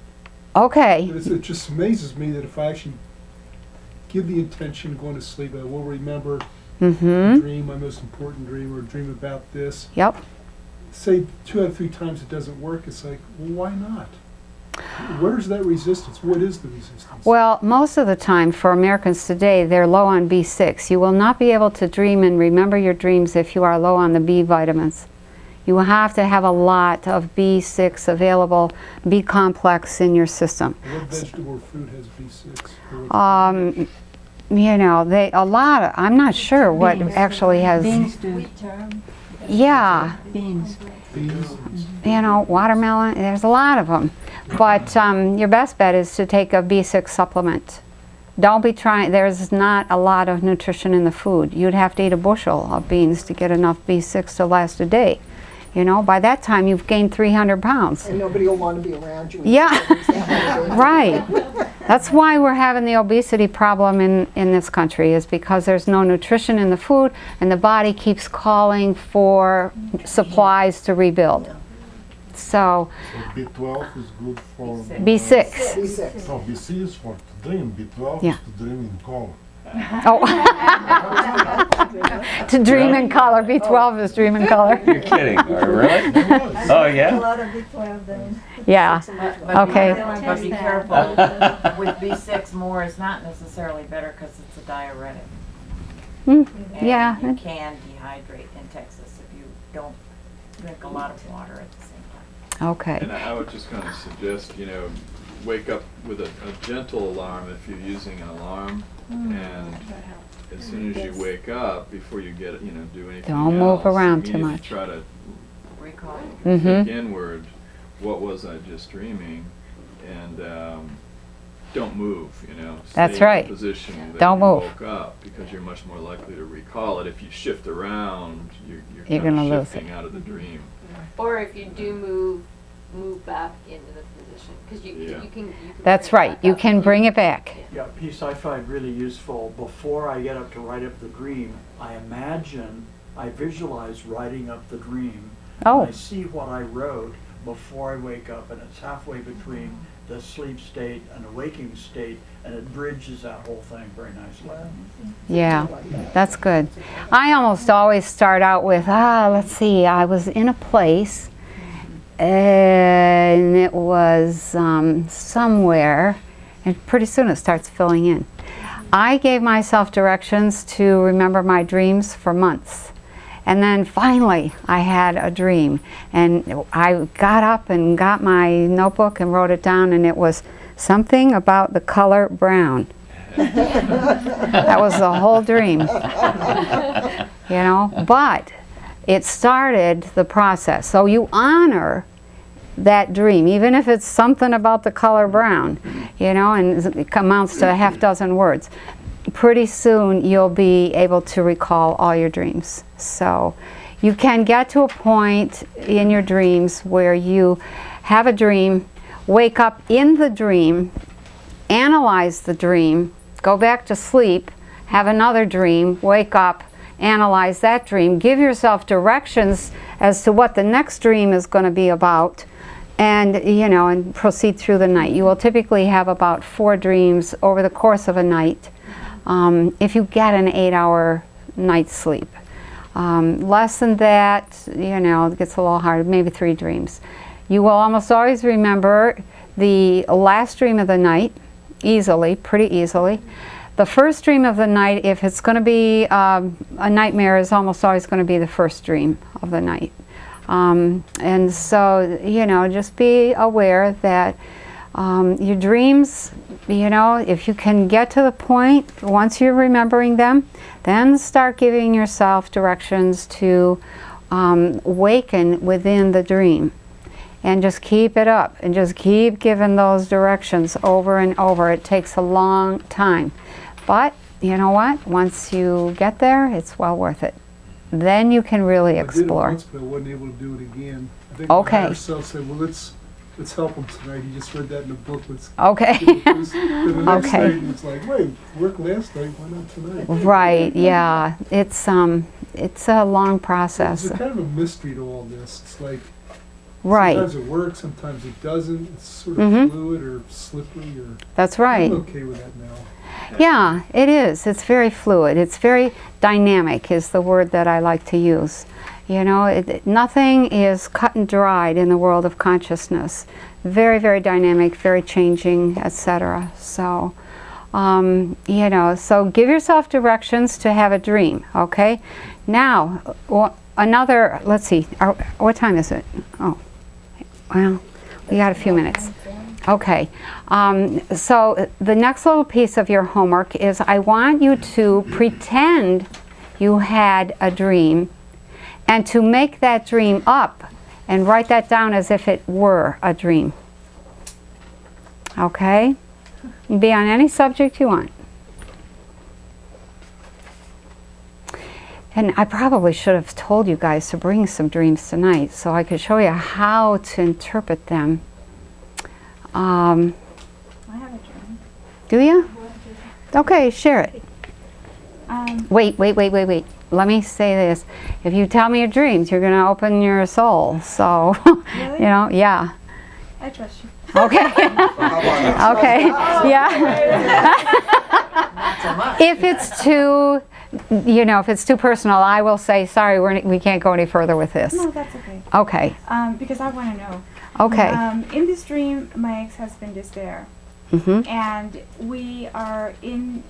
Okay. It just amazes me that if I actually give the intention going to sleep, I will remember a dream, my most important dream, or a dream about this. Yep. Say 2 out of 3 times it doesn't work, it's like, well, why not? Where's that resistance? What is the resistance? Well, most of the time for Americans today, they're low on B6. You will not be able to dream and remember your dreams if you are low on the B vitamins. You will have to have a lot of B6 available, B complex in your system. What vegetable or fruit has B6? You know, a lot of, I'm not sure what actually has. Beans do. Yeah. Beans. You know, watermelon, there's a lot of them. But your best bet is to take a B6 supplement. Don't be trying, there's not a lot of nutrition in the food. You'd have to eat a bushel of beans to get enough B6 to last a day. You know, by that time you've gained 300 pounds. And nobody will want to be around you. Yeah, right. That's why we're having the obesity problem in this country, is because there's no nutrition in the food and the body keeps calling for supplies to rebuild. So B12 is good for... B6. B6. So B6 is for to dream, B12 is to dream in color. Oh. To dream in color. B12 is dream in color. You're kidding, really? Oh, yeah? A lot of B12 then. Yeah. Okay. But be careful. With B6, more is not necessarily better because it's a diuretic. And Yeah. you can dehydrate in Texas if you don't drink a lot of water at the same time. Okay. And I would just kind of suggest, you know, wake up with a gentle alarm if you're using an alarm, and as soon as you wake up, before you get, you know, do anything Don't move else, around too immediately much. Try to Recall. think inward, what was I just dreaming, and don't move, you know. That's Stay right. in the position that Don't you move. woke up, because you're much more likely to recall it. If you shift around, you're You're kind gonna of lose shifting out of the dream. Or if you do move back into the position, because you can That's bring it right. back You up. can bring it back. Yeah, a piece I find really useful, before I get up to write up the dream, I visualize writing up the dream. Oh. And I see what I wrote before I wake up, and it's halfway between the sleep state and the waking state, and it bridges that whole thing very nicely. Yeah, that's good. I almost always start out with, let's see, I was in a place and it was somewhere, and pretty soon it starts filling in. I gave myself directions to remember my dreams for months. And then finally I had a dream, and I got up and got my notebook and wrote it down, and it was something about the color brown. That was the whole dream. You know, but it started the process. So you honor that dream, even if it's something about the color brown, you know, and it amounts to a half dozen words. Pretty soon you'll be able to recall all your dreams. So you can get to a point in your dreams where you have a dream, wake up in the dream, analyze the dream, go back to sleep, have another dream, wake up, analyze that dream, give yourself directions as to what the next dream is going to be about, and and proceed through the night. You will typically have about 4 dreams over the course of a night if you get an 8-hour night's sleep. Less than that, it gets a little hard, maybe 3 dreams. You will almost always remember the last dream of the night easily, pretty easily. The first dream of the night, if it's going to be a nightmare, is almost always going to be the first dream of the night. And so, just be aware that your dreams, if you can get to the point, once you're remembering them, then start giving yourself directions to waken within the dream. And just keep it up, and just keep giving those directions over and over. It takes a long time. But, you know what? Once you get there, it's well worth it. Then you can really explore. I did it once, but I wasn't able to do it again. I think Okay. my higher self said, well, let's help him tonight. He just read that in a book. Okay. Then the next Okay. night, it's like, wait, work last night, why not tonight? Right, yeah. It's a long process. There's a kind of a mystery to all this. It's like, right. sometimes it works, sometimes it doesn't. It's sort of fluid or slippery. Or That's right. I'm okay with that now. Yeah, it is. It's very fluid. It's very dynamic is the word that I like to use. Nothing is cut and dried in the world of consciousness. Very, very dynamic, very changing, etc. So, so give yourself directions to have a dream, okay? Now, let's see, what time is it? Oh, well, we got a few minutes. Okay, so the next little piece of your homework is I want you to pretend you had a dream and to make that dream up and write that down as if it were a dream. Okay? Be on any subject you want. And I probably should have told you guys to bring some dreams tonight so I could show you how to interpret them. I have a dream. Do you? Okay, share it. Wait. Let me say this. If you tell me your dreams, you're going to open your soul. So, Really? Yeah. I trust you. Okay. Okay. Yeah. If it's too, if it's too personal, I will say, sorry, we can't go any further with this. No, that's okay. Okay. Because I want to know. Okay. In this dream, my ex-husband is there. And we are in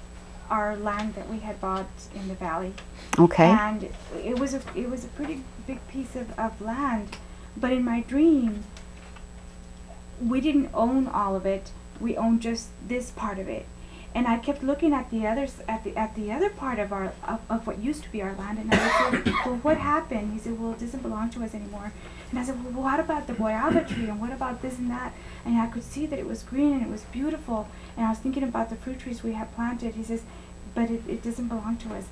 our land that we had bought in the valley. Okay. And it was a pretty big piece of land, but in my dream, we didn't own all of it. We owned just this part of it. And I kept looking at the others, at the other part of our of what used to be our land, and I said, "Well, what happened?" He said, "Well, it doesn't belong to us anymore." And I said, "Well, what about the guayaba tree? And what about this and that?" And I could see that it was green and it was beautiful. And I was thinking about the fruit trees we had planted. He says, "But it doesn't belong to us."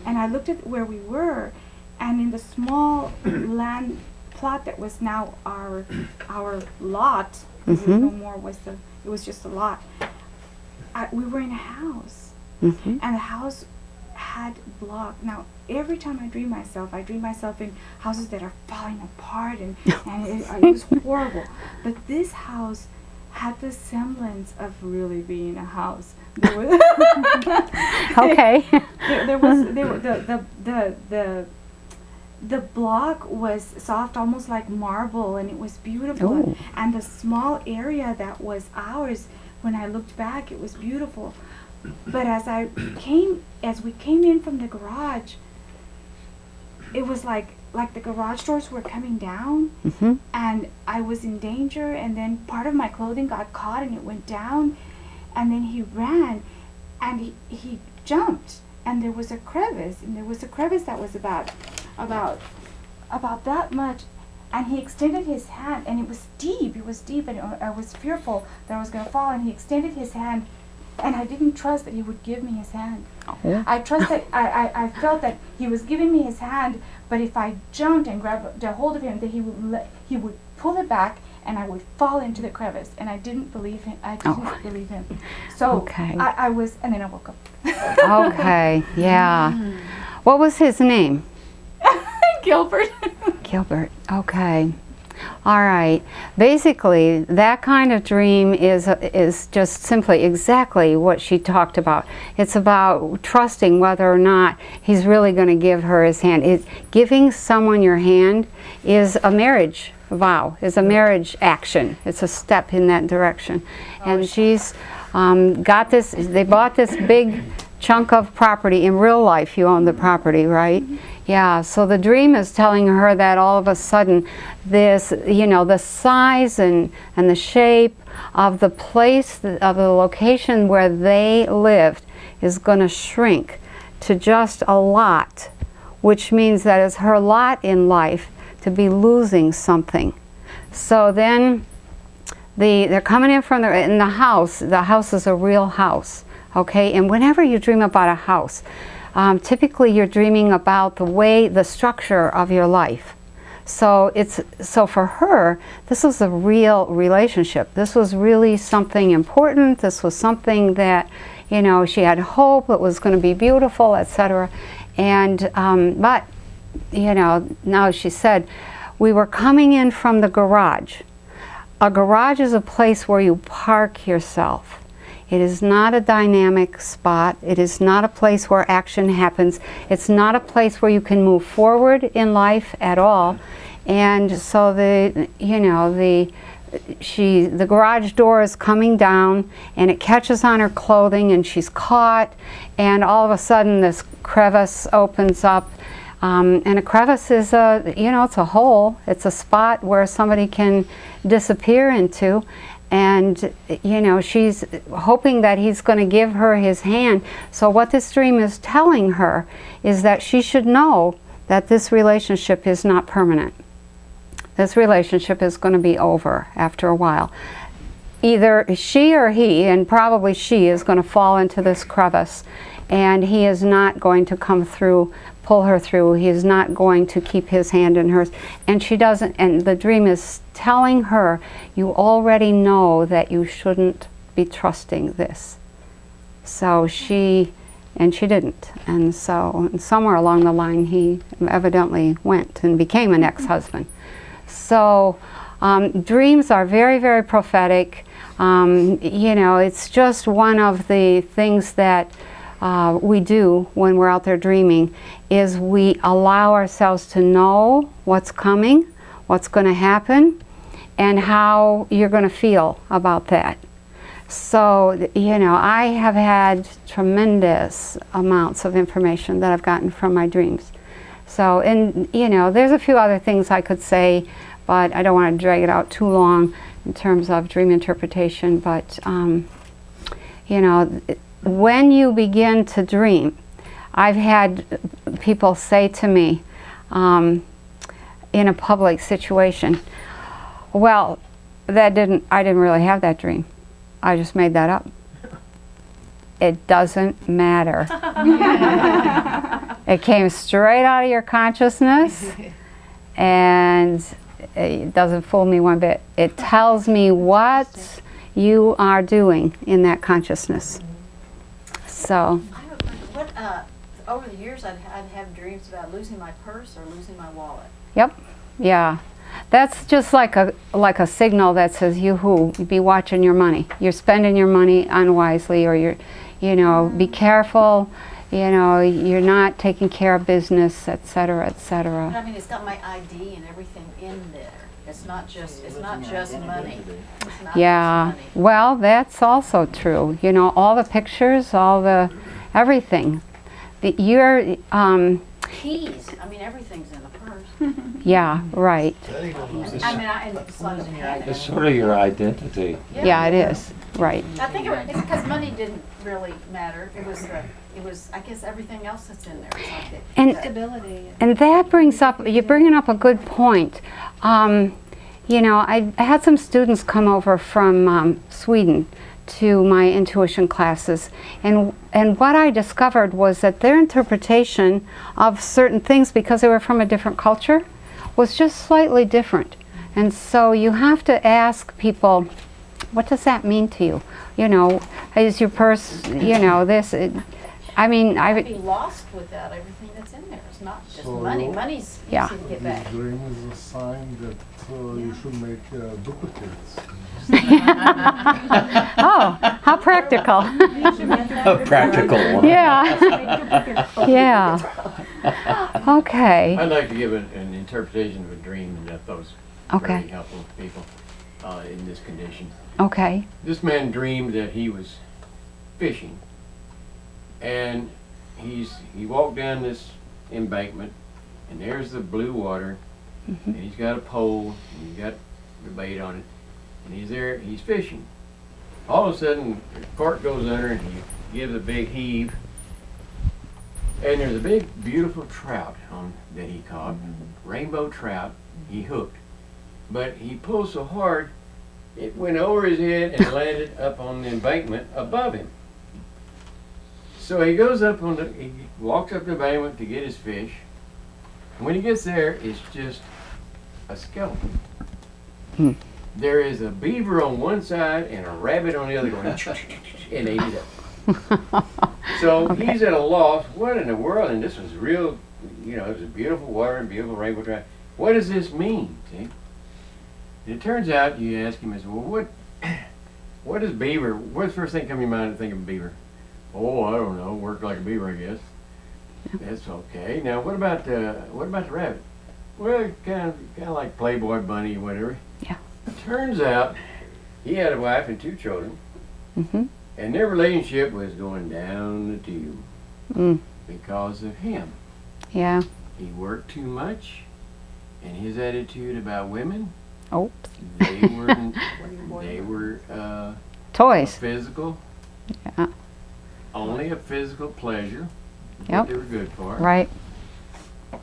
And I looked at where we were, and in the small land plot that was now our lot, because no more it was just a lot. We were in a house, and the house had block. Now, every time I dream myself in houses that are falling apart, and it was horrible. But this house had the semblance of really being a house. There was okay. The block was soft, almost like marble, and it was beautiful. Ooh. And the small area that was ours, when I looked back, it was beautiful. But as we came in from the garage, it was like the garage doors were coming down, and I was in danger. And then part of my clothing got caught, and it went down. And then he ran, and he jumped, and there was a crevice, that was about that much. And he extended his hand, and it was deep, and I was fearful that I was going to fall. And he extended his hand, and I didn't trust that he would give me his hand. Yeah. I trust that I felt that he was giving me his hand, but if I jumped and grabbed the hold of him, that he would pull it back, and I would fall into the crevice. And I didn't believe him. I didn't believe him. So I was, and then I woke up. Okay, yeah. What was his name? Gilbert. Gilbert. Okay. All right. Basically, that kind of dream is just simply exactly what she talked about. It's about trusting whether or not he's really going to give her his hand. Giving someone your hand is a marriage vow, is a marriage action. It's a step in that direction. And she's got this, they bought this big chunk of property. In real life, you own the property, right? Yeah, so the dream is telling her that all of a sudden this, the size and the shape of the place, of the location where they lived is going to shrink to just a lot, which means that it's her lot in life to be losing something. So then they're coming in from the house. The house is a real house, okay? And whenever you dream about a house, typically you're dreaming about the structure of your life. So for her, this was a real relationship. This was really something important. This was something that, she had hope it was going to be beautiful, etc. And but now she said, we were coming in from the garage. A garage is a place where you park yourself. It is not a dynamic spot. It is not a place where action happens. It's not a place where you can move forward in life at all. And so the garage door is coming down, and it catches on her clothing, and she's caught, and all of a sudden this crevice opens up. And a crevice is it's a hole. It's a spot where somebody can disappear into. And, she's hoping that he's going to give her his hand. So what this dream is telling her is that she should know that this relationship is not permanent. This relationship is going to be over after a while. Either she or he, and probably she, is going to fall into this crevice, and he is not going to come through, pull her through. He is not going to keep his hand in hers. And she doesn't, and the dream is telling her, you already know that you shouldn't be trusting this. So she didn't. And so somewhere along the line he evidently went and became an ex-husband. So dreams are very, very prophetic. It's just one of the things that we do when we're out there dreaming, is we allow ourselves to know what's coming, what's going to happen, and how you're going to feel about that. So, I have had tremendous amounts of information that I've gotten from my dreams. So, and there's a few other things I could say, but I don't want to drag it out too long in terms of dream interpretation. But, when you begin to dream, I've had people say to me in a public situation, well, I didn't really have that dream. I just made that up. It doesn't matter. It came straight out of your consciousness, and it doesn't fool me one bit. It tells me what you are doing in that consciousness. So. What over the years I'd have dreams about losing my purse or losing my wallet. Yep. Yeah. That's just like a signal that says, you be watching your money. You're spending your money unwisely, or you're, be careful. You're not taking care of business, etc., etc. But I mean, it's got my ID and everything in there. It's not just money. It's not yeah. just money. Well, that's also true. All the pictures, everything. Keys. I mean, everything's in the purse. Yeah, right. It's sort of your identity. Yeah, it is. Right. I think it's because money didn't really matter. It was I guess everything else that's in there. It's like the stability. And that brings up, you're bringing up a good point. I had some students come over from Sweden to my intuition classes, and what I discovered was that their interpretation of certain things, because they were from a different culture, was just slightly different. And so you have to ask people, what does that mean to you? You know, is your purse, you know, this, I mean, I'd be lost without everything that's in there. It's not just money. Money's easy to get back. The dream is a sign that you should make duplicates. Oh, how practical. A practical one. Yeah. Yeah. Okay. I'd like to give an interpretation of a dream that was very helpful to people in this condition. Okay. This man dreamed that he was fishing, and he walked down this embankment, and there's the blue water, and he's got a pole, and he's got the bait on it, and he's there, he's fishing. All of a sudden, the cork goes under, and he gives a big heave, and there's a big, beautiful trout that he caught, rainbow trout, he hooked. But he pulled so hard, it went over his head and landed up on the embankment above him. So he goes up he walks up the embankment to get his fish. And when he gets there, it's just a skeleton. There is a beaver on one side and a rabbit on the other going, and ate it up. So he's at a loss. What in the world? And this was real, you know, it was a beautiful water and beautiful rainbow trout. What does this mean? See? And it turns out, you ask him, I said, well, what is beaver? What's the first thing come to your mind to think of beaver? Oh, I don't know. Work like a beaver, I guess. That's okay. Now, what about the rabbit? Well, kind of like Playboy bunny or whatever. Yeah. It turns out he had a wife and 2 children, and their relationship was going down the tube because of him. Yeah. He worked too much, and his attitude about women. Oh. They were toys. Physical. Yeah. Only a physical pleasure. Yep. What they were good for. Right.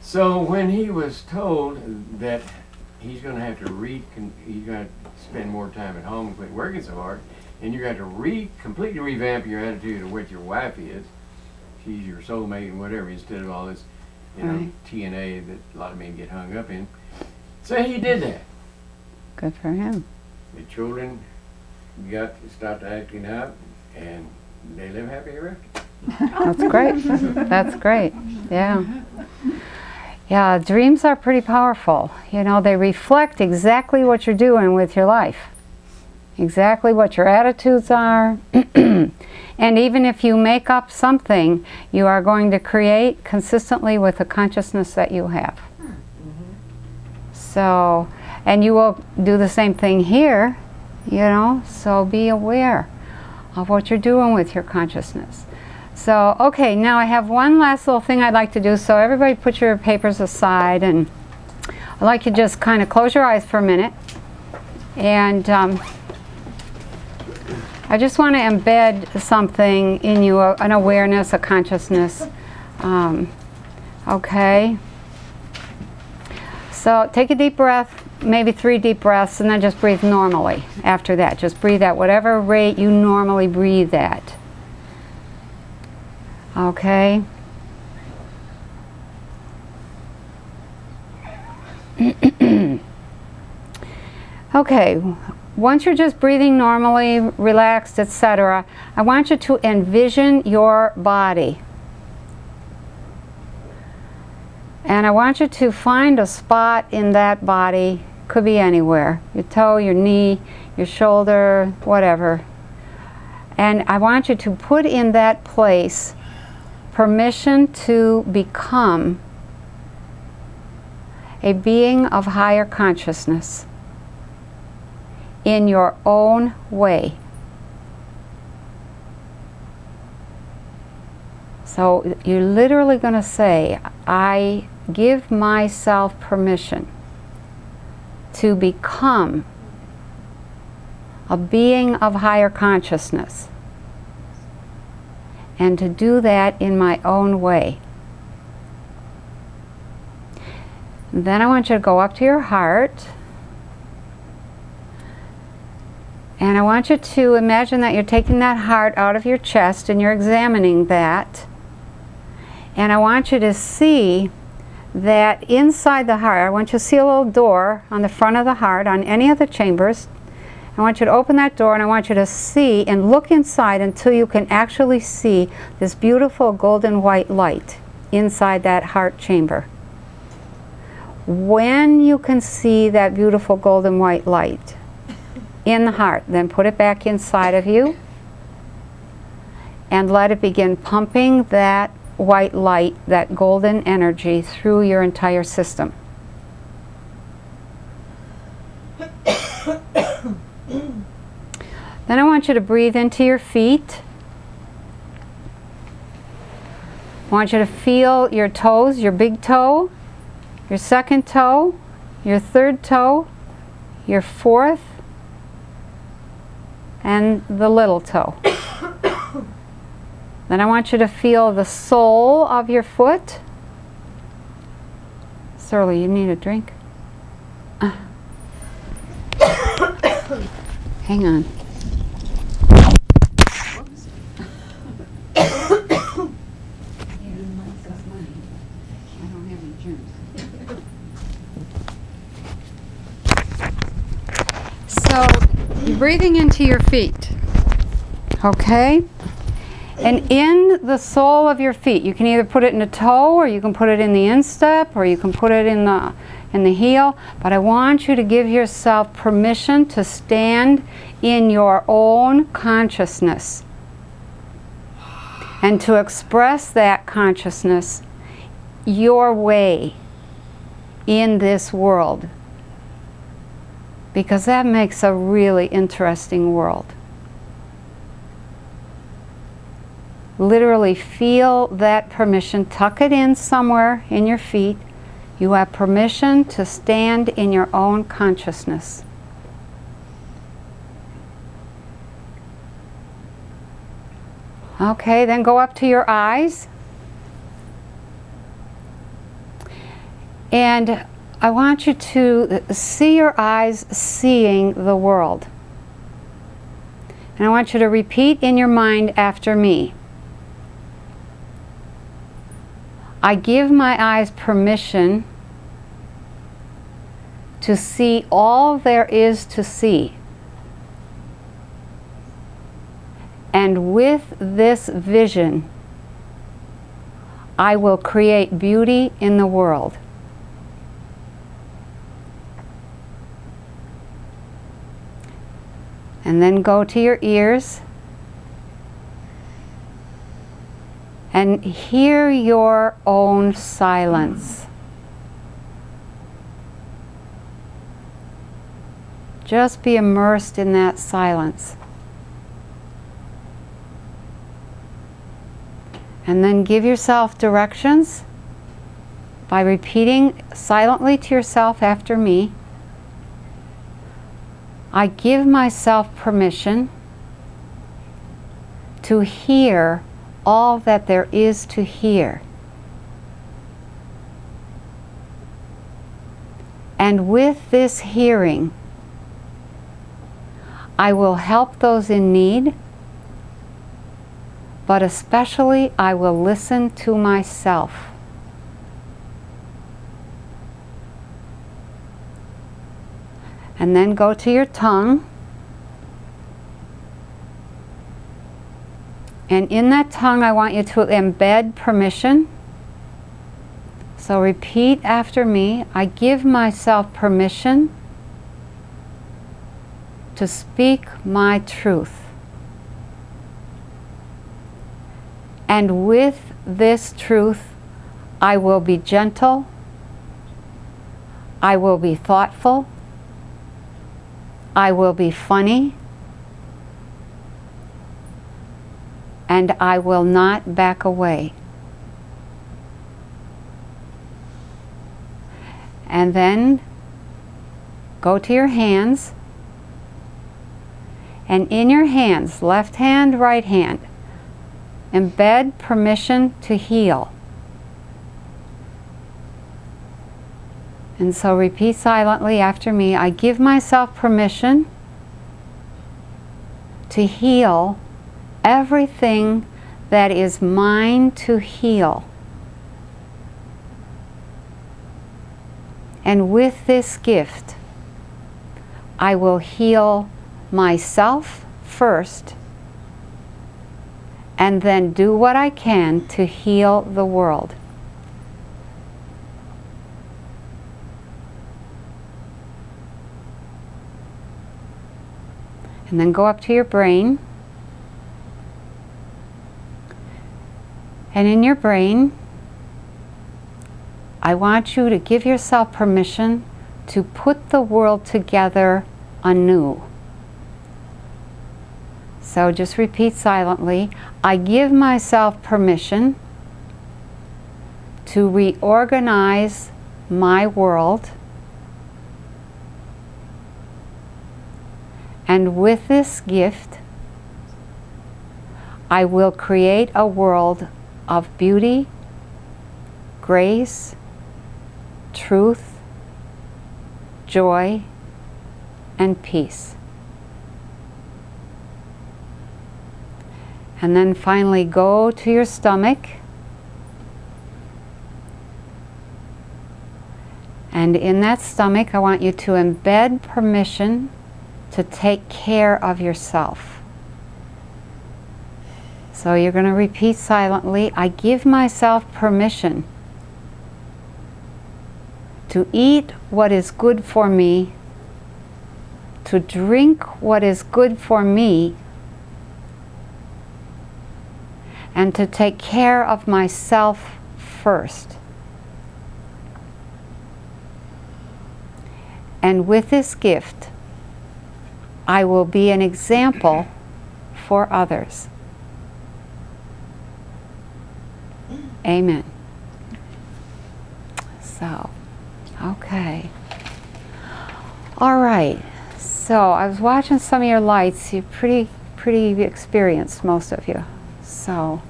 So when he was told that he's going to have to he's going to spend more time at home and quit working so hard, and you're going to have to completely revamp your attitude of what your wife is. She's your soulmate and whatever, instead of all this, you know, TNA that a lot of men get hung up in. So he did that. Good for him. The children stopped acting out, and they live happy ever after. That's great. That's great. Yeah. Yeah, dreams are pretty powerful. You know, they reflect exactly what you're doing with your life. Exactly what your attitudes are. And even if you make up something, you are going to create consistently with the consciousness that you have. So, and you will do the same thing here, you know, so be aware of what you're doing with your consciousness. So, okay, now I have one last little thing I'd like to do. So everybody put your papers aside, and I'd like you to just kind of close your eyes for a minute. And I just want to embed something in you, an awareness, a consciousness. Okay. So take a deep breath, maybe 3 deep breaths, and then just breathe normally after that. Just breathe at whatever rate you normally breathe at. Okay. Okay, once you're just breathing normally, relaxed, etc., I want you to envision your body. And I want you to find a spot in that body, could be anywhere, your toe, your knee, your shoulder, whatever. And I want you to put in that place permission to become a being of higher consciousness in your own way. So you're literally going to say, I give myself permission to become a being of higher consciousness, and to do that in my own way. Then I want you to go up to your heart And I want you to imagine that you're taking that heart out of your chest and you're examining that. And I want you to see that inside the heart, I want you to see a little door on the front of the heart on any of the chambers. I want you to open that door and I want you to see and look inside until you can actually see this beautiful golden white light inside that heart chamber. When you can see that beautiful golden white light in the heart, then put it back inside of you and let it begin pumping that white light, that golden energy through your entire system. Then I want you to breathe into your feet. I want you to feel your toes, your big toe, your second toe, your third toe, your fourth, and the little toe. Then I want you to feel the sole of your foot. Surly, you need a drink? Hang on. So, you're breathing into your feet, okay? And in the sole of your feet, you can either put it in a toe, or you can put it in the instep, or you can put it in the heel. But I want you to give yourself permission to stand in your own consciousness and to express that consciousness your way in this world, because that makes a really interesting world. Literally feel that permission, tuck it in somewhere in your feet. You have permission to stand in your own consciousness. Okay, then go up to your eyes. And I want you to see your eyes seeing the world. And I want you to repeat in your mind after me. I give my eyes permission to see all there is to see. And with this vision, I will create beauty in the world. And then go to your ears and hear your own silence. Just be immersed in that silence. And then give yourself directions by repeating silently to yourself after me. I give myself permission to hear all that there is to hear. And with this hearing, I will help those in need, but especially I will listen to myself. And then go to your tongue. And in that tongue, I want you to embed permission. So repeat after me. I give myself permission to speak my truth. And with this truth, I will be gentle. I will be thoughtful. I will be funny. And I will not back away. And then go to your hands. And in your hands, left hand, right hand, embed permission to heal. And so repeat silently after me. I give myself permission to heal everything that is mine to heal. And with this gift, I will heal myself first, and then do what I can to heal the world. And then go up to your brain. And in your brain, I want you to give yourself permission to put the world together anew. So just repeat silently, I give myself permission to reorganize my world. And with this gift, I will create a world of beauty, grace, truth, joy, and peace. And then finally go to your stomach. And in that stomach, I want you to embed permission to take care of yourself. So you're going to repeat silently, I give myself permission to eat what is good for me, to drink what is good for me, and to take care of myself first. And with this gift, I will be an example for others. Amen. So, okay. All right. So I was watching some of your lights. You're pretty experienced, most of you. So,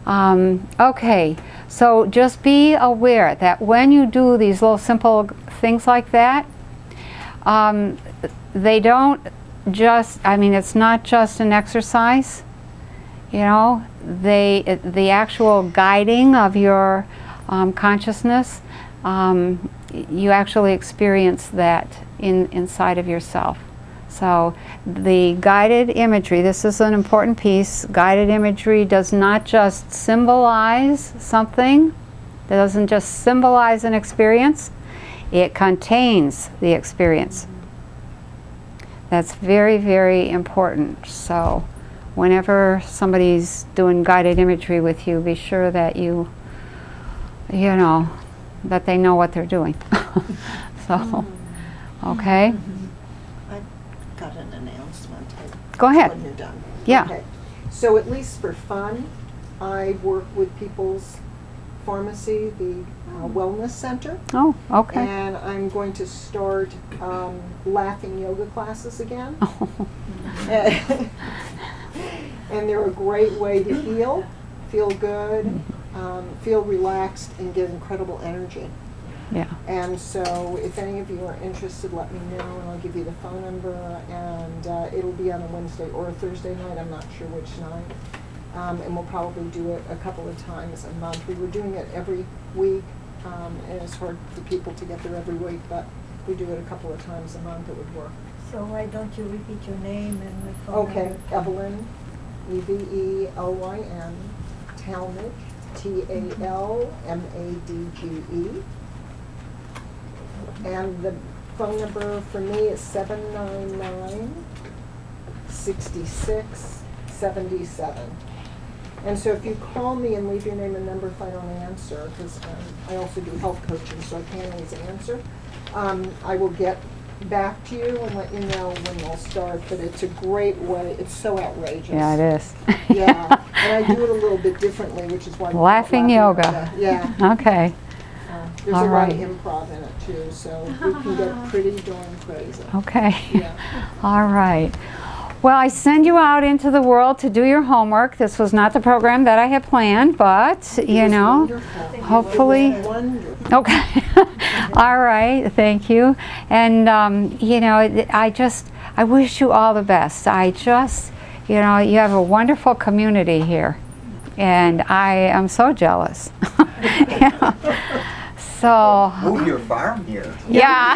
okay. So just be aware that when you do these little simple things like that, they don't just, I mean, it's not just an exercise, you know, the actual guiding of your consciousness, you actually experience that inside of yourself. So the guided imagery, this is an important piece. Guided imagery does not just symbolize something, it doesn't just symbolize an experience, it contains the experience. That's very, very important. So whenever somebody's doing guided imagery with you, be sure that you know, that they know what they're doing. So, okay. I've got an announcement. Go ahead. When you're done. Yeah. Okay. So at least for fun, I work with People's Pharmacy, the Wellness Center. Oh, okay. And I'm going to start laughing yoga classes again. And they're a great way to heal, feel good, feel relaxed, and get incredible energy. Yeah. And so if any of you are interested, let me know, and I'll give you the phone number, and it'll be on a Wednesday or a Thursday night, I'm not sure which night. And we'll probably do it a couple of times a month. We were doing it every week, and it's hard for people to get there every week, but we do it a couple of times a month, it would work. So why don't you repeat your name and the phone Okay, number? Evelyn, Evelyn, Talmadge, Talmadge. And the phone number for me is 799-6677. And so if you call me and leave your name and number if I don't answer, because I also do health coaching, so I can't always answer, I will get back to you and let you know when we'll start. But it's a great way. It's so outrageous. Yeah, it is. Yeah, and I do it a little bit differently, which is why Laughing yoga. Yeah. Okay. There's All a lot right. of improv in it too, so we can get pretty darn crazy. Okay. Yeah. All right. Well, I send you out into the world to do your homework. This was not the program that I had planned, but, you know, Wonderful. hopefully. It was wonderful. Okay. All right. Thank you. And, you know, I wish you all the best. I just you know, you have a wonderful community here, and I am so jealous. Yeah. So move your farm here. Yeah.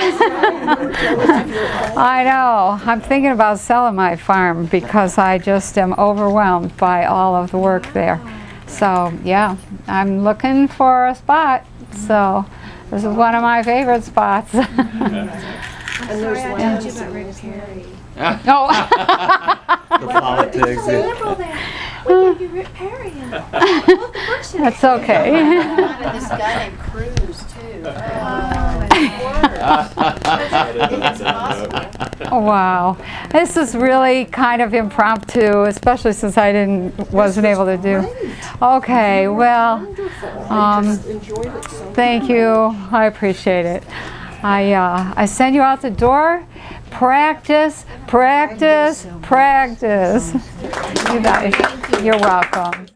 I know. I'm thinking about selling my farm because I just am overwhelmed by all of the work there. So yeah, I'm looking for a spot. So this is one of my favorite spots. And there's Sorry, I land told you about Rick sales. Perry. Oh. The politics. Sample that. We gave you Rick Perry and all the books. That's okay. This guy named Cruz too. Oh, wow. This is really kind of impromptu, especially since I wasn't able to do. Okay, well, thank you. I appreciate it. I send you out the door. Practice, practice, practice. You guys, you're welcome.